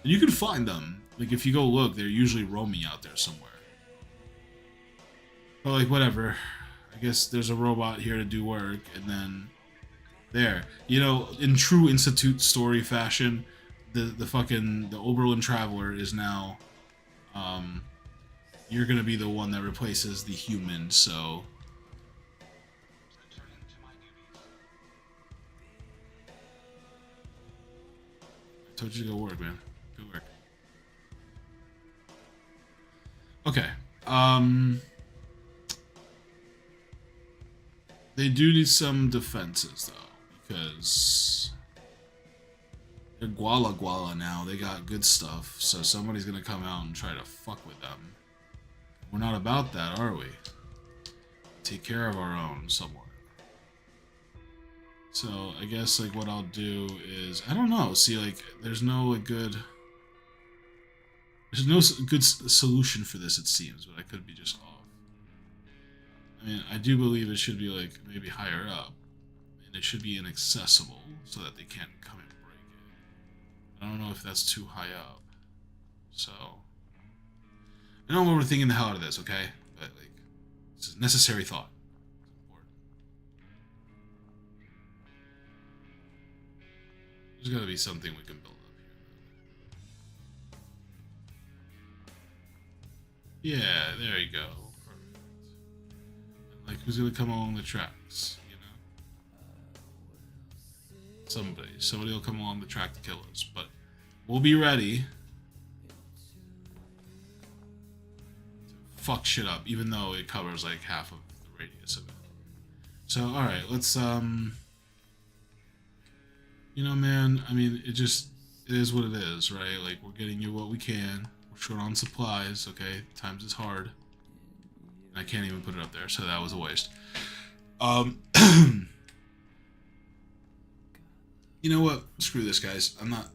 And you can find them. Like, if you go look, they're usually roaming out there somewhere. But, like, whatever. I guess there's a robot here to do work, and then... There. You know, in true Institute story fashion, the Oberlin Traveler is now... you're gonna be the one that replaces the human, so... I told you to go work, man. Go work. Okay. They do need some defenses, though, because they're Guala now. They got good stuff, so somebody's gonna come out and try to fuck with them. We're not about that, are we? Take care of our own somewhat. So I guess like what I'll do is I don't know. See, like there's no like good. There's no good solution for this, it seems, but I could be just off. I mean, I do believe it should be like maybe higher up, and it should be inaccessible so that they can't come and break it. I don't know if that's too high up. So I know I'm overthinking the hell out of this, okay? But like, it's a necessary thought. There's got to be something we can build up here. Yeah, there you go. Perfect. And like, who's gonna come along the tracks? You know, somebody will come along the track to kill us. But we'll be ready to fuck shit up, even though it covers like half of the radius of it. So, all right, let's you know, man, I mean, it is what it is, right? Like, we're getting you what we can. We're short on supplies, okay? Times is hard. And I can't even put it up there, so that was a waste. You know what? Screw this, guys. I'm not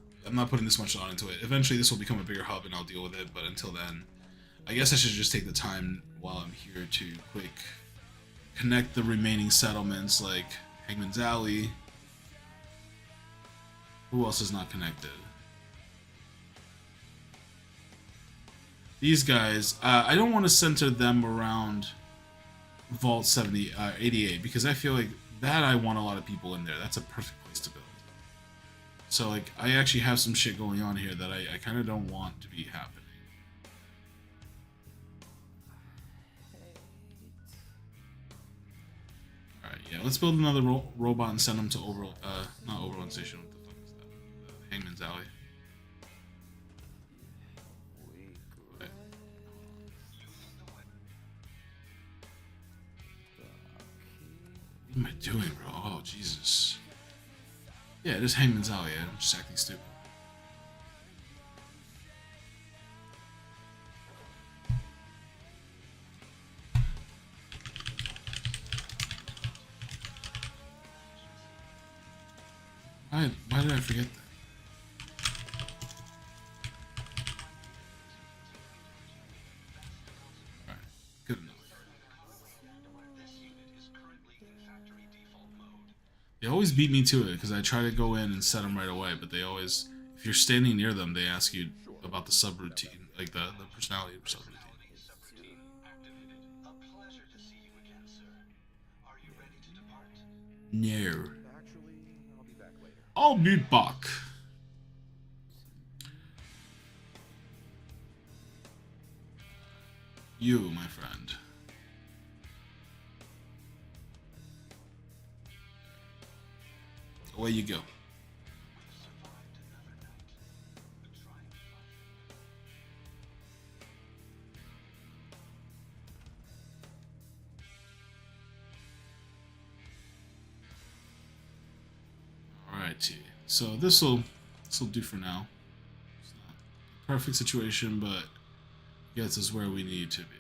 putting this much thought into it. Eventually, this will become a bigger hub, and I'll deal with it. But until then, I guess I should just take the time while I'm here to quick connect the remaining settlements, like Hangman's Alley. Who else is not connected? These guys, I don't want to center them around Vault 88 because I feel like that I want a lot of people in there. That's a perfect place to build. So like, I actually have some shit going on here that I kind of don't want to be happening. Alright, yeah, let's build another robot and send them to not Overland Station. Hangman's Alley. Okay. What am I doing, bro? Oh, Jesus. Yeah, it is Hangman's Alley. I'm just acting stupid. Why did I forget that? They always beat me to it because I try to go in and set them right away, but they always, if you're standing near them, they ask you about the subroutine, like the personality subroutine. No. I'll be back. You, my friend. Away you go. Alrighty. So this'll do for now. It's not a perfect situation, but gets us where we need to be.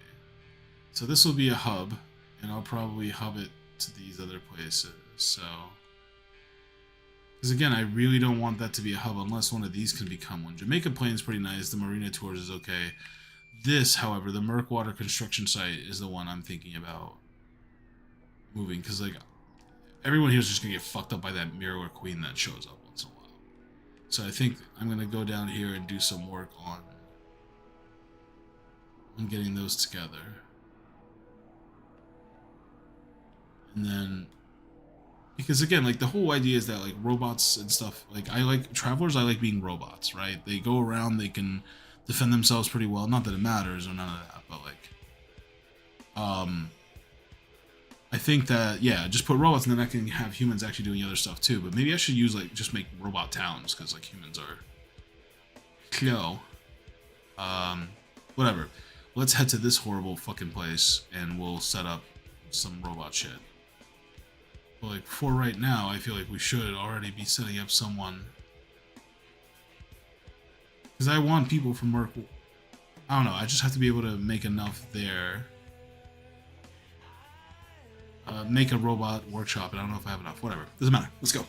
So this will be a hub, and I'll probably hub it to these other places. So. Because again, I really don't want that to be a hub unless one of these can become one. Jamaica Plain's pretty nice. The Marina Tours is okay. This, however, the Murkwater construction site is the one I'm thinking about moving. Because, like, everyone here is just going to get fucked up by that Mirror Queen that shows up once in a while. So I think I'm going to go down here and do some work on getting those together. And then... Because again, like the whole idea is that like robots and stuff, like I like travelers, I like being robots, right? They go around, they can defend themselves pretty well. Not that it matters or none of that, but like, I think that, yeah, just put robots and then I can have humans actually doing other stuff too. But maybe I should use like, just make robot towns because like humans are slow. Whatever. Let's head to this horrible fucking place and we'll set up some robot shit. But like for right now, I feel like we should already be setting up someone. Because I want people from work. I don't know, I just have to be able to make enough there. make a robot workshop, and I don't know if I have enough. Whatever. Doesn't matter. Let's go.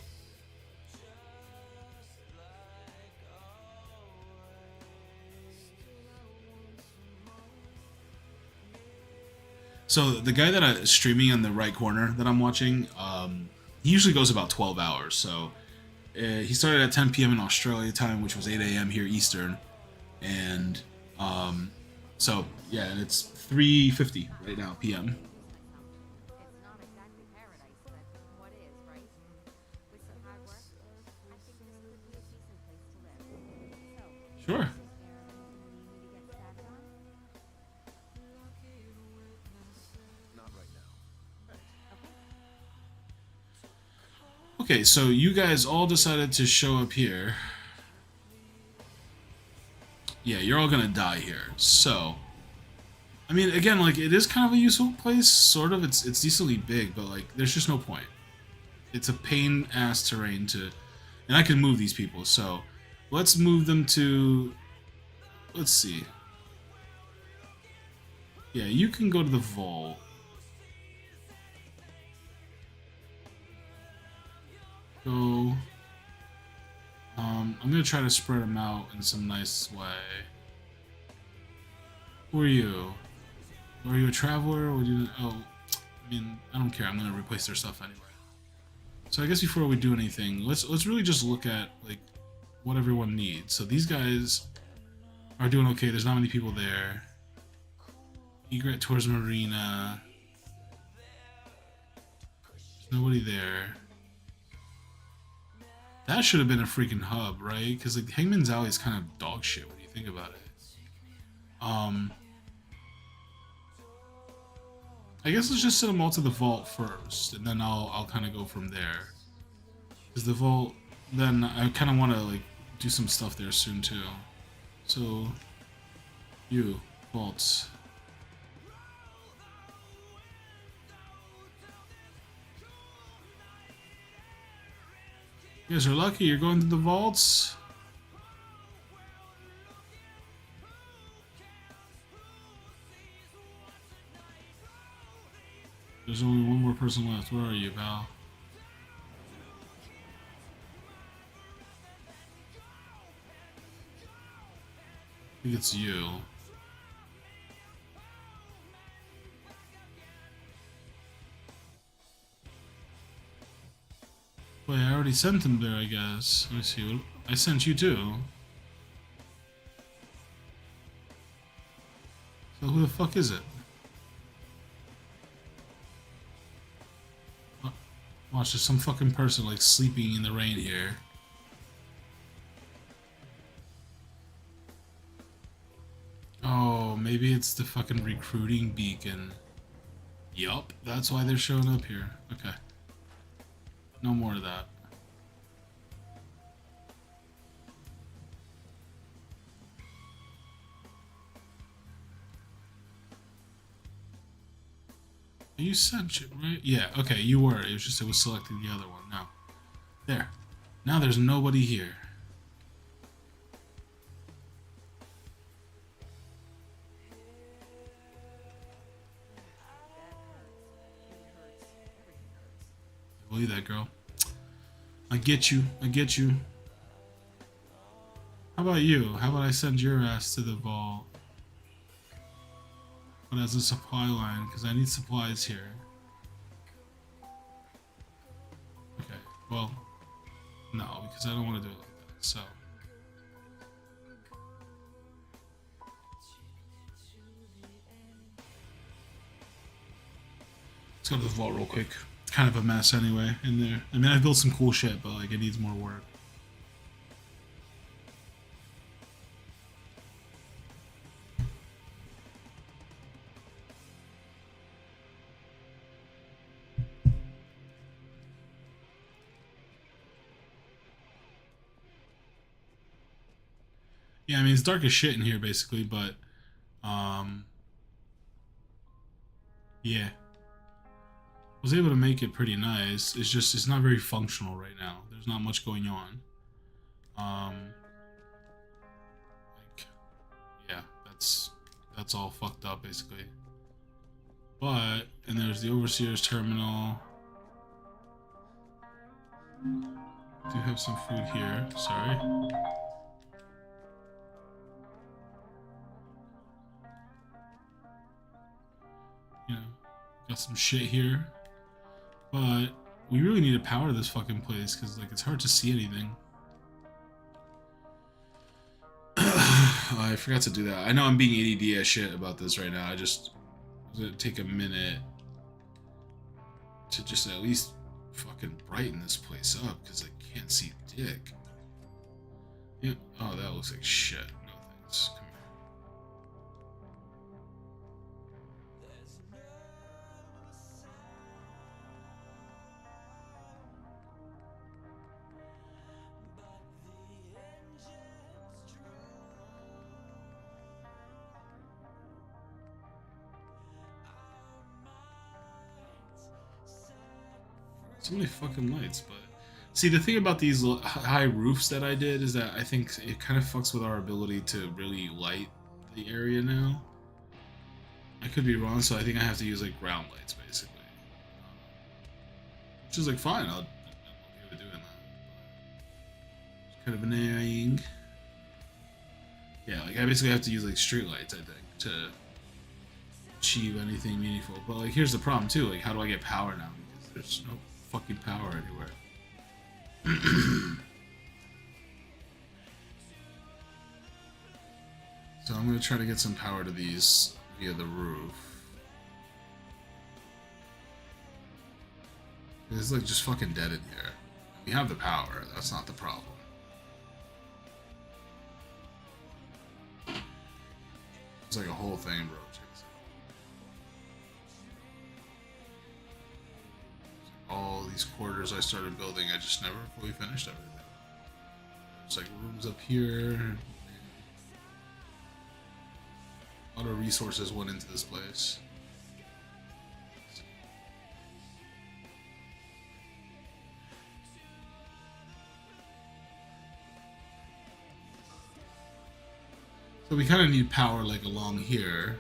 So the guy that is streaming in the right corner that I'm watching, he usually goes about 12 hours. So he started at 10 p.m. in Australia time, which was 8 a.m. here Eastern, and so yeah, and it's 3:50 right now p.m. It's not exactly paradise, but what is, right? With some hard work, I think this would be a decent place to live. So, Sure. is there anything you need to get started on? Not right now. Okay, so you guys all decided to show up here. Yeah, you're all gonna die here. So, I mean, again, like, it is kind of a useful place, sort of. It's decently big, but, like, there's just no point. It's a pain-ass terrain to... And I can move these people, so... Let's move them to... Let's see. Yeah, you can go to the vault. Go... I'm gonna try to spread them out in some nice way. Who are you? Are you a traveler, or do you... Oh, I mean, I don't care. I'm gonna replace their stuff anyway. So I guess before we do anything, let's really just look at, like, what everyone needs. So these guys are doing okay. There's not many people there. Egret Tourism Arena. There's nobody there. That should have been a freaking hub, right? Because, like, Hangman's Alley is kind of dog shit when you think about it. I guess let's just send them all to the vault first, and then I'll kind of go from there. Because the vault, then I kind of want to, like, do some stuff there soon too. So, you vaults. You guys are lucky. You're going to the vaults. There's only one more person left. Where are you, pal? I think it's you. Wait, I already sent him there, I guess. Let me see. I sent you too. So who the fuck is it? Watch, there's some fucking person like sleeping in the rain here. Oh, maybe it's the fucking recruiting beacon. Yup, that's why they're showing up here. Okay. No more of that. You sent it, right? Yeah, okay, you were. It was just it was selecting the other one. Now, there. Now there's nobody here. I believe that, girl. I get you. I get you. How about you? How about I send your ass to the vault? But as a supply line, because I need supplies here. Okay, well, no, because I don't want to do it like that, so. Let's go to the vault real quick. Kind of a mess anyway in there. I mean, I built some cool shit, but like it needs more work. Yeah, I mean, it's dark as shit in here, basically, but, yeah. I was able to make it pretty nice. It's just, it's not very functional right now. There's not much going on. Like, yeah, that's all fucked up, basically. But, and there's the overseer's terminal. Do have some food here. Sorry. You know, got some shit here. But we really need to power this fucking place because, like, it's hard to see anything. I forgot to do that. I know I'm being ADD as shit about this right now. I just take a minute to just at least fucking brighten this place up because I can't see dick. Yeah. Oh, that looks like shit. No thanks. Come here. So many fucking lights, but see, the thing about these high roofs that I did is that I think it kind of fucks with our ability to really light the area now. I could be wrong, so I think I have to use like ground lights basically, which is like fine. I'm okay with doing that. It's kind of annoying. Yeah, like I basically have to use like street lights, I think, to achieve anything meaningful. But like, here's the problem too. Like, how do I get power now? Because there's no fucking power anywhere. So I'm gonna try to get some power to these via the roof. It's like just fucking dead in here. We have the power, that's not the problem. It's like a whole thing, bro. All these quarters I started building, I just never fully finished everything. There's like rooms up here. A lot of resources went into this place. So we kind of need power like along here.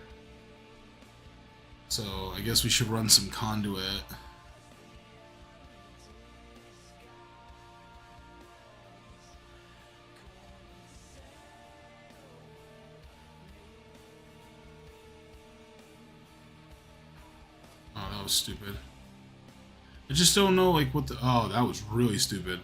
So I guess we should run some conduit. Was stupid. I just don't know like what the oh that was really stupid.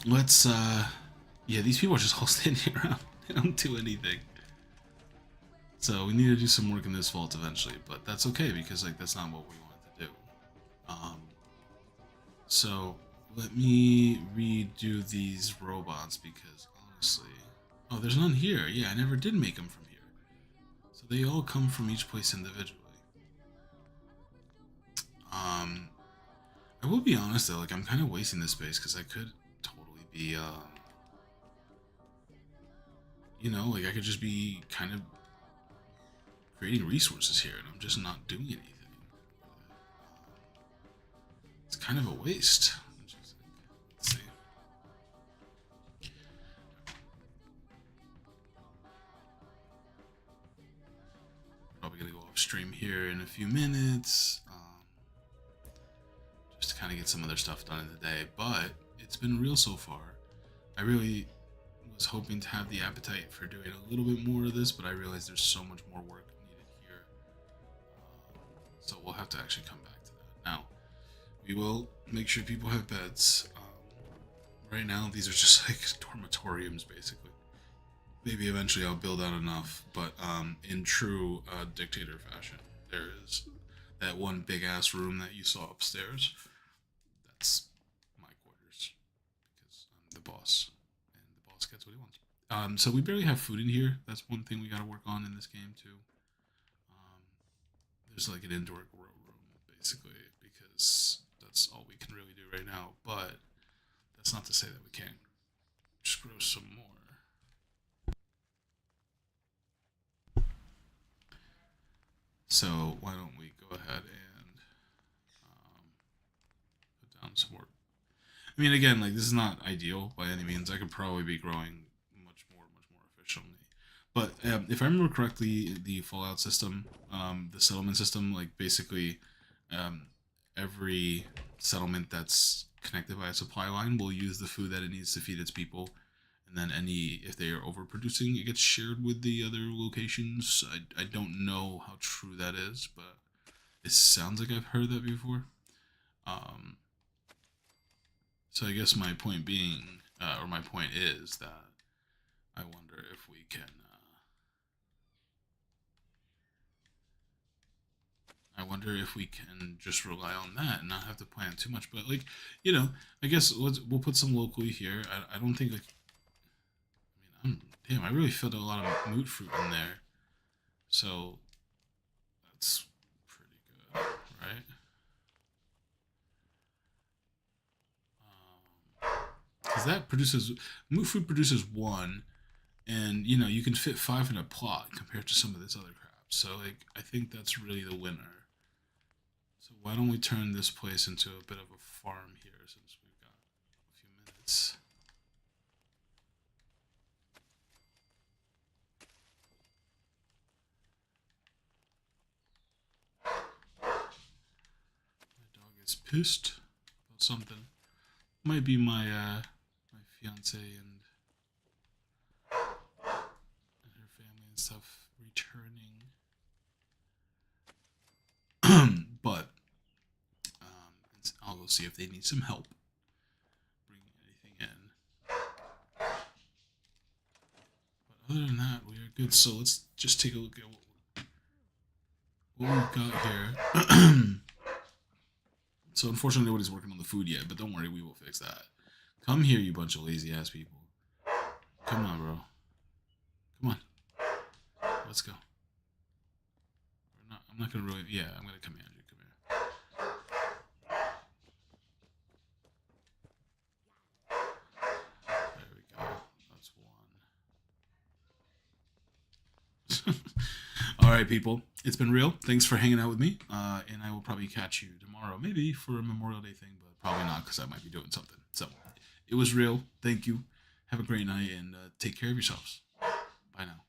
let's yeah, these people are just all standing around. They don't do anything. So we need to do some work in this vault eventually, but that's okay because like that's not what we wanted to do. So let me redo these robots because honestly, oh, there's none here. Yeah, I never did make them from here. So they all come from each place individually. I will be honest though, like I'm kind of wasting this space because I could totally be, you know, like I could just be kind of creating resources here, and I'm just not doing anything. It's kind of a waste. Let's see. Probably gonna go off stream here in a few minutes, just to kind of get some other stuff done in the day. But it's been real so far. I really was hoping to have the appetite for doing a little bit more of this, but I realized there's so much more work needed here. So we'll have to actually come back to that. Now, we will make sure people have beds. Right now, these are just like dormitoriums, basically. Maybe eventually I'll build out enough, but in true dictator fashion, there is that one big-ass room that you saw upstairs. That's my quarters, because I'm the boss, and the boss gets what he wants. So we barely have food in here. That's one thing we gotta work on in this game, too. There's like an indoor grow room, basically, because that's all we can really do right now, but that's not to say that we can't just grow some more. So why don't we go ahead and put down some more. I mean, again, like this is not ideal by any means. I could probably be growing much more efficiently. But if I remember correctly, the Fallout system, the settlement system, like basically every settlement that's connected by a supply line will use the food that it needs to feed its people. And then if they are overproducing, it gets shared with the other locations. I don't know how true that is, but it sounds like I've heard that before. So I guess my point being, or my point is that I wonder if we can, just rely on that and not have to plan too much. But like, you know, I guess we'll put some locally here. I don't think like. Damn, I really filled a lot of moot fruit in there. So, that's pretty good, right? Because that produces, moot fruit produces 1, and, you know, you can fit 5 in a plot compared to some of this other crap. So, like, I think that's really the winner. So why don't we turn this place into a bit of a farm here since we've got a few minutes. Is pissed about something. Might be my my fiance and her family and stuff returning. But I'll go see if they need some help bringing anything in. But other than that, we are good. So let's just take a look at what we've got here. So unfortunately nobody's working on the food yet, but don't worry, we will fix that. Come here, you bunch of lazy ass people. Come on, bro. Come on. Let's go. I'm not gonna really, yeah, I'm gonna command you. Come here. There we go. That's 1. Alright, people. It's been real. Thanks for hanging out with me. And I will probably catch you tomorrow, maybe for a Memorial Day thing, but probably not because I might be doing something. So, it was real. Thank you. Have a great night and take care of yourselves. Bye now.